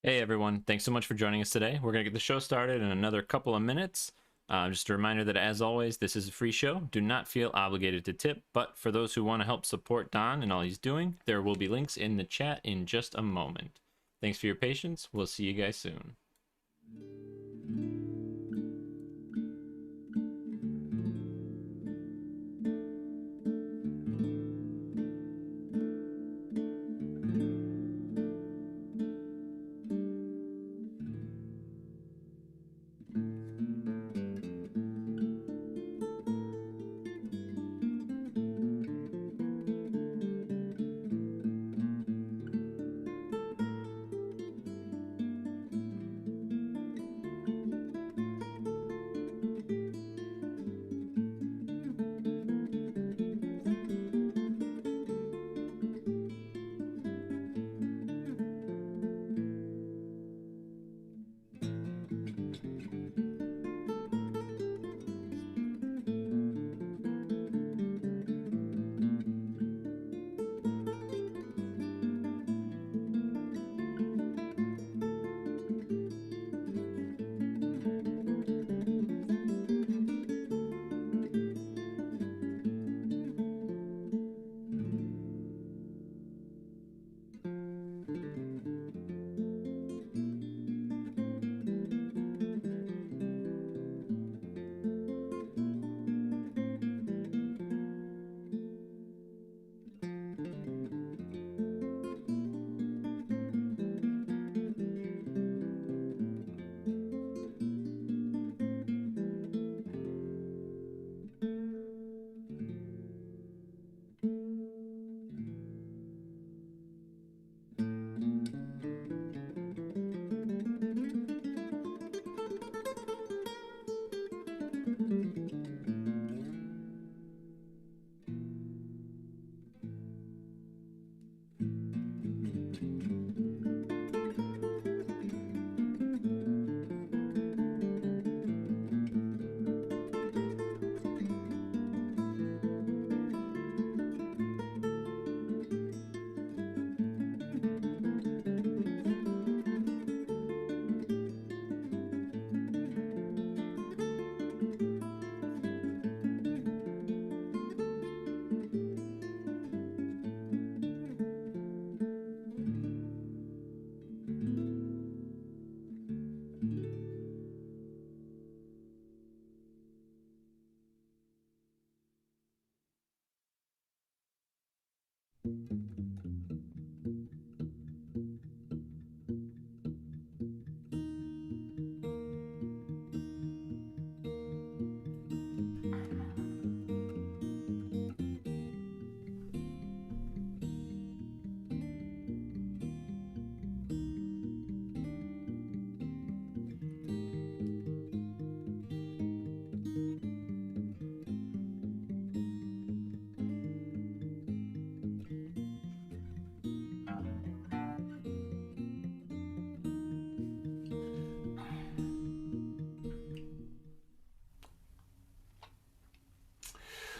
Hey everyone, thanks so much for joining us today. We're going to get the show started in another couple of minutes. Just a reminder that as always, this is a free show. Do not feel obligated to tip, but for those who want to help support Don and all he's doing, there will be links in the chat in just a moment. Thanks for your patience. We'll see you guys soon.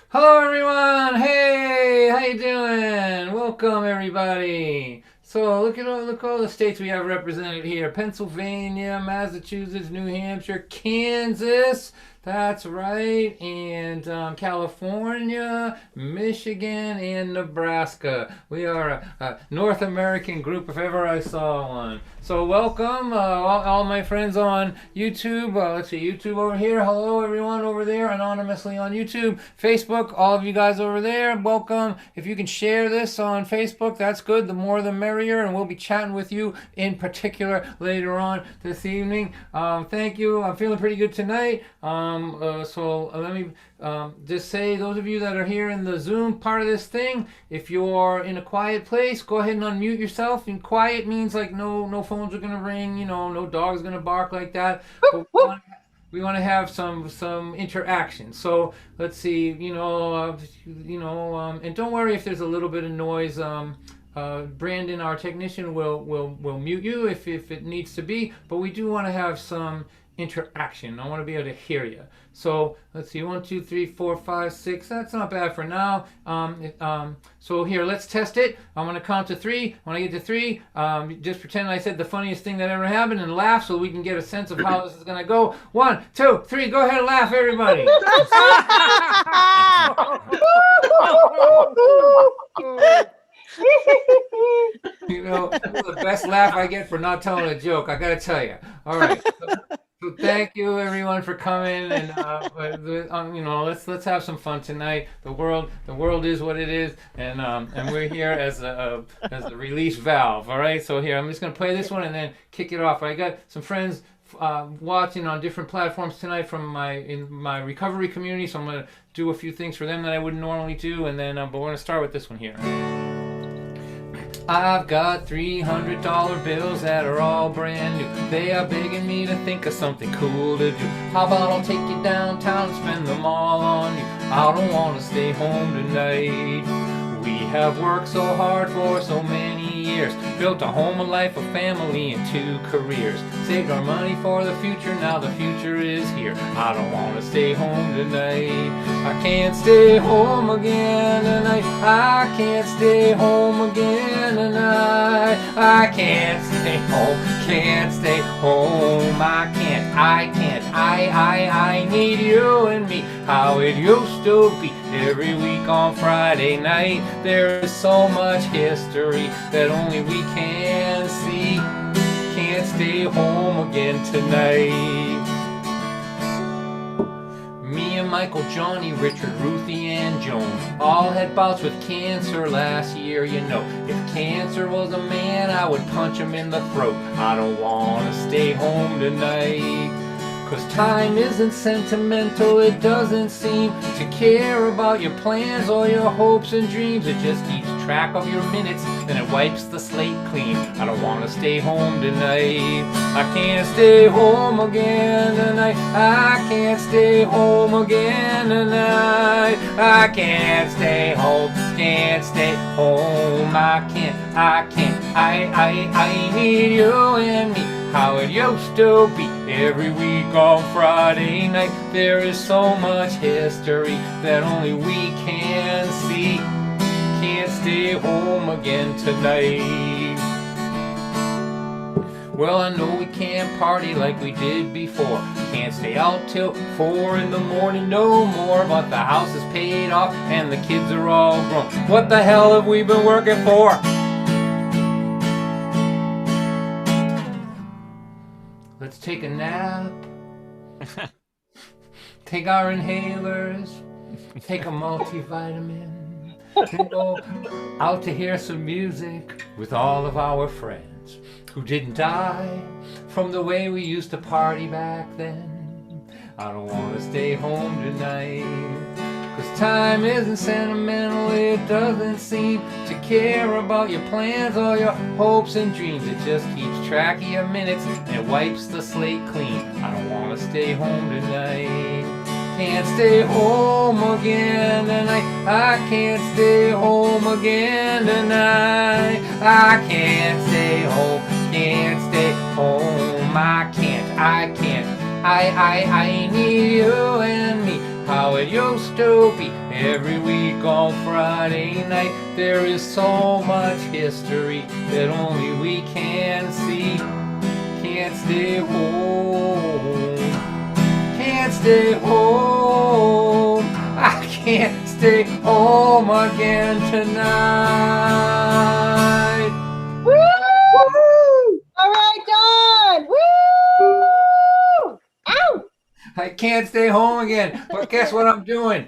Hello everyone! Hey, how you doing? Welcome everybody. So look at all the states we have represented here: Pennsylvania, Massachusetts, New Hampshire, Kansas. That's right, and California, Michigan, and Nebraska. We are a North American group if ever I saw one. So welcome all my friends on YouTube. Let's see, YouTube over here. Hello everyone over there, anonymously on YouTube. Facebook, all of you guys over there, welcome. If you can share this on Facebook, that's good. The more the merrier, and we'll be chatting with you in particular later on this evening. Thank you. I'm feeling pretty good tonight. So let me just say, those of you that are here in the Zoom part of this thing, if you're in a quiet place, go ahead and unmute yourself. And quiet means like no phones are gonna ring, no dog's gonna bark like that. But we want to have some interaction. So let's see, and don't worry if there's a little bit of noise. Brandon, our technician, will mute you if it needs to be. But we do want to have some interaction. I want to be able to hear you. So let's see, 1, 2, 3, 4, 5, 6. That's not bad for now. So here, let's test it. I'm going to count to 3. When I get to 3, just pretend I said the funniest thing that ever happened and laugh so we can get a sense of how this is going to go. 1, 2, 3. Go ahead and laugh, everybody. You know, this is the best laugh I get for not telling a joke, I gotta tell you. All right. So thank you everyone for coming, and you know, let's have some fun tonight. The world is what it is, and we're here as the release valve. All right. So here, I'm just gonna play this one and then kick it off. I got some friends watching on different platforms tonight from my recovery community, so I'm gonna do a few things for them that I wouldn't normally do, and then but we're gonna start with this one here. I've got $300 bills that are all brand new. They are begging me to think of something cool to do. How about I'll take you downtown and spend them all on you? I don't want to stay home tonight. We have worked so hard for so many years, built a home, a life, a family, and 2 careers. Saved our money for the future, now the future is here. I don't want to stay home tonight. I can't stay home again tonight. I can't stay home again tonight. I can't stay home, can't stay home. I need you and me, how it used to be. Every week on Friday night, there is so much history that only we can see. Can't stay home again tonight. Me and Michael, Johnny, Richard, Ruthie, and Joan all had bouts with cancer last year, you know. If cancer was a man, I would punch him in the throat. I don't want to stay home tonight. 'Cause time isn't sentimental, it doesn't seem to care about your plans or your hopes and dreams. It just keeps track of your minutes, then it wipes the slate clean. I don't want to stay home tonight. I can't stay home again tonight. I can't stay home again tonight. I can't stay home, can't stay home. I need you and me, how it used to be. Every week on Friday night, there is so much history that only we can see. Can't stay home again tonight. Well, I know we can't party like we did before. Can't stay out till 4 in the morning no more. But the house is paid off and the kids are all grown. What the hell have we been working for? Let's take a nap, take our inhalers, take a multivitamin, and go out to hear some music with all of our friends who didn't die from the way we used to party back then. I don't want to stay home tonight. 'Cause time isn't sentimental, it doesn't seem to care about your plans or your hopes and dreams. It just keeps track of your minutes and it wipes the slate clean. I don't want to stay home tonight. Can't stay home again tonight. I can't stay home again tonight. I can't stay home, can't stay home. I need you and me, how it used to be. Every week on Friday night, there is so much history that only we can see. Can't stay home, can't stay home. I can't stay home again tonight. Woo! All right, Dawn. Woo! Ow! I can't stay home again, but guess what I'm doing?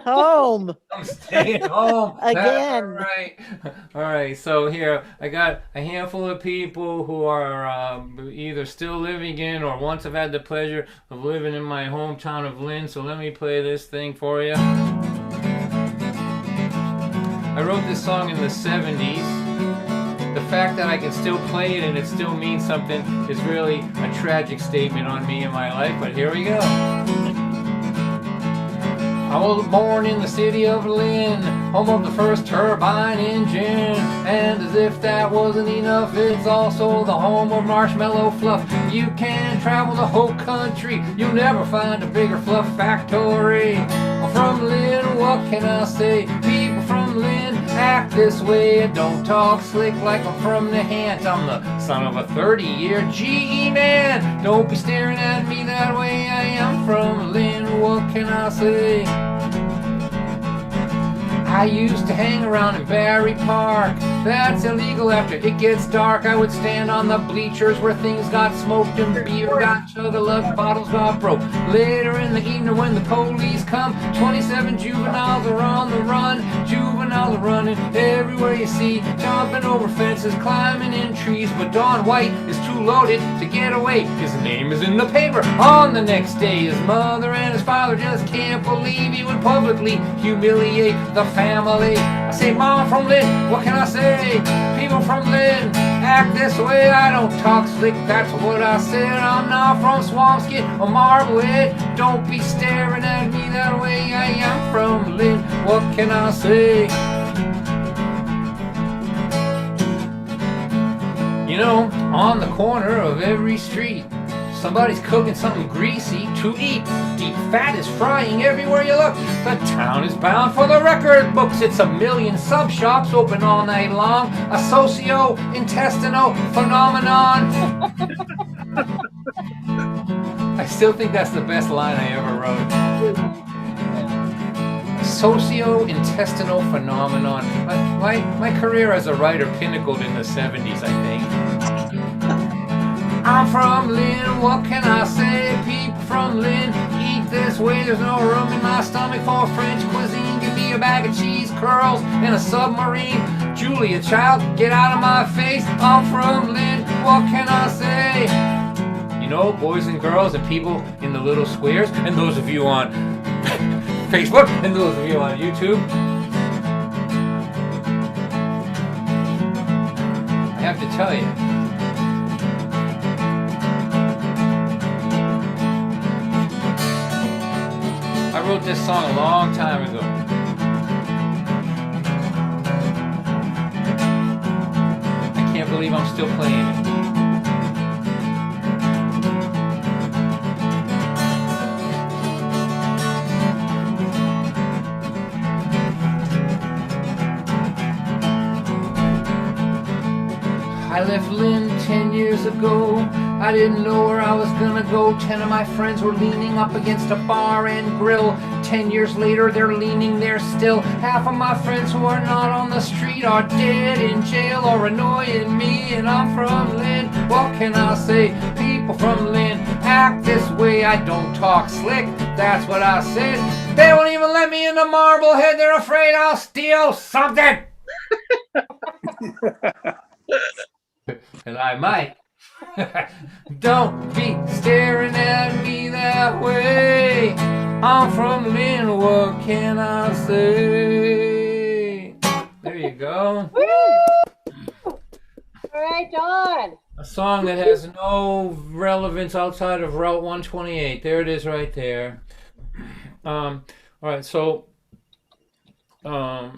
Home. I'm staying home. Again. All right. So here, I got a handful of people who are either still living in or once have had the pleasure of living in my hometown of Lynn. So let me play this thing for you. I wrote this song in the 70s. The fact that I can still play it and it still means something is really a tragic statement on me and my life, but here we go. I was born in the city of Lynn, home of the first turbine engine. And as if that wasn't enough, it's also the home of marshmallow fluff. You can travel the whole country, you'll never find a bigger fluff factory. I'm from Lynn, what can I say? People from Lynn act this way. Don't talk slick like I'm from the Hant. I'm the son of a 30-year GE man. Don't be staring at me that way. I am from Lynn, what can I say? I used to hang around in Barry Park. That's illegal after it gets dark. I would stand on the bleachers where things got smoked and beer got chug-a-lug, bottles got broke. Later in the evening when the police come, 27 juveniles are on the run. Juveniles are running everywhere you see, jumping over fences, climbing in trees. But Don White is too loaded to get away. His name is in the paper on the next day. His mother and his father just can't believe he would publicly humiliate the family. I say, Mom from Lynn, what can I say? People from Lynn act this way. I don't talk slick, that's what I said. I'm not from Swampscott or Marblehead. Don't be staring at me that way. I am from Lynn, what can I say? You know, on the corner of every street, somebody's cooking something greasy to eat. Deep fat is frying everywhere you look. The town is bound for the record books. It's a million sub shops open all night long. A socio-intestinal phenomenon. I still think that's the best line I ever wrote. Socio-intestinal phenomenon. My career as a writer pinnacled in the 70s, I think. I'm from Lynn, what can I say? People from Lynn eat this way. There's no room in my stomach for French cuisine. Give me a bag of cheese curls and a submarine. Julia, child, get out of my face. I'm from Lynn, what can I say? You know, boys and girls and people in the little squares, and those of you on Facebook, and those of you on YouTube, I have to tell you, I wrote this song a long time ago. I can't believe I'm still playing it. I left Lynn 10 years ago. I didn't know where I was gonna go. 10 of my friends were leaning up against a bar and grill. 10 years later, they're leaning there still. Half of my friends who are not on the street are dead in jail or annoying me. And I'm from Lynn, what can I say? People from Lynn act this way. I don't talk slick, that's what I said. They won't even let me into Marblehead. They're afraid I'll steal something. And I might. Don't be staring at me that way. I'm from Lynn, what can I say? There you go. Woo! All right, Dawn. A song that has no relevance outside of Route 128. There it is right there. All right, so I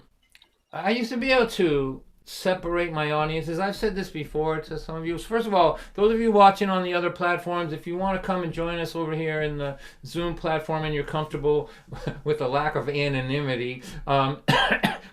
used to be able to separate my audiences. I've said this before to some of you. First of all, those of you watching on the other platforms, if you want to come and join us over here in the Zoom platform and you're comfortable with the lack of anonymity, come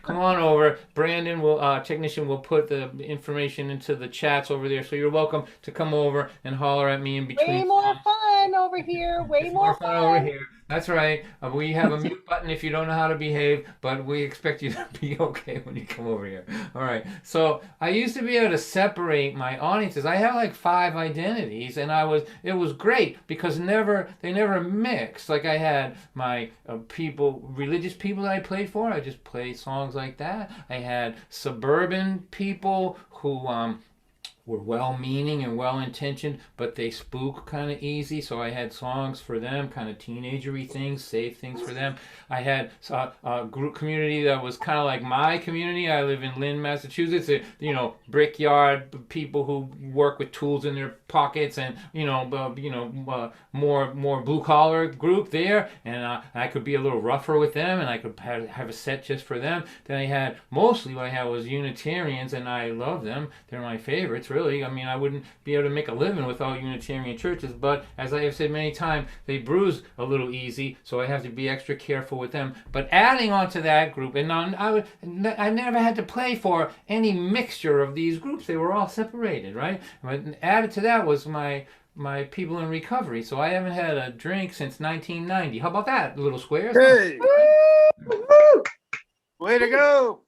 on over. Brandon will, technician, will put the information into the chats over there. So you're welcome to come over and holler at me in between. Way more fun over here. Way It's more fun over here. That's right. We have a mute button if you don't know how to behave, but we expect you to be okay when you come over here. All right. So I used to be able to separate my audiences. I had like 5 identities, and it was great because they never mixed. Like I had my religious people that I played for. I just played songs like that. I had suburban people who were well-meaning and well-intentioned, but they spook kind of easy. So I had songs for them, kind of teenagery things, safe things for them. I had a group community that was kind of like my community. I live in Lynn, Massachusetts. Brickyard people who work with tools in their pockets, and more blue collar group there. And I could be a little rougher with them, and I could have a set just for them. Then I had mostly what I had was Unitarians, and I love them. They're my favorites, really. I mean, I wouldn't be able to make a living without Unitarian churches, but as I have said many times, they bruise a little easy, so I have to be extra careful with them. But adding on to that group, and I never had to play for any mixture of these groups. They were all separated, right? But added to that was my people in recovery. So I haven't had a drink since 1990. How about that, little squares? Hey! Way to go!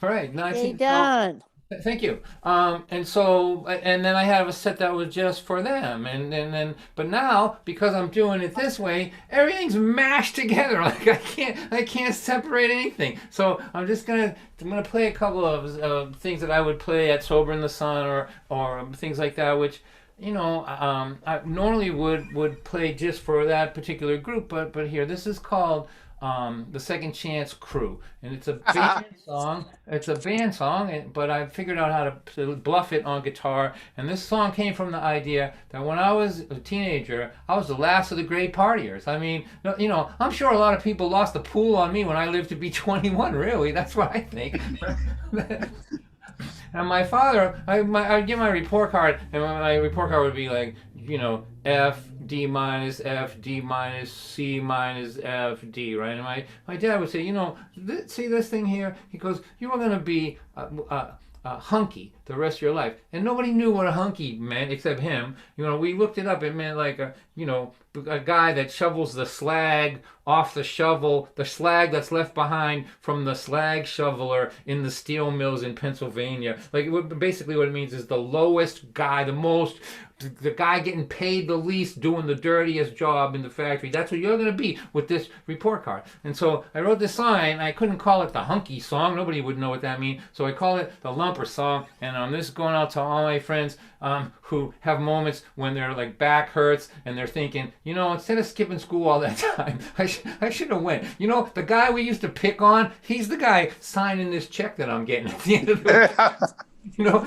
Right, Hey, Don. Thank you. And then I have a set that was just for them, and then but now, because I'm doing it this way, everything's mashed together. Like I can't separate anything. So I'm gonna play a couple of things that I would play at Sober in the Sun or things like that, which I normally would play just for that particular group, but here, this is called the Second Chance Crew, and it's a band song. It's a band song, but I figured out how to bluff it on guitar. And this song came from the idea that when I was a teenager, I was the last of the great partiers. I mean, I'm sure a lot of people lost the pool on me when I lived to be 21. Really, that's what I think. And my father, I'd get my report card, and my report card would be like, F, D minus, F, D minus, C minus, F, D, right? And my dad would say, see this thing here? He goes, you are going to be hunky the rest of your life. And nobody knew what a hunky meant except him. We looked it up. It meant like a guy that shovels the slag off the shovel, the slag that's left behind from the slag shoveler in the steel mills in Pennsylvania. Basically what it means is the lowest guy, the guy getting paid the least, doing the dirtiest job in the factory. That's what you're going to be with this report card. And so I wrote this song, and I couldn't call it the hunky song. Nobody would know what that means. So I call it the lumper song. And this is going out to all my friends who have moments when their back hurts and they're thinking, instead of skipping school all that time, I should have went. The guy we used to pick on, he's the guy signing this check that I'm getting at the end of the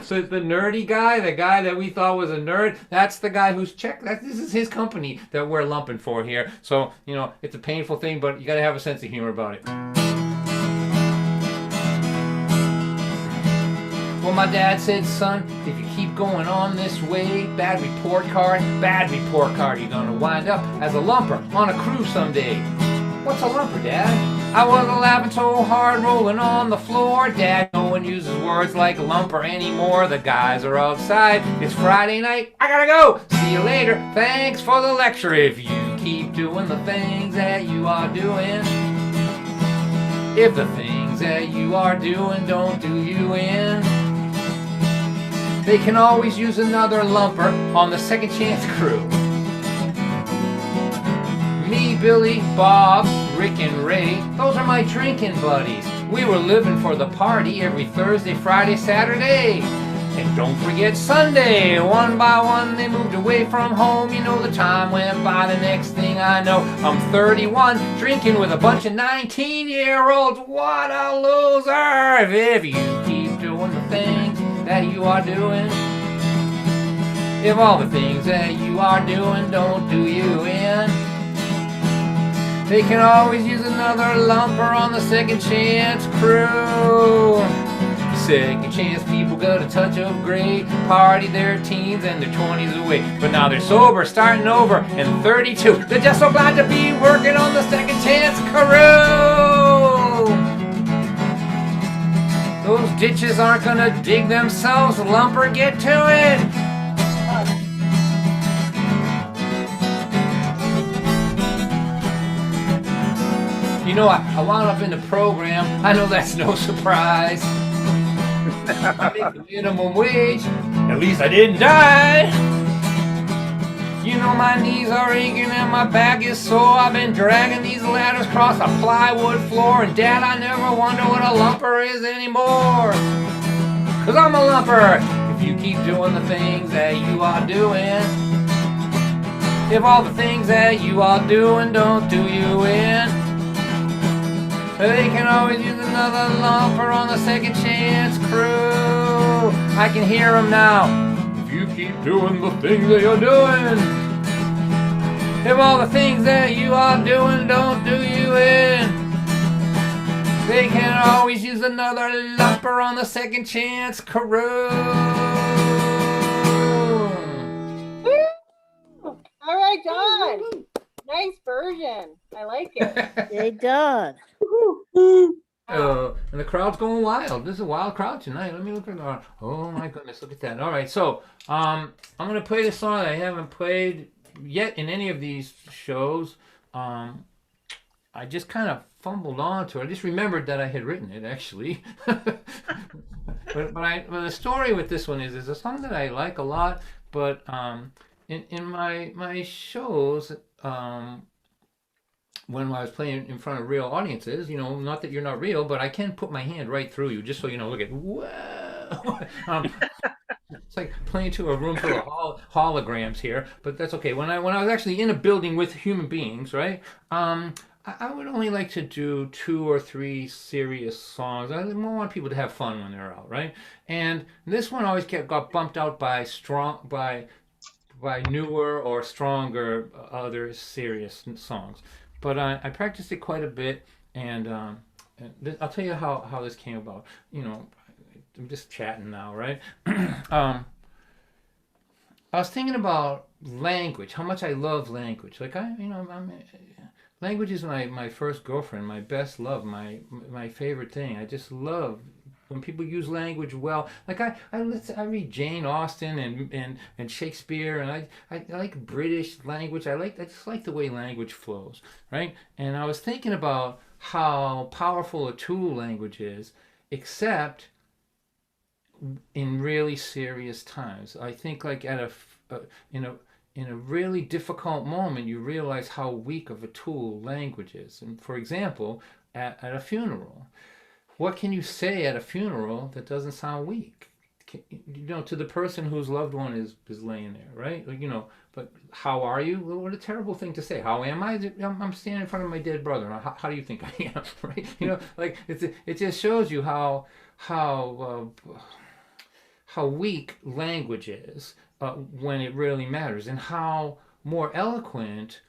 so the nerdy guy, the guy that we thought was a nerd, that's the guy who's checked. This is his company that we're lumping for here. So, it's a painful thing, but you got to have a sense of humor about it. Well, my dad said, son, if you keep going on this way, bad report card, you're going to wind up as a lumper on a crew someday. What's a lumper, Dad? I wasn't laughing so hard, rolling on the floor. Dad, no one uses words like lumper anymore. The guys are outside. It's Friday night. I gotta go. See you later. Thanks for the lecture. If you keep doing the things that you are doing, if the things that you are doing don't do you in, they can always use another lumper on the Second Chance Crew. Me, Billy, Bob, Rick, and Ray, those are my drinking buddies. We were living for the party every Thursday, Friday, Saturday. And don't forget Sunday. One by one they moved away from home. The time went by, the next thing I know, I'm 31, drinking with a bunch of 19-year-olds. What a loser! If you keep doing the things that you are doing, if all the things that you are doing don't do you in, they can always use another lumper on the Second Chance Crew. Second Chance people got a touch of gray, party their teens and their 20s away, but now they're sober, starting over, and 32. They're just so glad to be working on the Second Chance Crew. Those ditches aren't gonna dig themselves, lumper, get to it. I wound up in the program. I know that's no surprise. I make the minimum wage. At least I didn't die. My knees are aching and my back is sore. I've been dragging these ladders across a plywood floor. And Dad, I never wonder what a lumper is anymore. 'Cause I'm a lumper. if you keep doing the things that you are doing. If all the things that you are doing don't do you in, they can always use another lumper on the second chance crew. I can hear them now. If you keep doing the things that you're doing, if all the things that you are doing don't do you in, they can always use another lumper on the second chance crew. All right, Don. Nice version. I like it. They done. And the crowd's going wild. This is a wild crowd tonight. Let me look at the. Oh my goodness, look at that. All right, so I'm gonna play the song that I haven't played yet in any of these shows. I just kind of fumbled onto it. I just remembered that I had written it actually. but the story with this one is a song that I like a lot, but in my shows, when I was playing in front of real audiences, not that you're not real, but I can put my hand right through you, just so you know. Look at whoa. It's like playing to a room full of holograms here, but that's okay. When I was actually in a building with human beings, right? I would only like to do 2 or 3 serious songs. I want people to have fun when they're out, right? And this one always got bumped out by newer or stronger other serious songs. But I practiced it quite a bit, and I'll tell you how this came about. I'm just chatting now, right? I was thinking about language, how much I love language. Like language is my first girlfriend, my best love, my favorite thing. I just love when people use language well. Like I read Jane Austen and Shakespeare, and I like British language. I just like the way language flows, right? And I was thinking about how powerful a tool language is, except in really serious times. I think like in a really difficult moment, you realize how weak of a tool language is. And for example, at a funeral, what can you say at a funeral that doesn't sound weak? To the person whose loved one is laying there, right? But how are you? Well, what a terrible thing to say. How am I? I'm standing in front of my dead brother. How do you think I am, right? Like it just shows you how weak language is when it really matters, and how more eloquent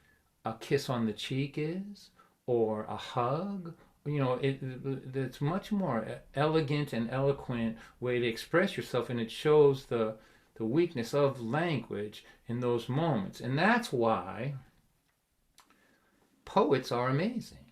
a kiss on the cheek is, or a hug. It's much more elegant and eloquent way to express yourself, and it shows the weakness of language in those moments. And that's why poets are amazing,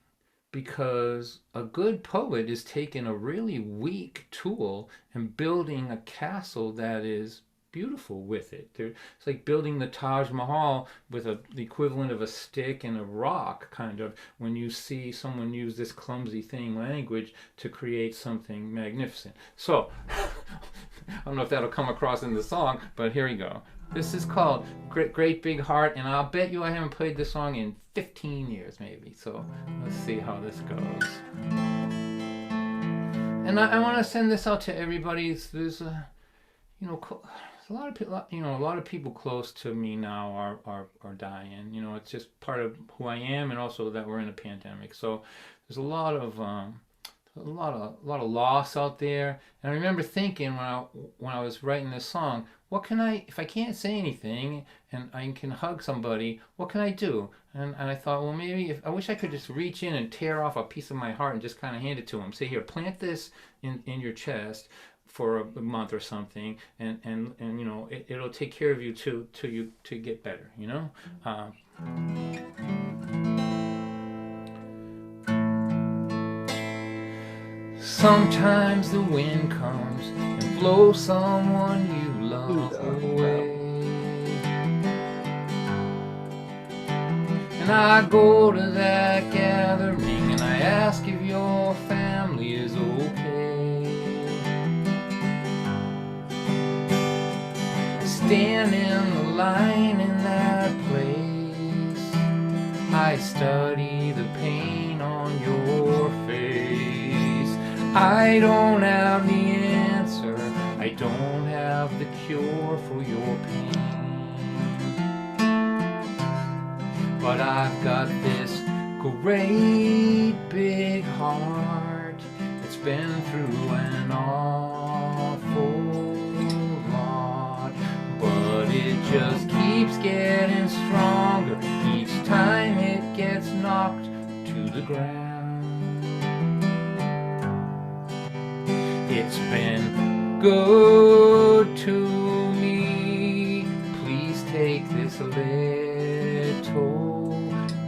because a good poet is taking a really weak tool and building a castle that is beautiful with it. It's like building the Taj Mahal with the equivalent of a stick and a rock, kind of, when you see someone use this clumsy thing, language, to create something magnificent. So, I don't know if that'll come across in the song, but here we go. This is called Great Big Heart, and I'll bet you I haven't played this song in 15 years maybe. So, let's see how this goes. And I want to send this out to everybody. There's a lot of people close to me now are dying. It's just part of who I am, and also that we're in a pandemic. So there's a lot of loss out there. And I remember thinking when I was writing this song, if I can't say anything and I can hug somebody, what can I do? And I thought, well, maybe I wish I could just reach in and tear off a piece of my heart and just kind of hand it to them. Say, here, plant this in your chest for a month or something, and it'll take care of you to get better. Sometimes the wind comes and blows someone you love away, and I go to that gathering and I ask if your family is okay. Stand in the line in that place, I study the pain on your face. I don't have the answer, I don't have the cure for your pain. But I've got this great big heart. It's been through an awful lot, but it just keeps getting stronger each time it gets knocked to the ground. It's been good to me. Please take this little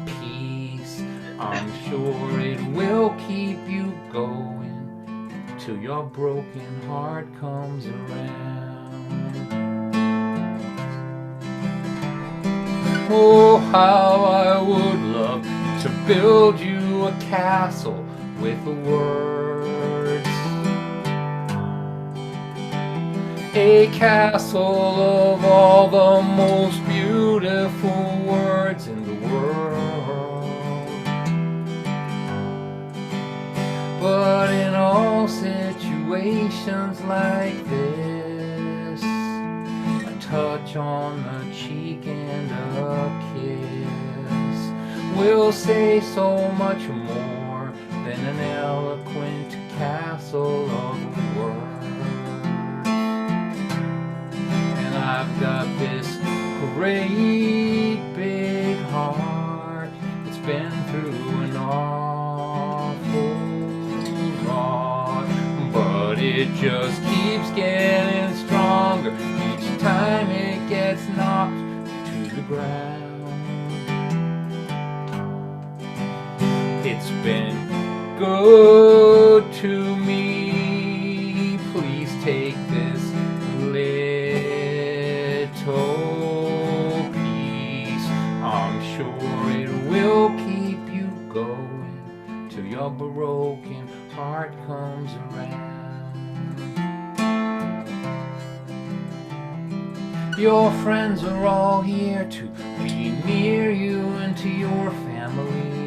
piece. I'm sure it will keep you going till your broken heart comes around. Oh, how I would love to build you a castle with words. A castle of all the most beautiful words in the world. But in all situations like this, a touch on the cheek and a kiss will say so much more than an eloquent castle of words. And I've got this great big heart. It's been through an awful lot, but it just keeps getting stronger each time it gets knocked to the ground. It's been good to me. Please take this little piece. I'm sure it will keep you going till your broken heart comes around. Your friends are all here to be near you and to your family.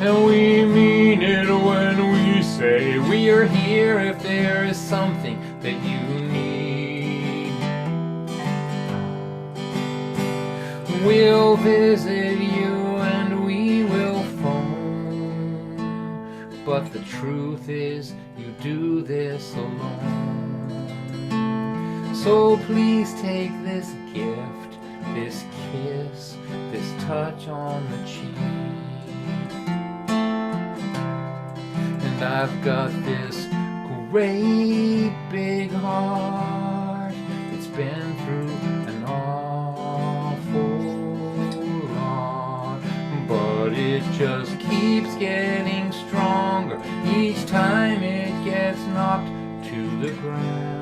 And we mean it when we say we are here if there is something that you need. We'll visit you and we will phone, but the truth is you do this alone. So please take this gift, this kiss, this touch on the cheek. And I've got this great big heart. It's been through an awful lot, but it just keeps getting stronger each time it gets knocked to the ground.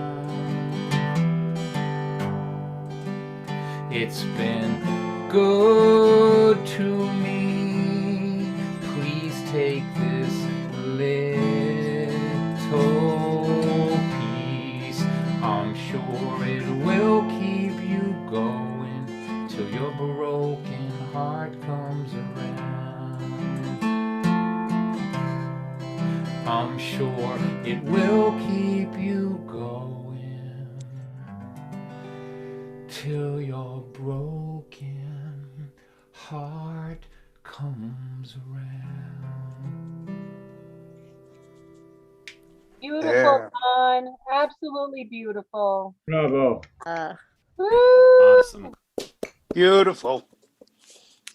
It's been good to me. Please take this little piece. I'm sure it will keep you going till your broken heart comes around. I'm sure it will keep you going till your broken heart comes around. Beautiful, Yeah. Don. Absolutely beautiful. Bravo. Woo! Awesome. Beautiful.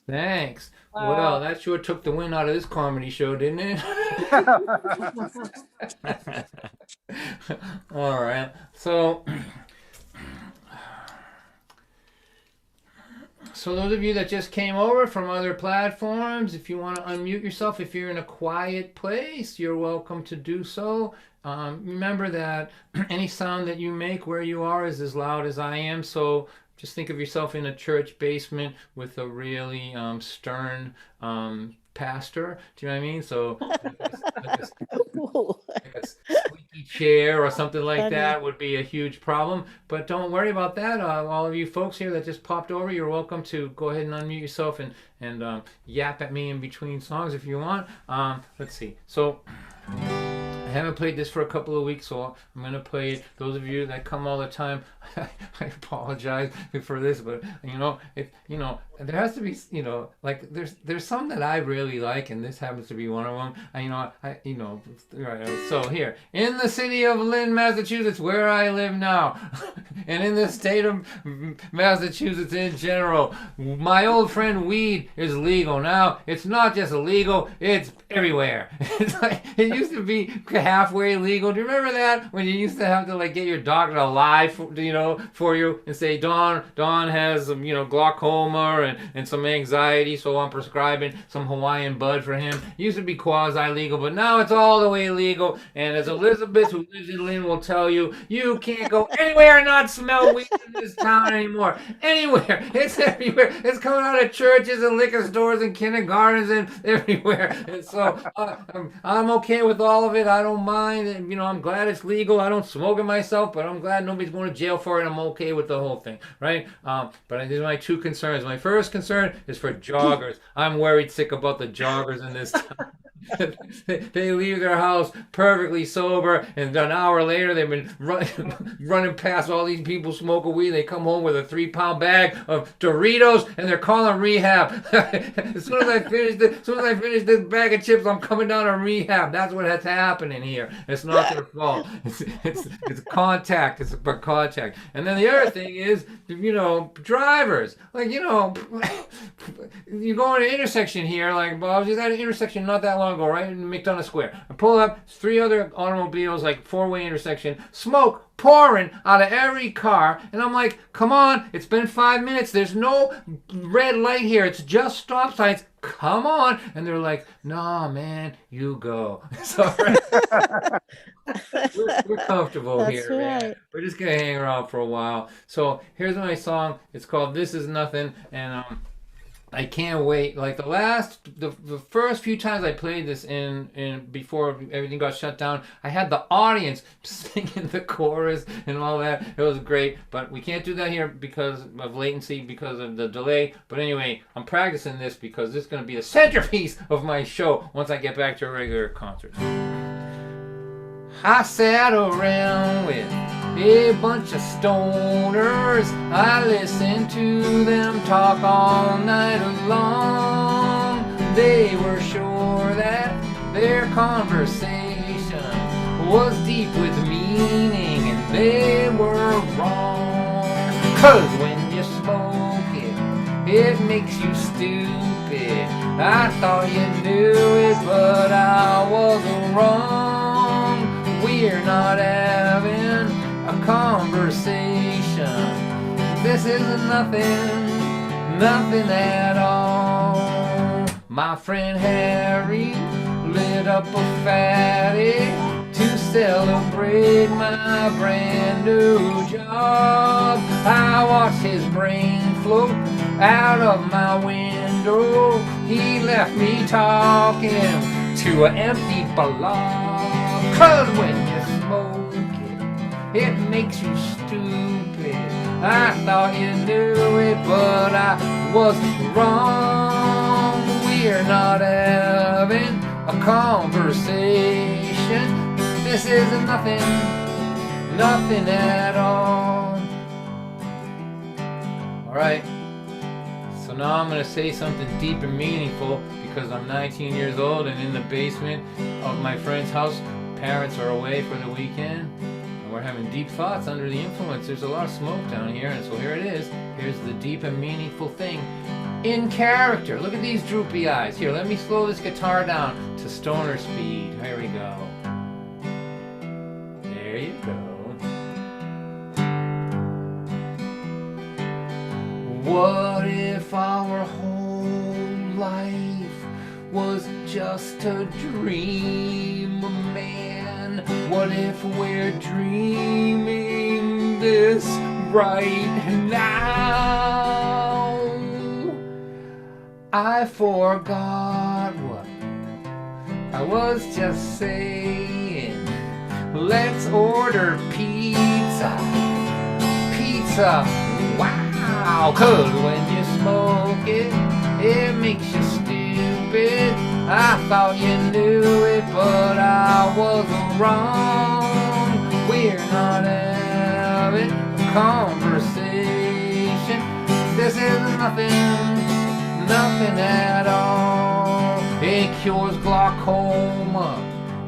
Thanks. Wow. Well, that sure took the wind out of this comedy show, didn't it? All right. So those of you that just came over from other platforms, if you want to unmute yourself, if you're in a quiet place, you're welcome to do so. Remember that any sound that you make where you are is as loud as I am, so just think of yourself in a church basement with a really stern pastor. Do you know what I mean? So like a squeaky chair or something like Funny. that would be a huge problem. But don't worry about that. All of you folks here that just popped over, you're welcome to go ahead and unmute yourself and yap at me in between songs if you want. Let's see. So haven't played this for a couple of weeks, so I'm gonna play it. Those of you that come all the time, I apologize for this, but there has to be, like there's some that I really like, and this happens to be one of them. Right. So here in the city of Lynn, Massachusetts, where I live now, and in the state of Massachusetts in general, my old friend weed is legal now. It's not just illegal; it's everywhere. It's like it used to be halfway legal. Do you remember that when you used to have to like get your doctor to lie for you and say Don has some glaucoma and some anxiety, so I'm prescribing some Hawaiian bud for him. It used to be quasi legal, but now it's all the way legal. And as Elizabeth, who lives in Lynn, will tell you, you can't go anywhere and not smell weed in this town anymore. Anywhere, it's everywhere. It's coming out of churches and liquor stores and kindergartens and everywhere. And so I'm okay with all of it. I don't mind. I'm glad it's legal. I don't smoke it myself, but I'm glad nobody's going to jail for it. I'm okay with the whole thing, right? But these are my two concerns. My first concern is for joggers. I'm worried sick about the joggers in this town. They leave their house perfectly sober, and an hour later they've been running past all these people smoking weed. They come home with a 3-pound bag of Doritos, and they're calling rehab. As soon as I finish this bag of chips, I'm coming down to rehab. That's what has happened in here. It's not their fault. It's contact. It's about contact. And then the other thing is, drivers. Like, you go in an intersection here. Like, I was just at an intersection not that long ago, right in McDonough Square. I pull up, 3 other automobiles, like 4-way intersection, smoke pouring out of every car, and I'm like, come on, it's been 5 minutes, there's no red light here, it's just stop signs, come on. And they're like, nah, man, you go. So we're comfortable That's here, right. man. We're just gonna hang around for a while. So here's my song. It's called This Is Nothing, and I can't wait. Like the first few times I played this in before everything got shut down, I had the audience singing the chorus and all that. It was great, but we can't do that here because of latency, because of the delay. But anyway, I'm practicing this because this is going to be the centerpiece of my show once I get back to a regular concert. I sat around with a bunch of stoners. I listened to them talk all night long. They were sure that their conversation was deep with meaning, and they were wrong. 'Cause when you smoke it makes you stupid. I thought you knew it, but I was wrong. We're not having a conversation. This is nothing at all. My friend Harry lit up a fatty to celebrate my brand new job. I watched his brain float out of my window. He left me talking to an empty block. 'Cause when you smoke it makes you stupid. I thought you knew it, but I was wrong. We're not having a conversation. This is nothing at all. Alright, so now I'm going to say something deep and meaningful because I'm 19 years old and in the basement of my friend's house. Parents are away for the weekend. We're having deep thoughts under the influence. There's a lot of smoke down here, and so here it is. Here's the deep and meaningful thing. In character. Look at these droopy eyes. Here, let me slow this guitar down to stoner speed. Here we go. There you go. What if our whole life was just a dream, man? What if we're dreaming this right now? I forgot what I was just saying. Let's order pizza. Pizza, wow. 'Cause when you smoke it makes you stupid. I thought you knew it, but I was wrong. We're not having a conversation. This is nothing at all. It cures glaucoma.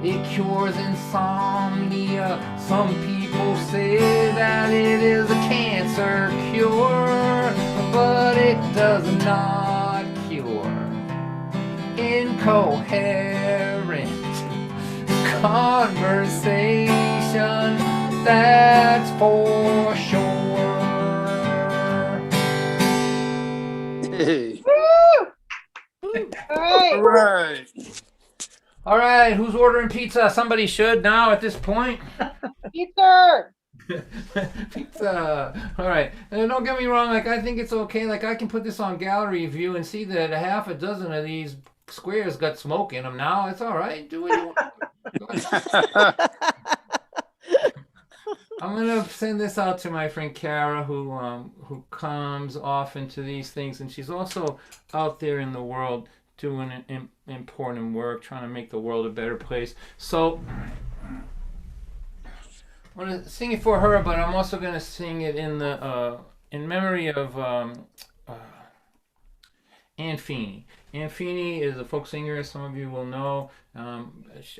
It cures insomnia. Some people say that it is a cancer cure, but it does not cure incoherent conversation, that's for sure. Hey. All right. All right. All right, who's ordering pizza? Somebody should now at this point. Pizza. Pizza. All right. And don't get me wrong. Like, I think it's okay. Like, I can put this on gallery view and see that a half a dozen of these squares got smoke in them now. It's all right. Do what you want. Go ahead. I'm gonna send this out to my friend Kara, who comes often to these things, and she's also out there in the world doing important work, trying to make the world a better place. So I'm gonna sing it for her, but I'm also gonna sing it in memory of Ann Feeney. Ann Feeney is a folk singer, as some of you will know. I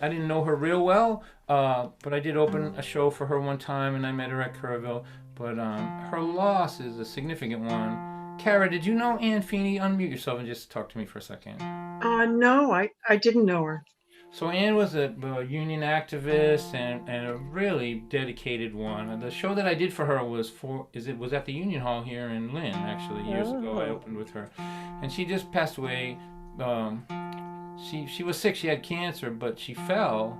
didn't know her real well, but I did open a show for her one time, and I met her at Kerrville. But her loss is a significant one. Kara, did you know Ann Feeney? Unmute yourself and just talk to me for a second. No, I didn't know her. So Ann was a union activist and a really dedicated one. The show that I did for her was at the Union Hall here in Lynn, actually, years ago. I opened with her. And she just passed away. She was sick. She had cancer, but she fell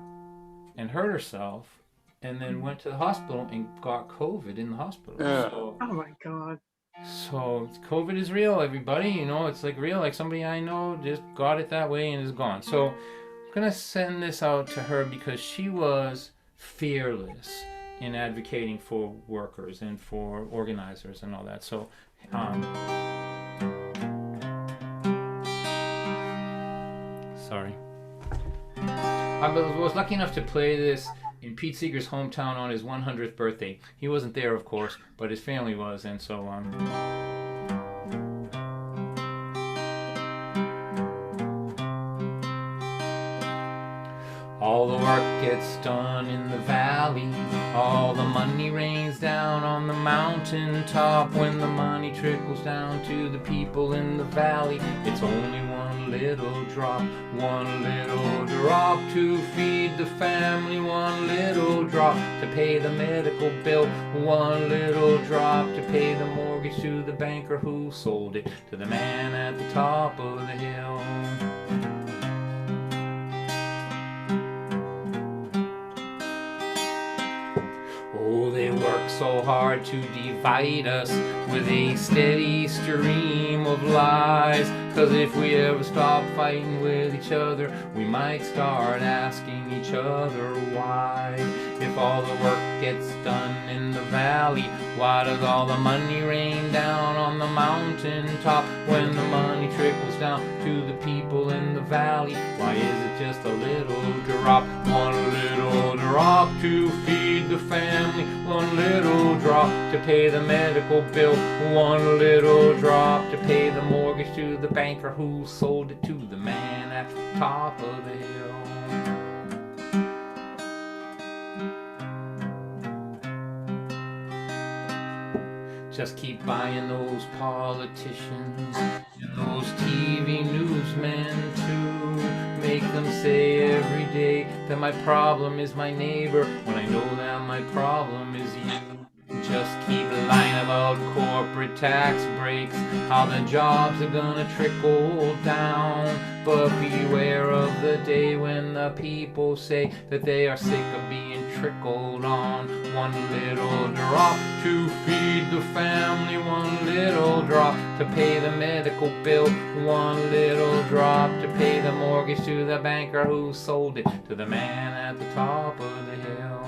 and hurt herself and then went to the hospital and got COVID in the hospital. Yeah. So, Oh my God. so COVID is real, everybody. You know, it's like real. Like somebody I know just got it that way and is gone. So I'm going to send this out to her because she was fearless in advocating for workers and for organizers and all that. So, sorry. I was lucky enough to play this in Pete Seeger's hometown on his 100th birthday. He wasn't there, of course, but his family was, and so on. All the work gets done in the valley. All the money rains down on the mountain top. When the money trickles down to the people in the valley, it's only one little drop to feed the family, one little drop to pay the medical bill, one little drop to pay the mortgage to the banker who sold it to the man at the top of the hill. Oh, they work so hard to divide us with a steady stream of lies. 'Cause if we ever stop fighting with each other, we might start asking each other why. If all the work gets done in the valley, why does all the money rain down on the mountain top? When the money trickles down to the people in the valley, why is it just a little drop? One little drop to feed the family, one little drop to pay the medical bill, one little drop to pay the mortgage to the banker who sold it to the man at the top of the hill. Just keep buying those politicians and those TV newsmen too. Make them say every day that my problem is my neighbor, when I know that my problem is you. Just keep lying about corporate tax breaks, how the jobs are gonna trickle down. But beware of the day when the people say that they are sick of being trickled on. One little drop to feed the family, one little drop to pay the medical bill, one little drop to pay the mortgage to the banker who sold it to the man at the top of the hill.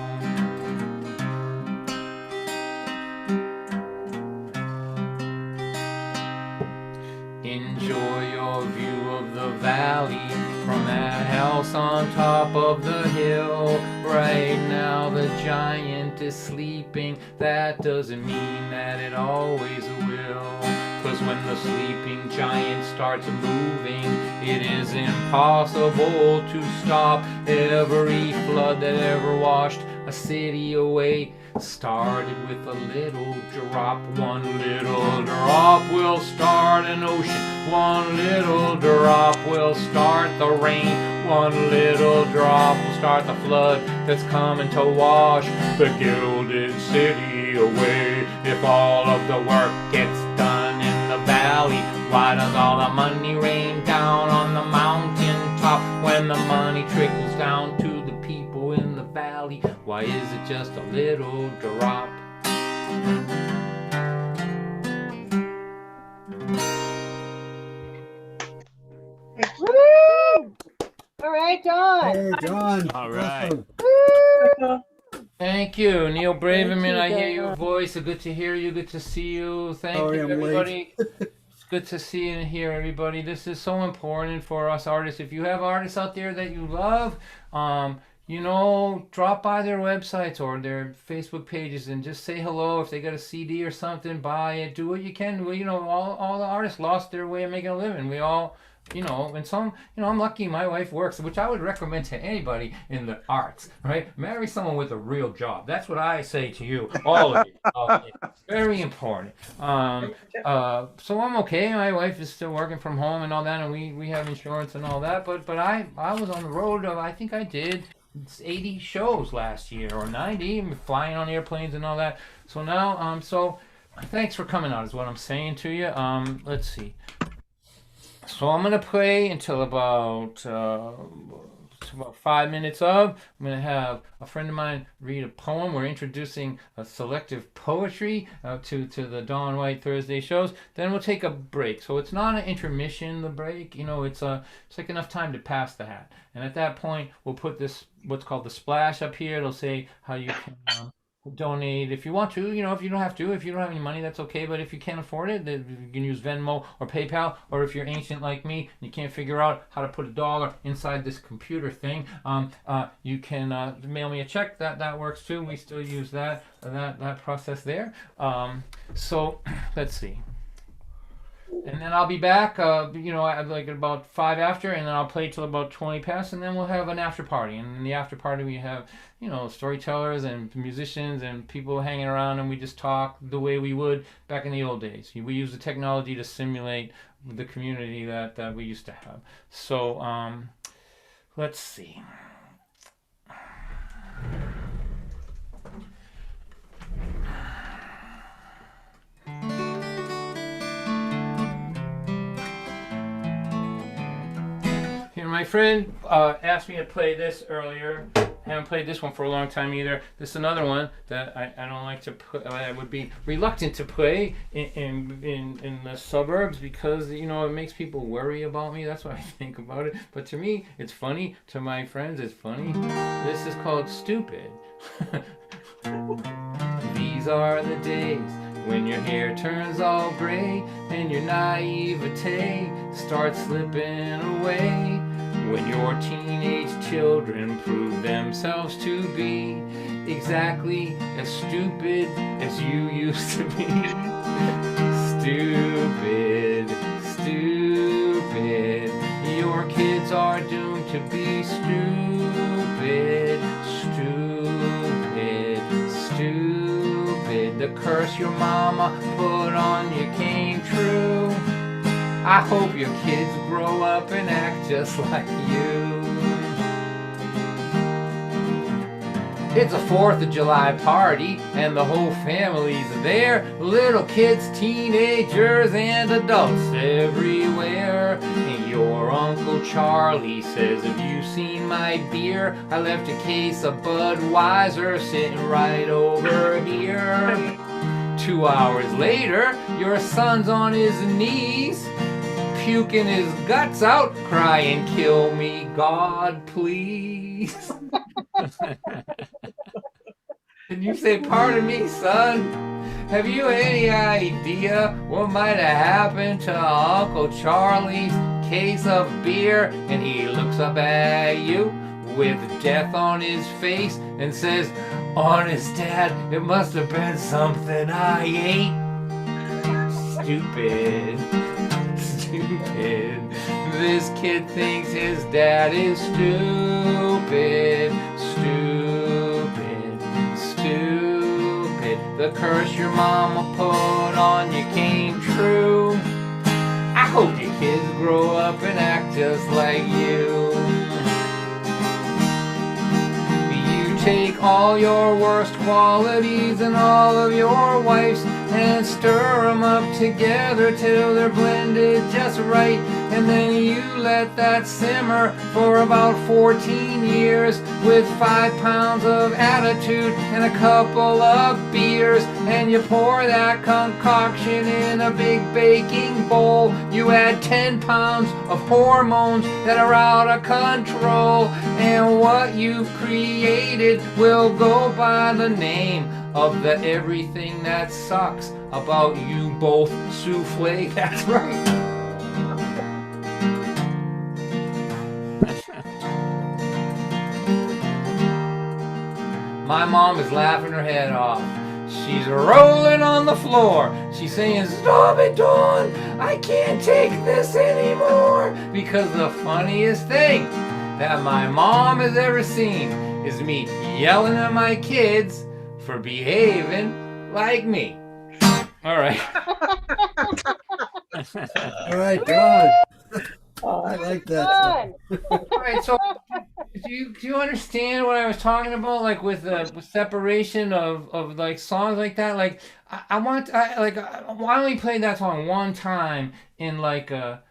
Enjoy your view of the valley from that house on top of the hill. Right now the giant is sleeping. That doesn't mean that it always will. 'Cause when the sleeping giant starts moving, it is impossible to stop. Every flood that ever washed a city away started with a little drop. One little drop will start an ocean. One little drop will start the rain. One little drop will start the flood that's coming to wash the gilded city away. If all of the work gets done in the valley, why does all the money rain down on the mountain top? When the money trickles down to the people in the valley, why is it just a little drop? Woo! All right, Dawn. Hey, John. All right. Woo! Thank you, Neil Braverman. Thank you, I hear your Dana. voice. Good to hear you. Good to see you. Thank Sorry you, I'm late. everybody. It's good to see and hear everybody. This is so important for us artists. If you have artists out there that you love, you know, drop by their websites or their Facebook pages and just say hello. If they got a CD or something, buy it. Do what you can. Well, you know, all the artists lost their way of making a living. We all, you know, and some, you know, I'm lucky my wife works, which I would recommend to anybody in the arts, right? Marry someone with a real job. That's what I say to you, all of you. It's very important. So I'm okay. My wife is still working from home and all that, and we have insurance and all that. But I was on the road. I think I did 80 shows last year or 90, flying on airplanes and all that. So now, so thanks for coming out is what I'm saying to you. Let's see. So I'm gonna play until about 5 minutes of. I'm gonna have a friend of mine read a poem. We're introducing a selective poetry to the Dawn White Thursday shows. Then we'll take a break. So it's not an intermission. The break, you know, it's like enough time to pass the hat. And at that point, we'll put this what's called the splash up here. It'll say how you can. Donate if you want to, you know, if you don't have to, if you don't have any money, that's okay. But if you can't afford it, then you can use Venmo or PayPal. Or if you're ancient like me and you can't figure out how to put $1 inside this computer thing, you can mail me a check. That works too. We still use that process there. So let's see. And then I'll be back, you know, like at about 5 after, and then I'll play till about 20 past, and then we'll have an after party. And in the after party, we have, you know, storytellers and musicians and people hanging around, and we just talk the way we would back in the old days. We use the technology to simulate the community that we used to have. So let's see. Here, my friend asked me to play this earlier. I haven't played this one for a long time either. This is another one that I don't like to put. I would be reluctant to play in the suburbs because, you know, it makes people worry about me. That's what I think about it. But to me, it's funny. To my friends, it's funny. This is called Stupid. These are the days when your hair turns all gray and your naivete starts slipping away. When your teenage children prove themselves to be exactly as stupid as you used to be. Stupid, stupid. Your kids are doomed to be stupid, stupid, stupid. The curse your mama put on you came true. I hope your kids grow up and act just like you. It's a 4th of July party and the whole family's there. Little kids, teenagers, and adults everywhere. And your Uncle Charlie says, have you seen my beer? I left a case of Budweiser sitting right over here. 2 hours later, your son's on his knees, puking his guts out, crying, kill me, God, please. And you say, pardon me, son, have you any idea what might have happened to Uncle Charlie's case of beer, and he looks up at you with death on his face and says, "Honest, Dad, it must have been something I ate." Stupid. Stupid. This kid thinks his dad is stupid. Stupid. Stupid. The curse your mama put on you came true. I hope your kids grow up and act just like you. You take all your worst qualities and all of your wife's and stir them up together till they're blended just right. And then you let that simmer for about 14 years with 5 pounds of attitude and a couple of beers. And you pour that concoction in a big baking bowl. You add 10 pounds of hormones that are out of control. And what you've created will go by the name of the everything that sucks about you both souffle. That's right. My mom is laughing her head off. She's rolling on the floor. She's saying, "Stop it, Dawn. I can't take this anymore." Because the funniest thing that my mom has ever seen is me yelling at my kids for behaving like me. All right. All right, Don. I like that. Done. All right. So, do you understand what I was talking about? Like with separation of like songs like that. Like I only played that song one time in like a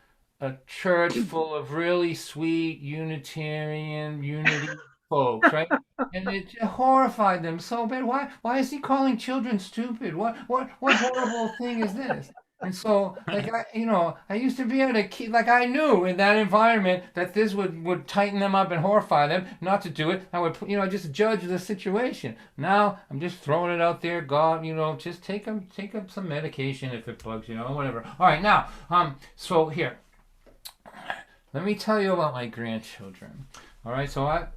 church full of really sweet Unitarian unity folks, right? And it horrified them so bad. Why is he calling children stupid? What horrible thing is this? And so, like, I used to be able to keep, like, I knew in that environment that this would tighten them up and horrify them not to do it. I would, just judge the situation. Now, I'm just throwing it out there. God, just take up some medication if it bugs you, whatever. All right, now, so here, let me tell you about my grandchildren. All right, so I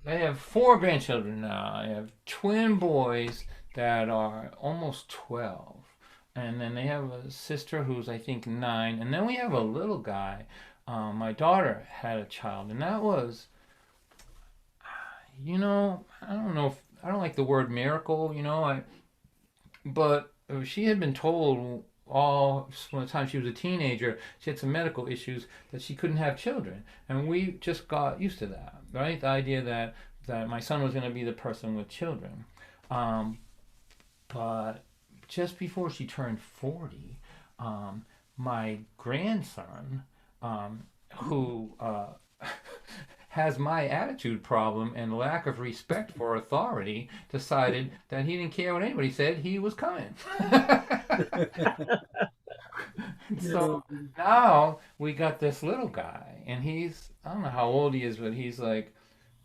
have 4 grandchildren now. I have twin boys that are almost 12. And then they have a sister who's, I think, 9. And then we have a little guy. My daughter had a child. And that was, I don't know if, I don't like the word miracle, but she had been told all from the time she was a teenager, she had some medical issues that she couldn't have children. And we just got used to that, right? The idea that my son was going to be the person with children. But just before she turned 40, my grandson, who has my attitude problem and lack of respect for authority, decided that he didn't care what anybody said, he was coming. So now we got this little guy, and he's, I don't know how old he is, but he's like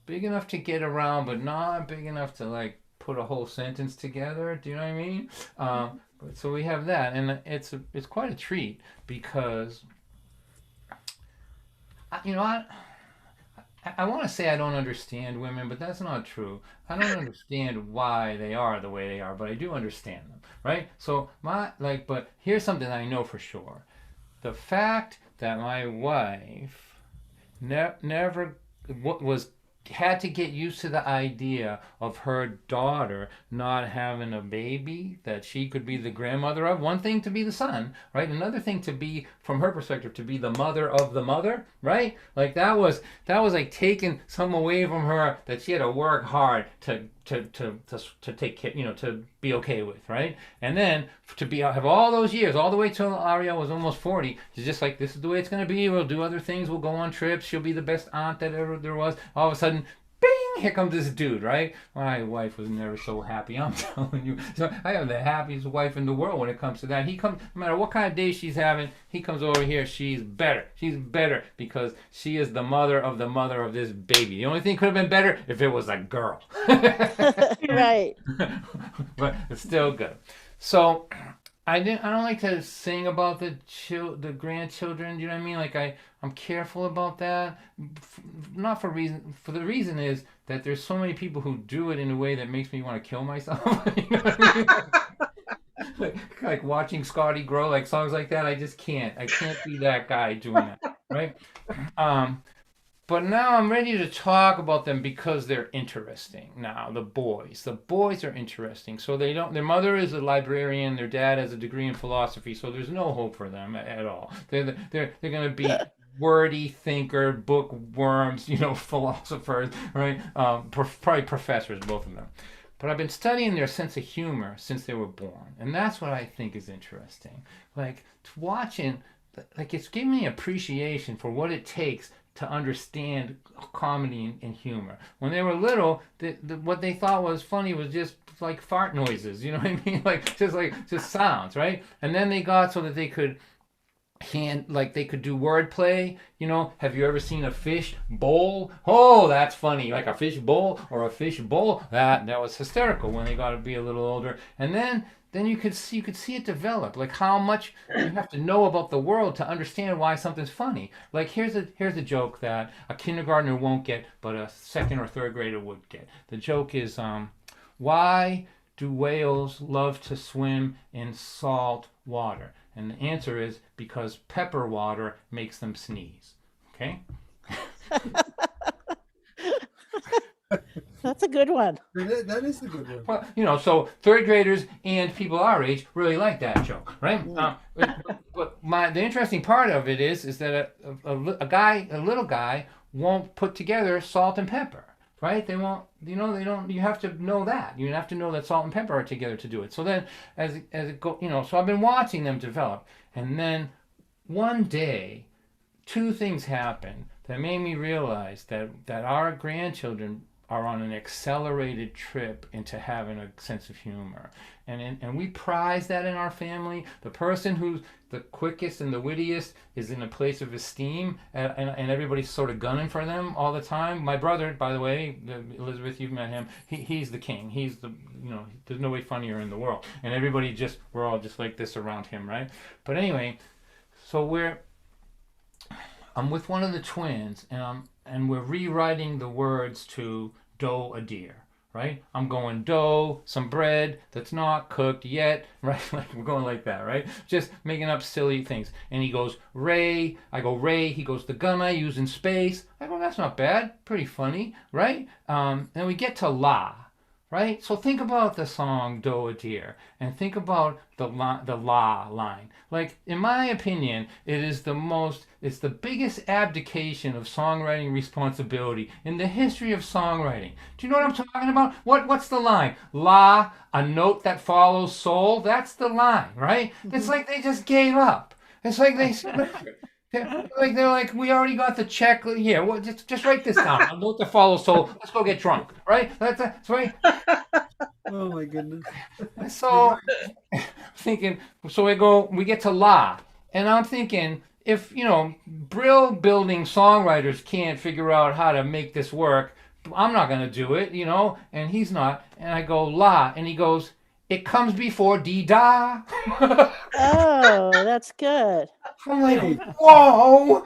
big enough to get around, but not big enough to like put a whole sentence together. Do you know what I mean? So we have that, and it's quite a treat because I want to say I don't understand women, but that's not true. I don't understand why they are the way they are, but I do understand them, right? So but here's something I know for sure: the fact that my wife never had to get used to the idea of her daughter not having a baby that she could be the grandmother of. One thing to be the son, right? Another thing to be, from her perspective, to be the mother of the mother, right? Like that was like taking some away from her that she had to work hard to take care, to be okay with, right? And then have all those years, all the way till Ariel was almost 40, she's just like, this is the way it's going to be. We'll do other things. We'll go on trips. She'll be the best aunt that ever there was. All of a sudden, bing, here comes this dude, right? My wife was never so happy, I'm telling you. So I have the happiest wife in the world when it comes to that. He comes, no matter what kind of day she's having, he comes over here, she's better. She's better because she is the mother of this baby. The only thing could have been better if it was a girl. Right. But it's still good. So I don't like to sing about the grandchildren. You know what I mean? Like I'm careful about that. Not for the reason is that there's so many people who do it in a way that makes me want to kill myself. You know what I mean? Like watching Scotty grow, like songs like that. I just can't. I can't be that guy doing that, right? But now I'm ready to talk about them because they're interesting. Now the boys are interesting. So they don't. Their mother is a librarian. Their dad has a degree in philosophy. So there's no hope for them at all. They're going to be wordy thinker, bookworms, philosophers, right? Probably professors, both of them. But I've been studying their sense of humor since they were born, and that's what I think is interesting. Like watching, like it's giving me appreciation for what it takes to understand comedy and humor. When they were little, what they thought was funny was just like fart noises, you know what I mean? Like just sounds, right? And then they got so that they could they could do wordplay. Have you ever seen a fish bowl? Oh, that's funny. Like a fish bowl or a fish bowl. That was hysterical when they got to be a little older. And then you could see it develop, like how much you have to know about the world to understand why something's funny. Like here's a joke that a kindergartner won't get, but a second or third grader would get. The joke is, why do whales love to swim in salt water? And the answer is because pepper water makes them sneeze. Okay. That's a good one. That is a good one. Well, so third graders and people our age really like that joke, right? But the interesting part of it is that a little guy won't put together salt and pepper, right? They won't, they don't, you have to know that. You have to know that salt and pepper are together to do it. So then as it go, so I've been watching them develop. And then one day, two things happened that made me realize that our grandchildren are on an accelerated trip into having a sense of humor. And we prize that in our family. The person who's the quickest and the wittiest is in a place of esteem, and everybody's sort of gunning for them all the time. My brother, by the way, Elizabeth, you've met him, he's the king. He's the, there's no way funnier in the world. And we're all just like this around him, right? But anyway, so I'm with one of the twins, and we're rewriting the words to dough a deer, right? I'm going dough, some bread that's not cooked yet, right? Like we're going like that, right? Just making up silly things. And he goes, Ray. I go, Ray. He goes, the gun I use in space. I go, that's not bad. Pretty funny, right? And we get to la, right? So think about the song Doe a Deer and think about the la line. Like, in my opinion, it's the biggest abdication of songwriting responsibility in the history of songwriting. Do you know what I'm talking about? What's the line? La, a note that follows soul. That's the line, right? Mm-hmm. It's like they just gave up. It's like they're like, we already got the check here. Well, just write this down. A note that follows soul. Let's go get drunk, right? That's right. Oh my goodness. So thinking, we get to la, and I'm thinking, if brill building songwriters can't figure out how to make this work, I'm not gonna do it, and he's not. And I go la, and he goes, it comes before dee da. Oh, that's good. I'm like, whoa.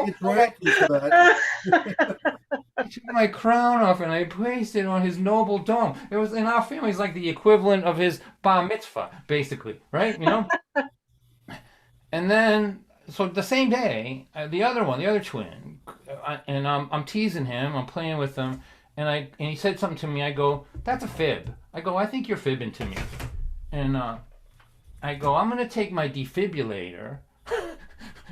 It's right for that. I took my crown off and I placed it on his noble dome. It was, in our family, it's like the equivalent of his bar mitzvah, basically, right? And then, so the same day, the other twin, and I'm teasing him, I'm playing with him, and he said something to me. I go, that's a fib. I go, I think you're fibbing to me. And I go, I'm going to take my defibrillator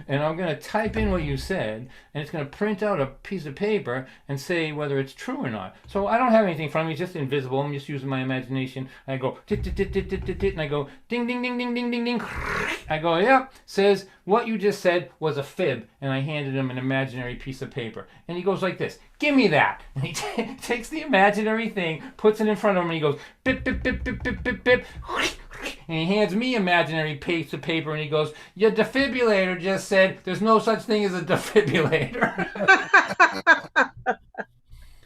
and I'm going to type in what you said, and it's going to print out a piece of paper and say whether it's true or not. So I don't have anything from me, it's just invisible. I'm just using my imagination. And I go, tit, tit, tit, tit, tit, tit, tit, and I go, ding, ding, ding, ding, ding, ding, ding. I go, yep, says what you just said was a fib. And I handed him an imaginary piece of paper. And he goes like this, give me that. And he takes the imaginary thing, puts it in front of him, and he goes, bip, bip, bip, bip, bip, bip, bip. And he hands me imaginary piece of paper, and he goes, your defibrillator just said there's no such thing as a defibrillator.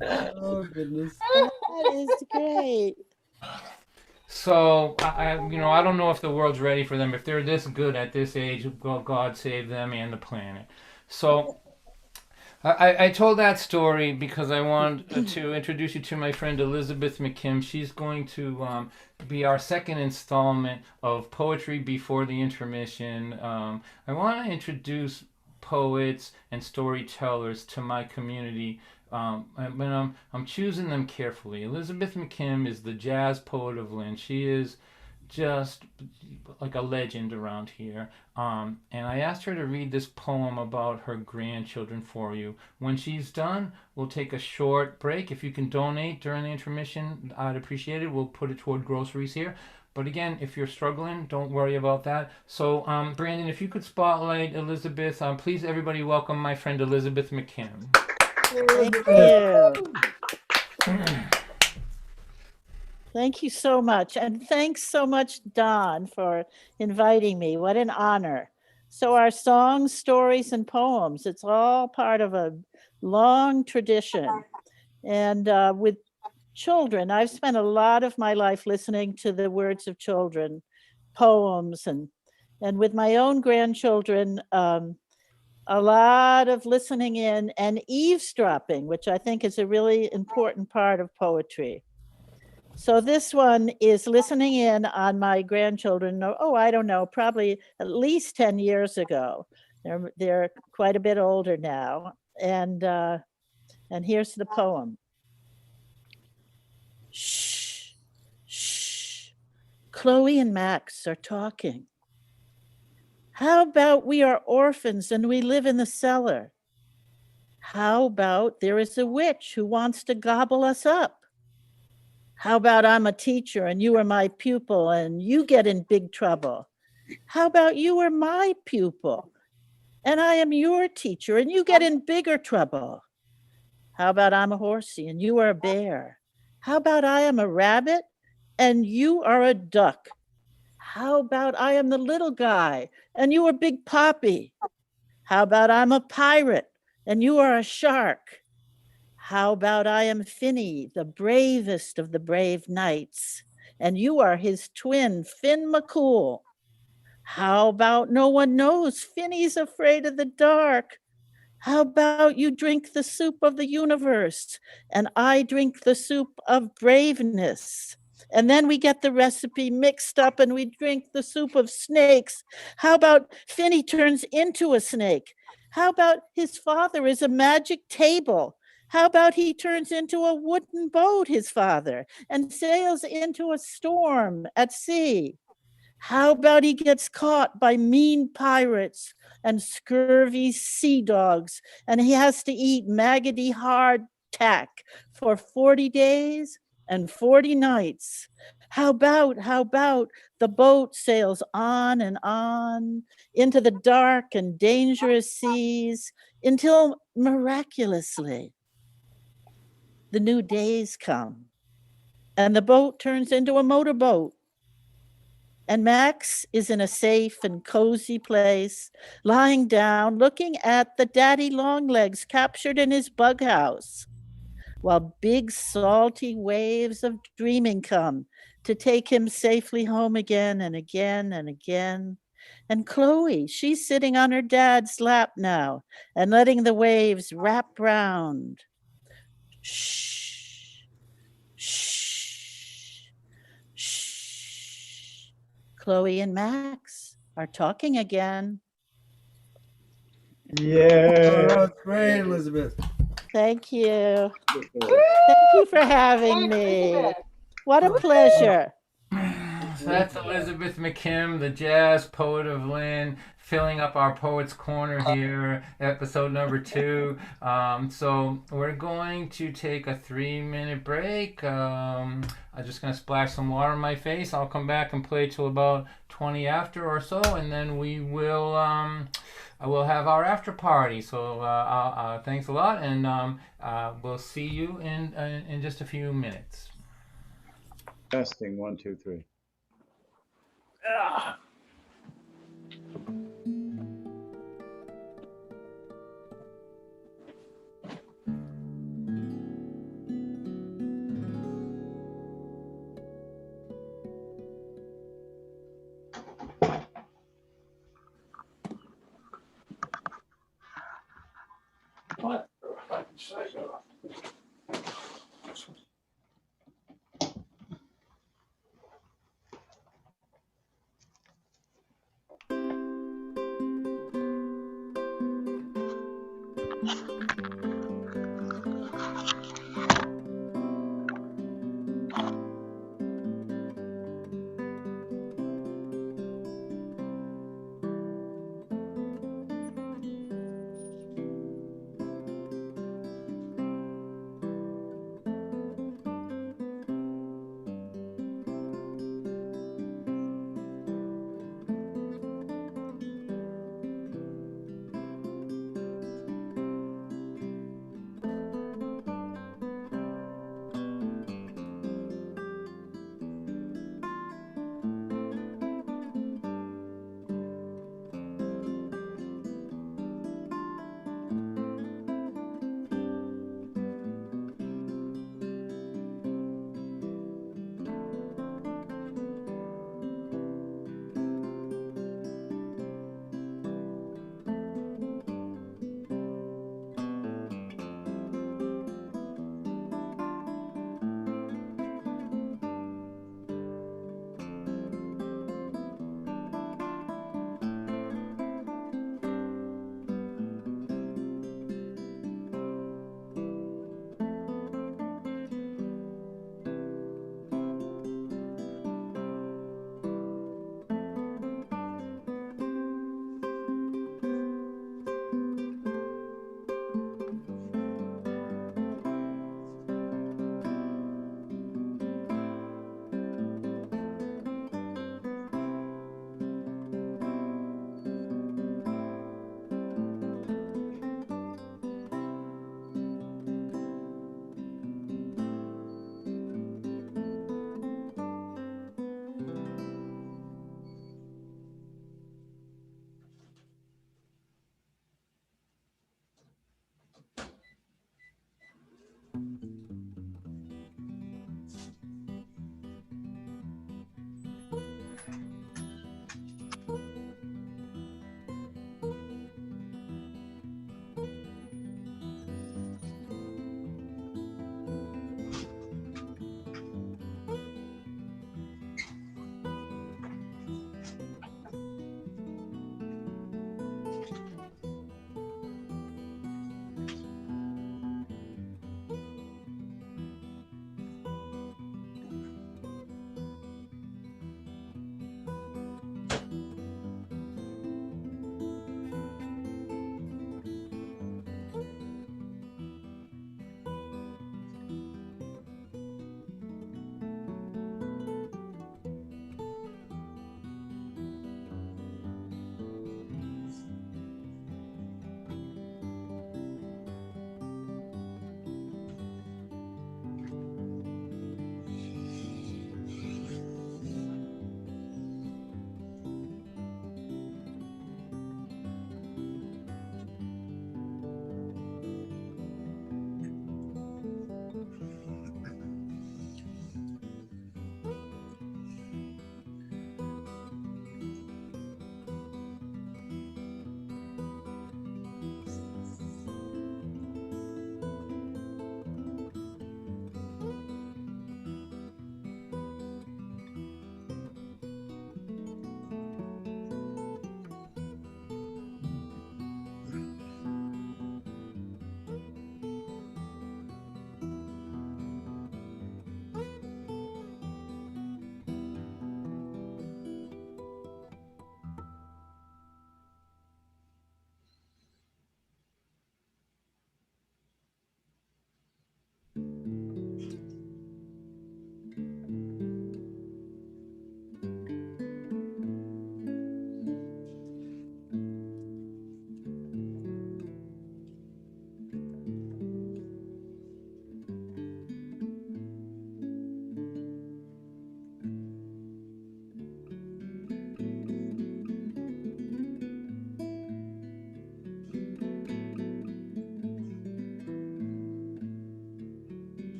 Oh, goodness. That is great. So I don't know if the world's ready for them. If they're this good at this age, God save them and the planet. So I told that story because I want to introduce you to my friend Elizabeth McKim. She's going to be our second installment of Poetry Before the Intermission. I want to introduce poets and storytellers to my community, but I'm choosing them carefully. Elizabeth McKim is the jazz poet of Lynn. She is just like a legend around here. And I asked her to read this poem about her grandchildren for you. When she's done, we'll take a short break. If you can donate during the intermission, I'd appreciate it. We'll put it toward groceries here. But again, if you're struggling, don't worry about that. So, Brandon, if you could spotlight Elizabeth, please, everybody, welcome my friend Elizabeth McKim. Thank you. Thank you so much. And thanks so much, Don, for inviting me. What an honor. So our songs, stories, and poems, it's all part of a long tradition. And with children, I've spent a lot of my life listening to the words of children, poems, and with my own grandchildren, a lot of listening in and eavesdropping, which I think is a really important part of poetry. So this one is listening in on my grandchildren. Oh, I don't know, probably at least 10 years ago. They're quite a bit older now. And here's the poem. Shh, shh. Chloe and Max are talking. How about we are orphans and we live in the cellar? How about there is a witch who wants to gobble us up? How about I'm a teacher and you are my pupil and you get in big trouble? How about you are my pupil and I am your teacher and you get in bigger trouble? How about I'm a horsey and you are a bear? How about I am a rabbit and you are a duck? How about I am the little guy and you are Big Poppy? How about I'm a pirate and you are a shark? How about I am Finny, the bravest of the brave knights, and you are his twin, Finn McCool? How about no one knows Finny's afraid of the dark? How about you drink the soup of the universe and I drink the soup of braveness? And then we get the recipe mixed up and we drink the soup of snakes. How about Finny turns into a snake? How about his father is a magic table? How about he turns into a wooden boat, his father, and sails into a storm at sea? How about he gets caught by mean pirates and scurvy sea dogs, and he has to eat maggoty hardtack for 40 days and 40 nights? How about the boat sails on and on into the dark and dangerous seas until miraculously the new days come and the boat turns into a motorboat. And Max is in a safe and cozy place, lying down, looking at the daddy long legs captured in his bug house, while big salty waves of dreaming come to take him safely home again and again and again. And Chloe, she's sitting on her dad's lap now and letting the waves wrap round. Shh, shh, shh. Chloe and Max are talking again. Yeah. That's great, Elizabeth. Thank you. Thank you for having me. What a pleasure. So that's Elizabeth McKim, the jazz poet of Lynn, filling up our Poets Corner here, episode number 2. So we're going to take a 3-minute break. I'm just going to splash some water on my face. I'll come back and play till about 20 after or so, and then we will we'll have our after party. So thanks a lot, and we'll see you in just a few minutes. Testing 1, 2, 3. Psycho.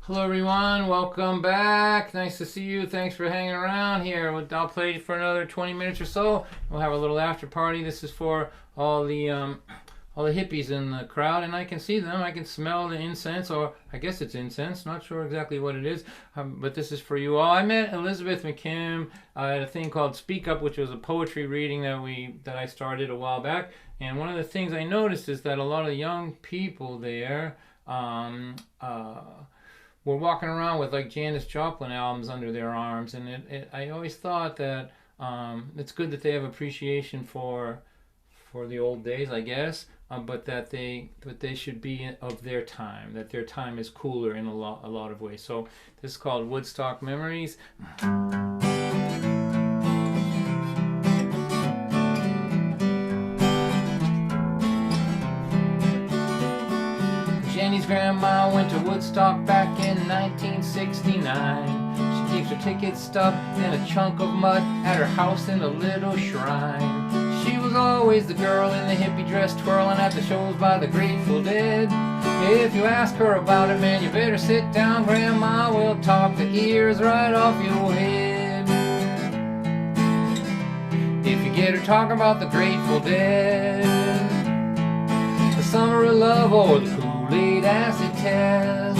Hello everyone, welcome back. Nice to see you. Thanks for hanging around here. I'll play for another 20 minutes or so. We'll have a little after party. This is for all the hippies in the crowd, and I can see them. I can smell the incense, or I guess it's incense. Not sure exactly what it is, but this is for you all. I met Elizabeth McKim at a thing called Speak Up, which was a poetry reading that I started a while back. And one of the things I noticed is that a lot of young people there were walking around with like Janis Joplin albums under their arms, and I always thought that it's good that they have appreciation for the old days, I guess, but that they should be of their time. That their time is cooler in a lot of ways. So this is called Woodstock Memories. Jenny's grandma went to Woodstock back in 1969. She keeps her tickets stuffed in a chunk of mud at her house in a little shrine. She was always the girl in the hippie dress twirling at the shows by the Grateful Dead. If you ask her about it, man, you better sit down. Grandma will talk the ears right off your head. If you get her talking about the Grateful Dead, the Summer of Love, or the Kool-Aid acid test.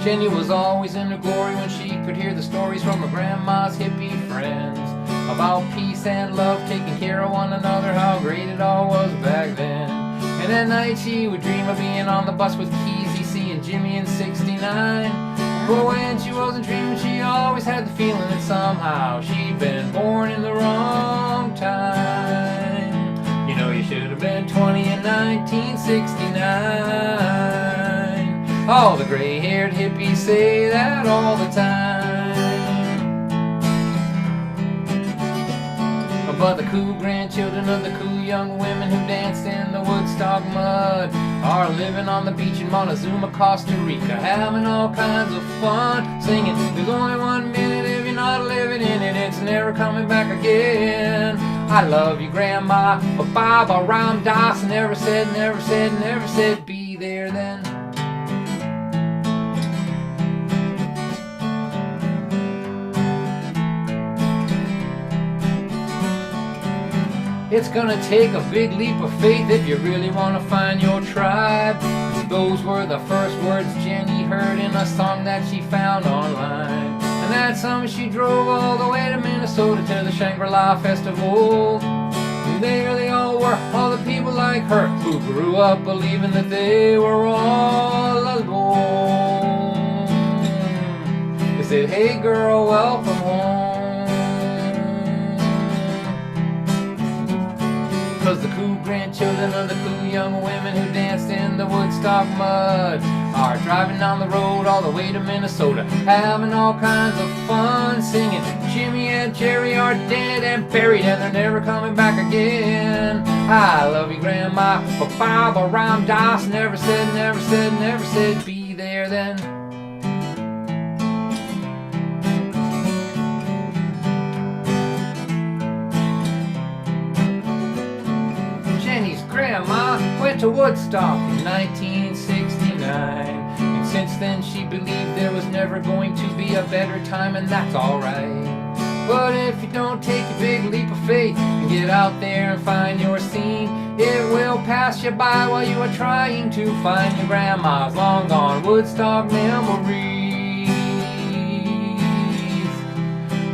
Jenny was always in her glory when she could hear the stories from her grandma's hippie friends about peace and love, taking care of one another, how great it all was back then. And at night she would dream of being on the bus with Keezy and Jimmy in '69. But when she wasn't dreaming, she always had the feeling that somehow she'd been born in the wrong time. You know, you should have been 20 in 1969. All the gray-haired hippies say that all the time. But the cool grandchildren of the cool young women who danced in the Woodstock mud are living on the beach in Montezuma, Costa Rica, having all kinds of fun, singing, there's only 1 minute if you're not living in it, it's never coming back again. I love you, Grandma, but Baba Ram Dass never said, be there then. It's gonna take a big leap of faith if you really wanna find your tribe. Those were the first words Jenny heard in a song that she found online. And that summer she drove all the way to Minnesota to the Shangri-La Festival. And there they all were, all the people like her, who grew up believing that they were all alone. They said, hey girl, welcome home. Cause the cool grandchildren of the cool young women who danced in the Woodstock mud are driving down the road all the way to Minnesota, having all kinds of fun, singing Jimmy and Jerry are dead and buried and they're never coming back again. I love you, Grandma, but Baba Ram Dass never said, be there then. Grandma went to Woodstock in 1969, and since then she believed there was never going to be a better time, and that's alright. But if you don't take a big leap of faith and get out there and find your scene, it will pass you by while you are trying to find your grandma's long gone Woodstock memories.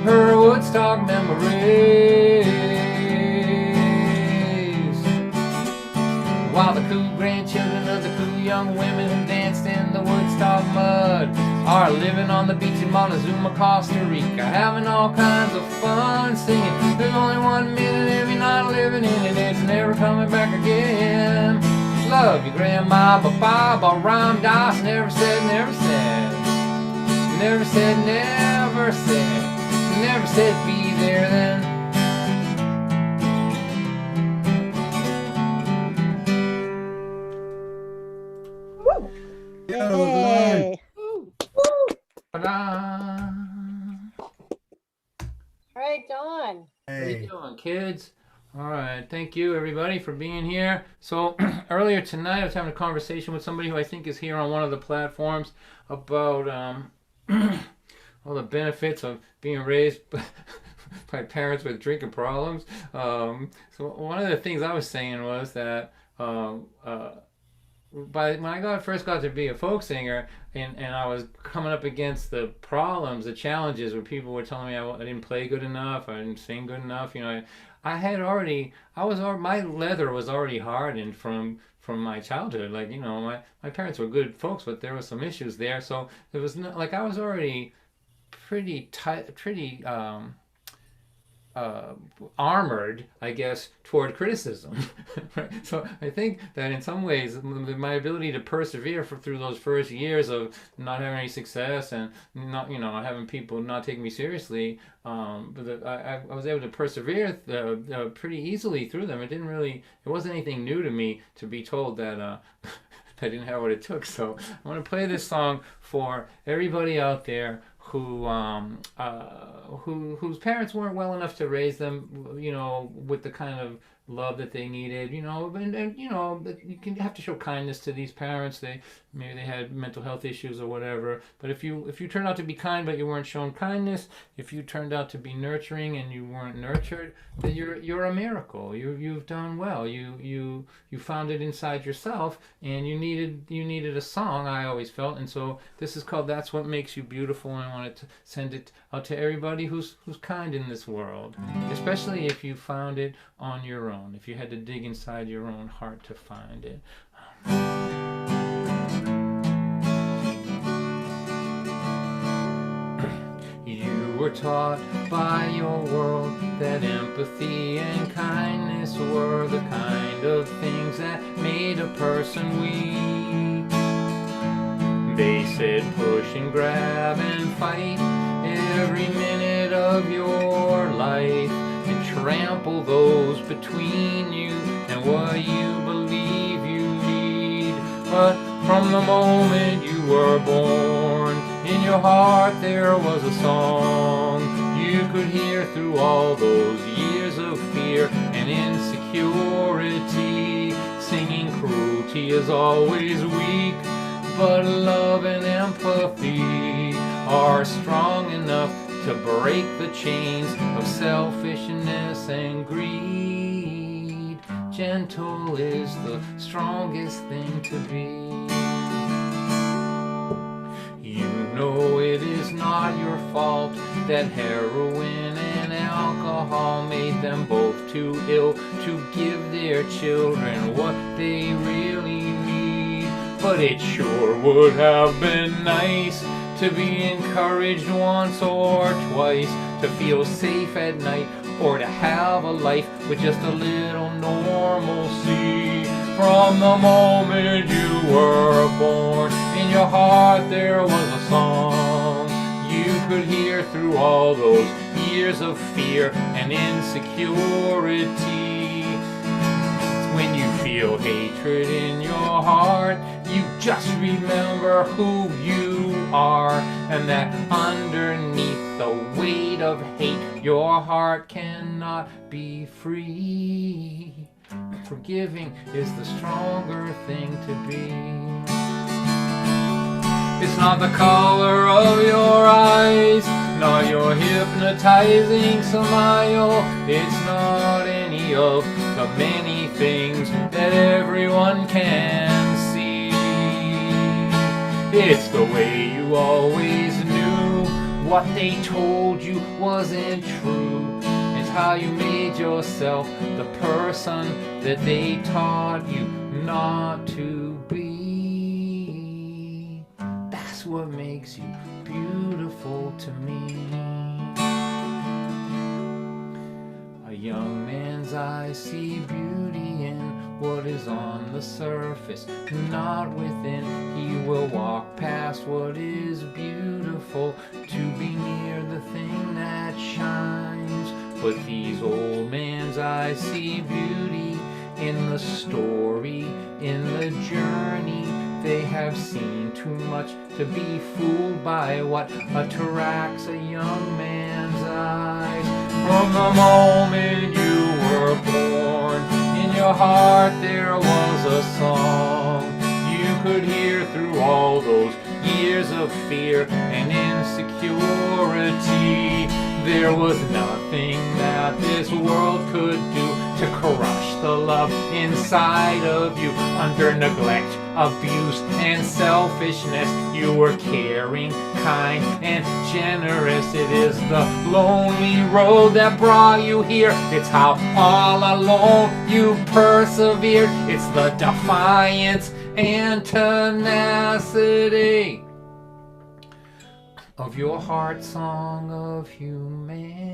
Her Woodstock memories. While the cool grandchildren of the cool young women who danced in the Woodstock mud are living on the beach in Montezuma, Costa Rica, having all kinds of fun, singing, there's only 1 minute if you're not living in it, it's never coming back again. Love you, Grandma, but Baba Ram Dass never said, be there then. Hey. All right, Dawn. How you doing, kids? All right, thank you everybody for being here. So earlier tonight I was having a conversation with somebody who I think is here on one of the platforms about all the benefits of being raised by parents with drinking problems. So one of the things I was saying was that when I first got to be a folk singer, and I was coming up against the problems, the challenges where people were telling me I didn't play good enough, I didn't sing good enough. My leather was already hardened from my childhood. Like, my parents were good folks, but there was some issues there. So it was not like I was already pretty tight, pretty armored, I guess, toward criticism. Right? So I think that in some ways, my ability to persevere through those first years of not having any success and not, having people not take me seriously, but I was able to persevere pretty easily through them. It wasn't anything new to me to be told that I didn't have what it took. So I want to play this song for everybody out there whose parents weren't well enough to raise them, with the kind of love that they needed, and you can have to show kindness to these parents. Maybe they had mental health issues or whatever. But if you turned out to be kind but you weren't shown kindness, if you turned out to be nurturing and you weren't nurtured, then you're a miracle. You've done well. You found it inside yourself, and you needed a song, I always felt. And so this is called That's What Makes You Beautiful, and I wanted to send it out to everybody who's kind in this world, especially if you found it on your own, if you had to dig inside your own heart to find it. You were taught by your world that empathy and kindness were the kind of things that made a person weak. They said push and grab and fight every minute of your life, and trample those between you and what you believe you need. But from the moment you were born, in your heart there was a song you could hear through all those years of fear and insecurity, singing cruelty is always weak, but love and empathy are strong enough to break the chains of selfishness and greed. Gentle is the strongest thing to be. You know it is not your fault that heroin and alcohol made them both too ill to give their children what they really need. But it sure would have been nice to be encouraged once or twice, to feel safe at night, or to have a life with just a little normalcy. From the moment you were born, in your heart there was a song you could hear through all those years of fear and insecurity. When you feel hatred in your heart, you just remember who you are, and that underneath the weight of hate, your heart cannot be free. Forgiving is the stronger thing to be. It's not the color of your eyes, nor your hypnotizing smile. It's not any of the many things that everyone can see. It's the way you always knew what they told you wasn't true. It's how you made yourself the person that they taught you not to be. That's what makes you beautiful to me. A young man's eyes see beauty in what is on the surface, not within. He will walk past what is beautiful to be near the thing that shines. But these old man's eyes see beauty in the story, in the journey. They have seen too much to be fooled by what attracts a young man's eyes. From the moment you were were born. In your heart there was a song you could hear through all those years of fear and insecurity. There was nothing that this world could do to crush the love inside of you. Under neglect, abuse, and selfishness, you were caring, kind, and generous. It is the lonely road that brought you here. It's how all alone you persevered. It's the defiance and tenacity of your heart song of humanity.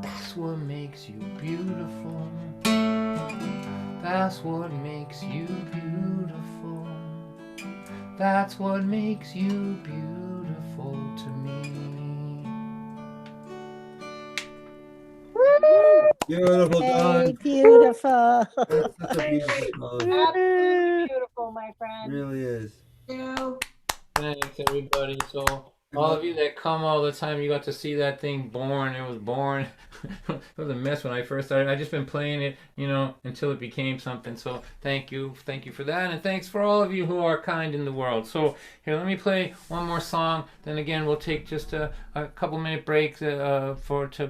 That's what makes you beautiful. That's what makes you beautiful. That's what makes you beautiful to me. Beautiful, Hey, Don. beautiful. That's such a beautiful song. Absolutely beautiful, my friend. It really is. Thanks, everybody. So, all of you that come all the time, you got to see that thing born. It was born. It was a mess when I first started. I just been playing it, until it became something. So, thank you for that, and thanks for all of you who are kind in the world. So, here, let me play one more song. Then again, we'll take just a couple minute break to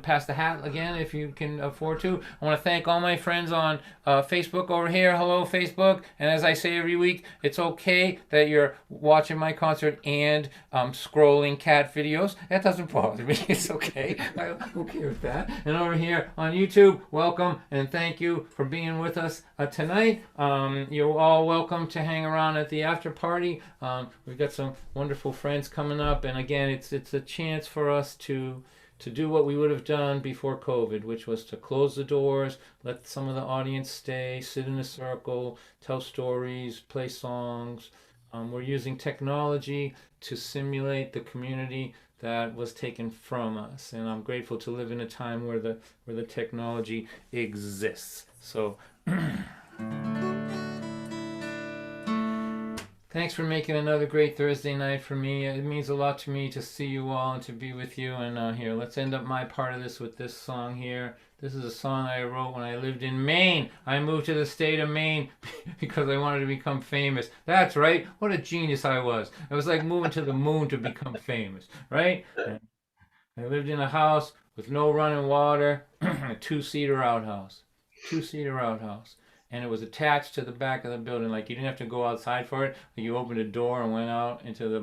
pass the hat again, if you can afford to. I want to thank all my friends on Facebook over here. Hello, Facebook. And as I say every week, it's okay that you're watching my concert and scrolling cat videos. That doesn't bother me. It's okay. I'm okay with that. And over here on YouTube, welcome and thank you for being with us tonight. You're all welcome to hang around at the after party. We've got some wonderful friends coming up, and again, it's a chance for us to do what we would have done before COVID, which was to close the doors, let some of the audience stay, sit in a circle, tell stories, play songs. We're using technology to simulate the community that was taken from us, and I'm grateful to live in a time where the technology exists. So thanks for making another great Thursday night for me. It means a lot to me to see you all and to be with you. And here, let's end up my part of this with this song here. This is a song I wrote when I lived in Maine. I moved to the state of Maine because I wanted to become famous. That's right. What a genius I was. It was like moving to the moon to become famous, right? And I lived in a house with no running water, a two-seater outhouse. Two-seater outhouse. And it was attached to the back of the building. Like, you didn't have to go outside for it. Like, you opened a door and went out into the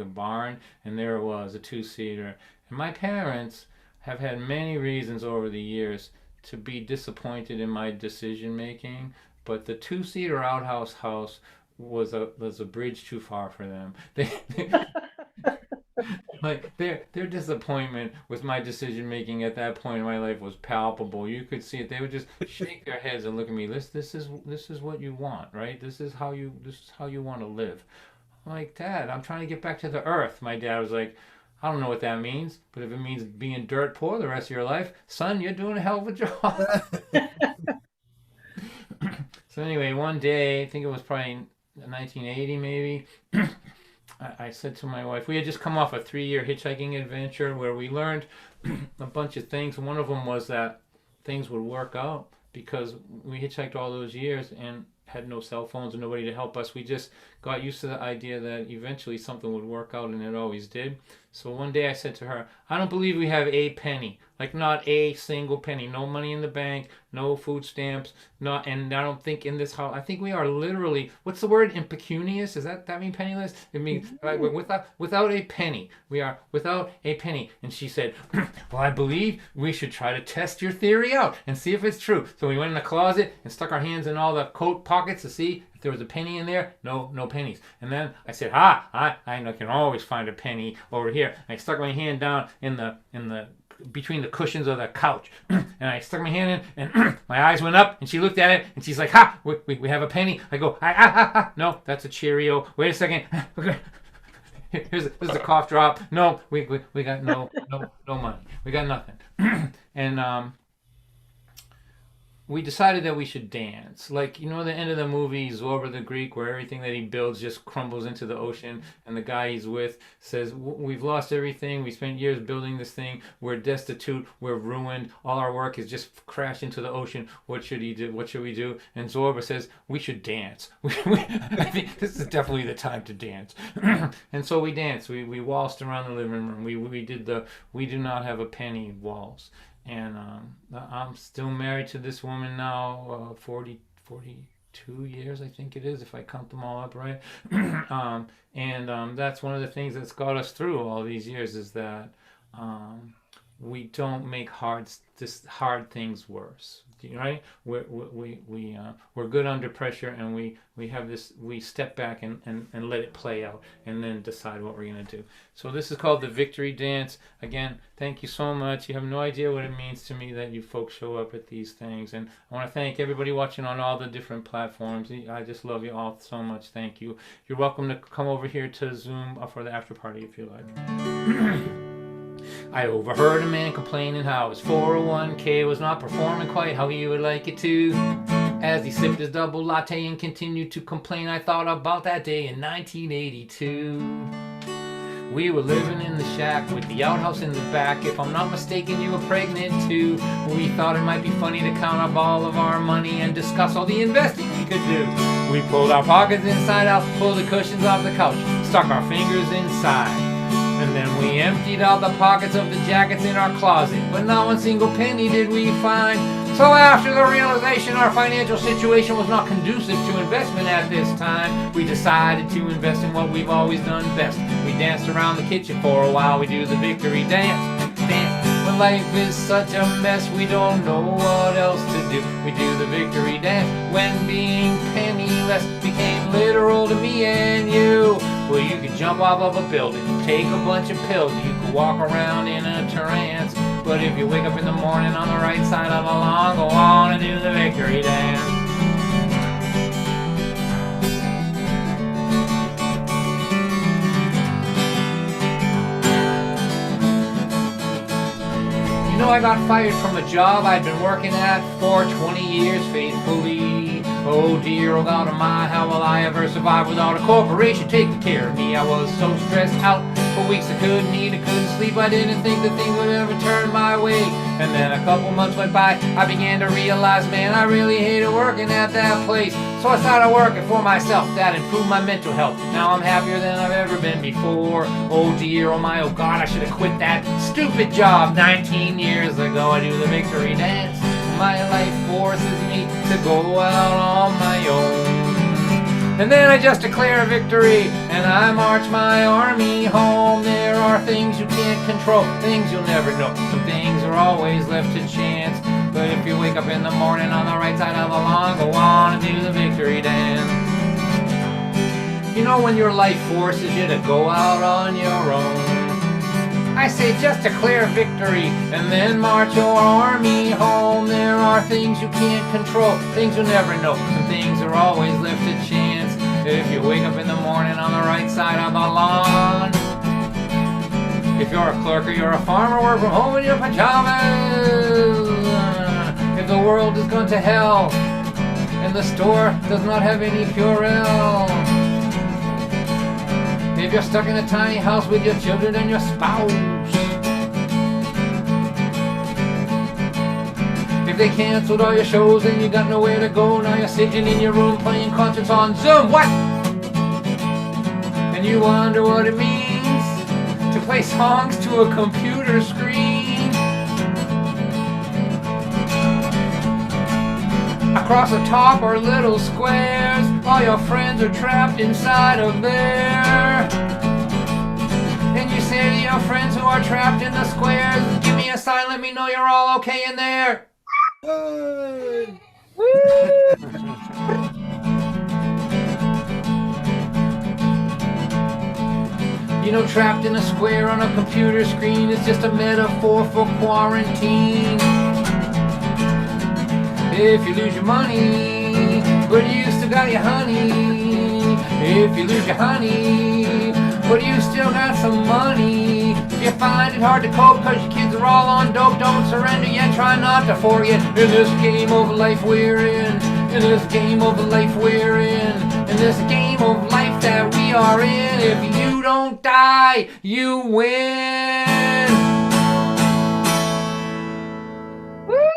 barn, and there it was, a two-seater. And my parents have had many reasons over the years to be disappointed in my decision making, but the two-seater outhouse house was a bridge too far for them. Like, their disappointment with my decision making at that point in my life was palpable. You could see it. They would just shake their heads and look at me. This is what you want, right? This is how you want to live. I'm like, Dad, I'm trying to get back to the earth. My dad was like, I don't know what that means, but if it means being dirt poor the rest of your life, son, you're doing a hell of a job. So anyway, one day, I think it was probably 1980 maybe, I said to my wife, we had just come off a 3-year hitchhiking adventure where we learned a bunch of things. One of them was that things would work out because we hitchhiked all those years and had no cell phones and nobody to help us. We just got used to the idea that eventually something would work out, and it always did. So one day I said to her, I don't believe we have a penny. Like, not a single penny. No money in the bank, no food stamps, and I don't think in this house, I think we are literally, what's the word, impecunious? Does that mean penniless? It means without a penny. We are without a penny. And she said, well, I believe we should try to test your theory out and see if it's true. So we went in the closet and stuck our hands in all the coat pockets to see if there was a penny in there. No pennies. And then I said, I can always find a penny over here. And I stuck my hand down in the between the cushions of the couch, and I stuck my hand in, and my eyes went up, and she looked at it, and she's like, we have a penny. I go, no, that's a Cheerio. Wait a second. Here's a cough drop. No, we got no money. We got nothing. And we decided that we should dance. Like, you know, the end of the movie, Zorba the Greek, where everything that he builds just crumbles into the ocean, and the guy he's with says, we've lost everything, we spent years building this thing, we're destitute, we're ruined, all our work is just crashed into the ocean, what should he do, what should we do? And Zorba says, we should dance. I think this is definitely the time to dance. And so we danced, we waltzed around the living room, we did the we do not have a penny waltz. And I'm still married to this woman now, 42 years, I think it is, if I count them all up right. That's one of the things that's got us through all these years, is that we don't make hard things worse. Right? We're good under pressure, and we have this. We step back and let it play out, and then decide what we're gonna do. So this is called the Victory Dance. Again, thank you so much. You have no idea what it means to me that you folks show up at these things, and I want to thank everybody watching on all the different platforms. I just love you all so much. Thank you. You're welcome to come over here to Zoom for the after party if you like. I overheard a man complaining how his 401k was not performing quite how he would like it to. As he sipped his double latte and continued to complain, I thought about that day in 1982. We were living in the shack with the outhouse in the back. If I'm not mistaken, you were pregnant too. We thought it might be funny to count up all of our money and discuss all the investing we could do. We pulled our pockets inside out, pulled the cushions off the couch, stuck our fingers inside. And then we emptied out the pockets of the jackets in our closet, but not one single penny did we find. So after the realization our financial situation was not conducive to investment at this time, we decided to invest in what we've always done best. We danced around the kitchen for a while, we do the victory dance. When life is such a mess, we don't know what else to do. We do the victory dance. When being penniless became literal to me and you. Well, you could jump off of a building, take a bunch of pills, you could walk around in a trance. But if you wake up in the morning on the right side of the lawn, go on and do the victory dance. You know, I got fired from a job I'd been working at for 20 years faithfully. Oh dear, oh God, oh my, how will I ever survive without a corporation taking care of me? I was so stressed out for weeks I couldn't eat, I couldn't sleep. I didn't think that things would ever turn my way. And then a couple months went by, I began to realize, man, I really hated working at that place. So I started working for myself. That improved my mental health. Now I'm happier than I've ever been before. Oh dear, oh my, oh God, I should have quit that stupid job 19 years ago. I do the victory dance. My life forces me to go out on my own. And then I just declare victory, and I march my army home. There are things you can't control, things you'll never know. Some things are always left to chance. But if you wake up in the morning on the right side of the lawn, go on and do the victory dance. You know, when your life forces you to go out on your own, I say just declare victory and then march your army home. There are things you can't control, things you'll never know. Some things are always left to chance. If you wake up in the morning on the right side of the lawn, if you're a clerk or you're a farmer, work from home in your pajamas. If the world has gone to hell and the store does not have any Purell. If you're stuck in a tiny house with your children and your spouse. If they canceled all your shows and you got nowhere to go, now you're sitting in your room playing concerts on Zoom. What? And you wonder what it means to play songs to a computer screen. Across the top are little squares. All your friends are trapped inside of there. And you say to your friends who are trapped in the squares, give me a sign, let me know you're all okay in there. Hey. You know, trapped in a square on a computer screen is just a metaphor for quarantine. If you lose your money, but you still got your honey. If you lose your honey, but you still got some money. If you find it hard to cope cause your kids are all on dope, don't surrender yet, try not to forget. In this game of life we're in this game of life we're in this game of life that we are in, if you don't die, you win.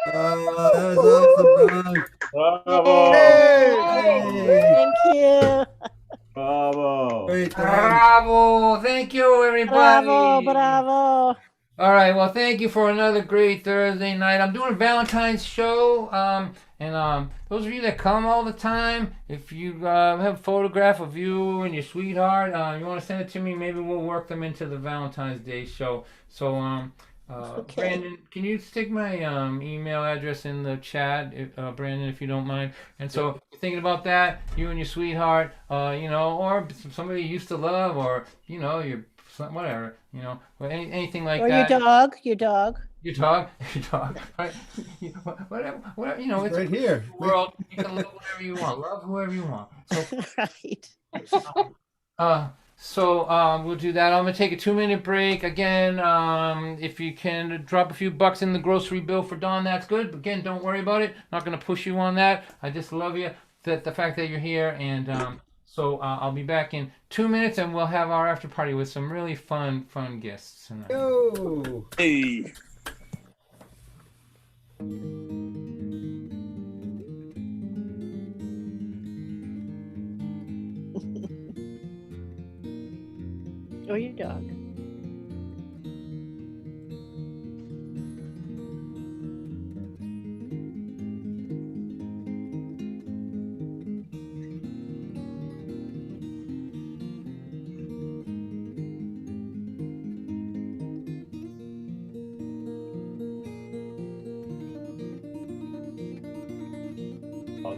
That's awesome, Don. Bravo! Hey! Thank you. Bravo! Great, Don. Bravo! Thank you, everybody. Bravo, bravo. All right, well, thank you for another great Thursday night. I'm doing a Valentine's show, and those of you that come all the time, if you have a photograph of you and your sweetheart, you want to send it to me, maybe we'll work them into the Valentine's Day show. So, Okay. Brandon, can you stick my email address in the chat, Brandon, if you don't mind? And so, if you're thinking about that, you and your sweetheart, or somebody you used to love, or, your whatever, or anything like Or that. your dog, your dog. Your dog, right? Whatever, it's Right here. a world. You can love whatever you want, love whoever you want. So, Right. we'll do that. I'm gonna take a 2-minute break again. If you can drop a few bucks in the grocery bill for Dawn, that's good. But again, don't worry about it. Not gonna push you on that. I just love you, the fact that you're here, and so I'll be back in 2 minutes, and we'll have our after party with some really fun guests tonight. Yo! Hey! Or your dog.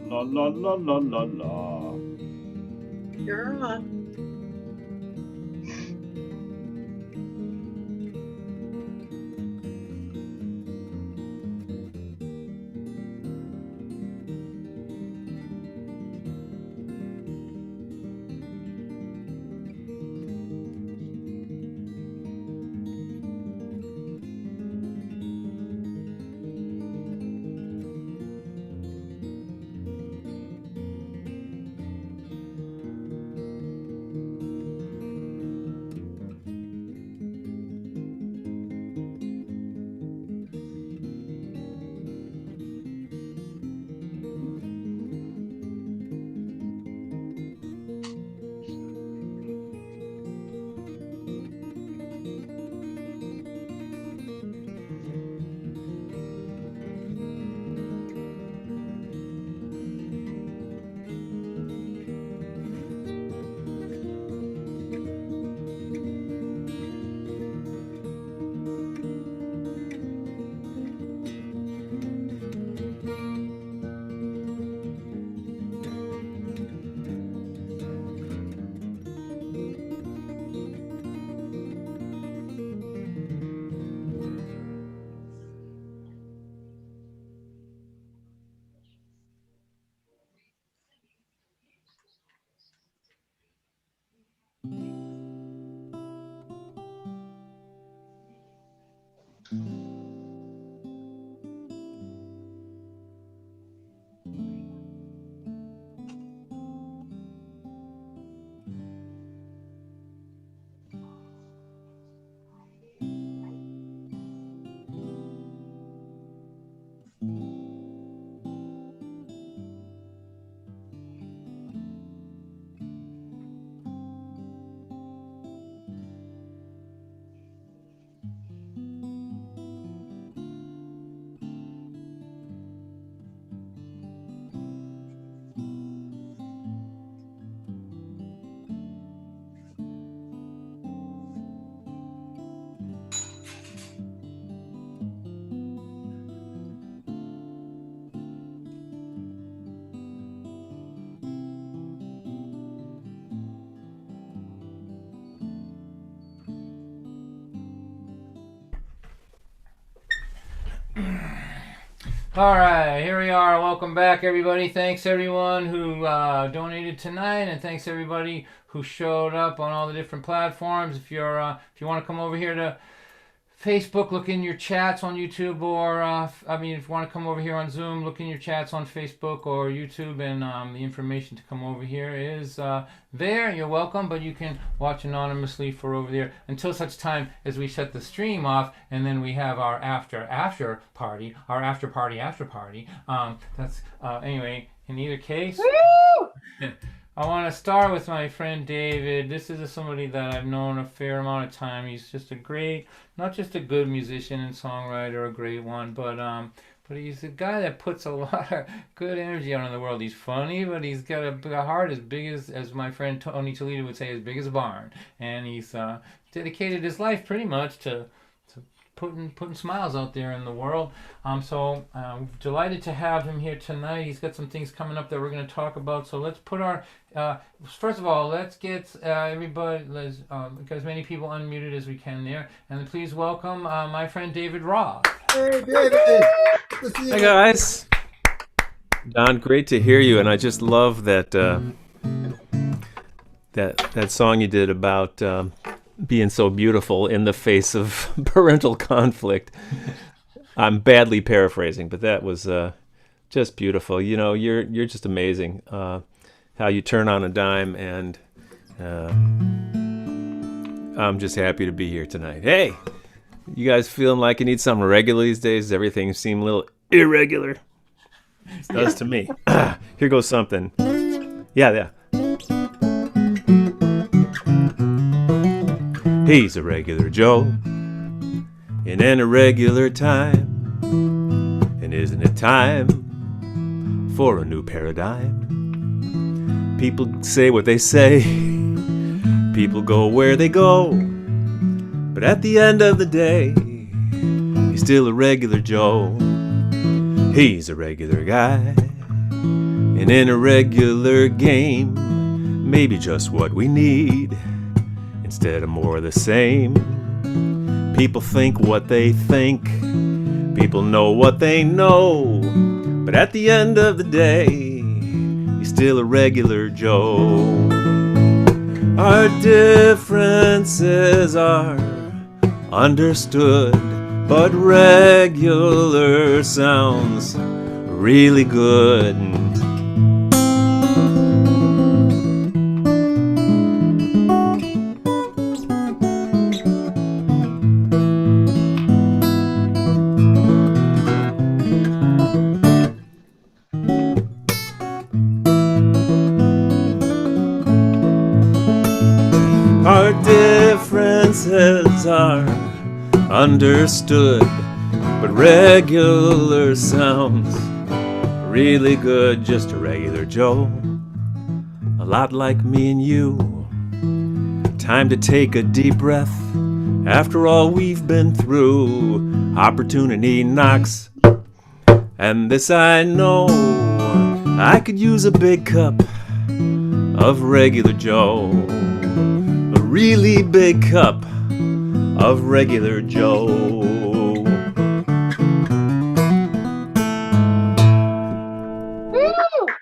La la la la la la. You're on. All right, here we are. Welcome back, everybody. Thanks everyone who donated tonight, and thanks everybody who showed up on all the different platforms. If you want to come over here to Facebook, look in your chats on YouTube, or if you want to come over here on Zoom, look in your chats on Facebook or YouTube, and the information to come over here is there. You're welcome, but you can watch anonymously for over there until such time as we shut the stream off, and then we have our after party. That's anyway. In either case. Woo! I want to start with my friend David. This is somebody that I've known a fair amount of time. He's just a great, not just a good musician and songwriter, a great one, but he's a guy that puts a lot of good energy out in the world. He's funny, but he's got a heart as big as my friend Tony Toledo would say, as big as a barn. And he's dedicated his life pretty much to putting smiles out there in the world. So delighted to have him here tonight. He's got some things coming up that we're going to talk about. So let's put our first of all, let's get everybody, get as many people unmuted as we can there, and please welcome my friend David Roth. Hey, David. Good to see you. Hey guys, Don, great to hear you, and I just love that that song you did about being so beautiful in the face of parental conflict. I'm badly paraphrasing, but that was just beautiful. You know, you're just amazing. How you turn on a dime, and I'm just happy to be here tonight. Hey, you guys feeling like you need something regular these days? Does everything seem a little irregular? It does to me. Here goes something. Yeah. He's a regular Joe in an irregular time, and isn't it time for a new paradigm? People say what they say, people go where they go, but at the end of the day, he's still a regular Joe. He's a regular guy in an irregular game, maybe just what we need instead of more of the same. People think what they think, people know what they know, but at the end of the day, he's still a regular Joe. Our differences are understood, but regular sounds really good. Our differences are understood, but regular sounds really good. Just a regular Joe, a lot like me and you. Time to take a deep breath after all we've been through. Opportunity knocks, and this I know, I could use a big cup of regular Joe. A really big cup of regular Joe. Woo!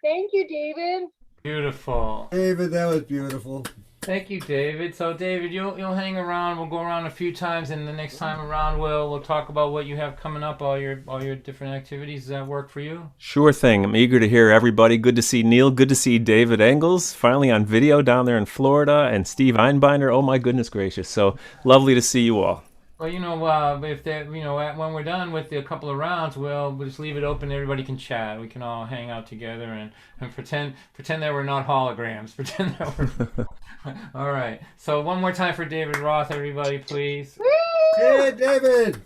Thank you, David. Beautiful. David, that was beautiful. Thank you, David. So, David, you'll hang around. We'll go around a few times, and the next time around, we'll talk about what you have coming up, all your different activities. Does that work for you? Sure thing. I'm eager to hear everybody. Good to see Neil. Good to see David Engels, finally on video down there in Florida, and Steve Einbinder. Oh my goodness gracious! So lovely to see you all. Well, if that, when we're done with a couple of rounds, we'll just leave it open. Everybody can chat. We can all hang out together and pretend that we're not holograms. Pretend that we're. All right. So one more time for David Roth, everybody, please. Hey, David.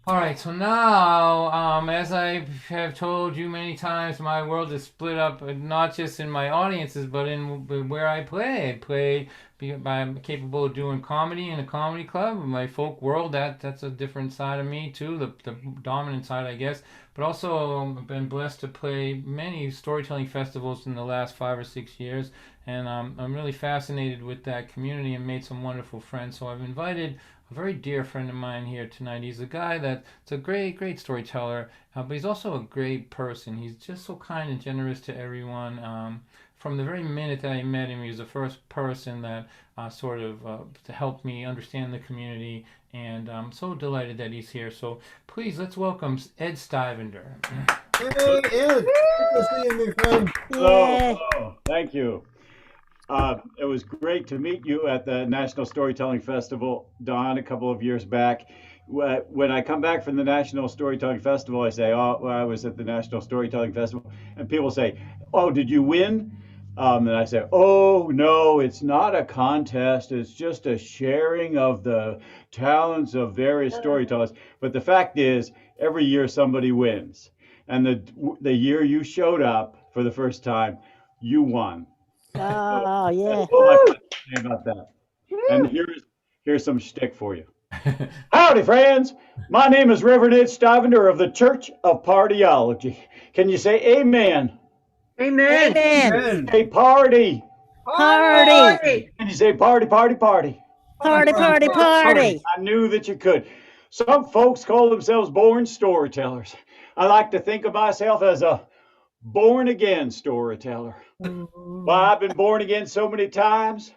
All right. So now, as I have told you many times, my world is split up not just in my audiences, but in where I play. I'm capable of doing comedy in a comedy club. My folk world, that's a different side of me too, the dominant side, I guess. But also, I've been blessed to play many storytelling festivals in the last 5 or 6 years, and I'm really fascinated with that community and made some wonderful friends. So I've invited a very dear friend of mine here tonight. He's a guy that's a great storyteller, but he's also a great person. He's just so kind and generous to everyone. From the very minute that I met him, he was the first person that to help me understand the community, and I'm so delighted that he's here. So please, let's welcome Ed Stivender. Hey, Ed. Good to see you, my friend. Yay. Hello. Thank you. It was great to meet you at the National Storytelling Festival, Don, a couple of years back. When I come back from the National Storytelling Festival, I say, "Oh, well, I was at the National Storytelling Festival," and people say, "Oh, did you win?" And I say, "Oh, no, it's not a contest. It's just a sharing of the talents of various storytellers." But the fact is, every year somebody wins. And the year you showed up for the first time, you won. Oh, yeah. That's all I've got to say about that. And here's some shtick for you. Howdy, friends. My name is Reverend Ed Stivender of the Church of Partyology. Can you say amen? Amen. Amen. Ed. Say party. Party. Can you say party, party, party? Party, party, party. I knew that you could. Some folks call themselves born storytellers. I like to think of myself as a born again storyteller. Well, I've been born again so many times,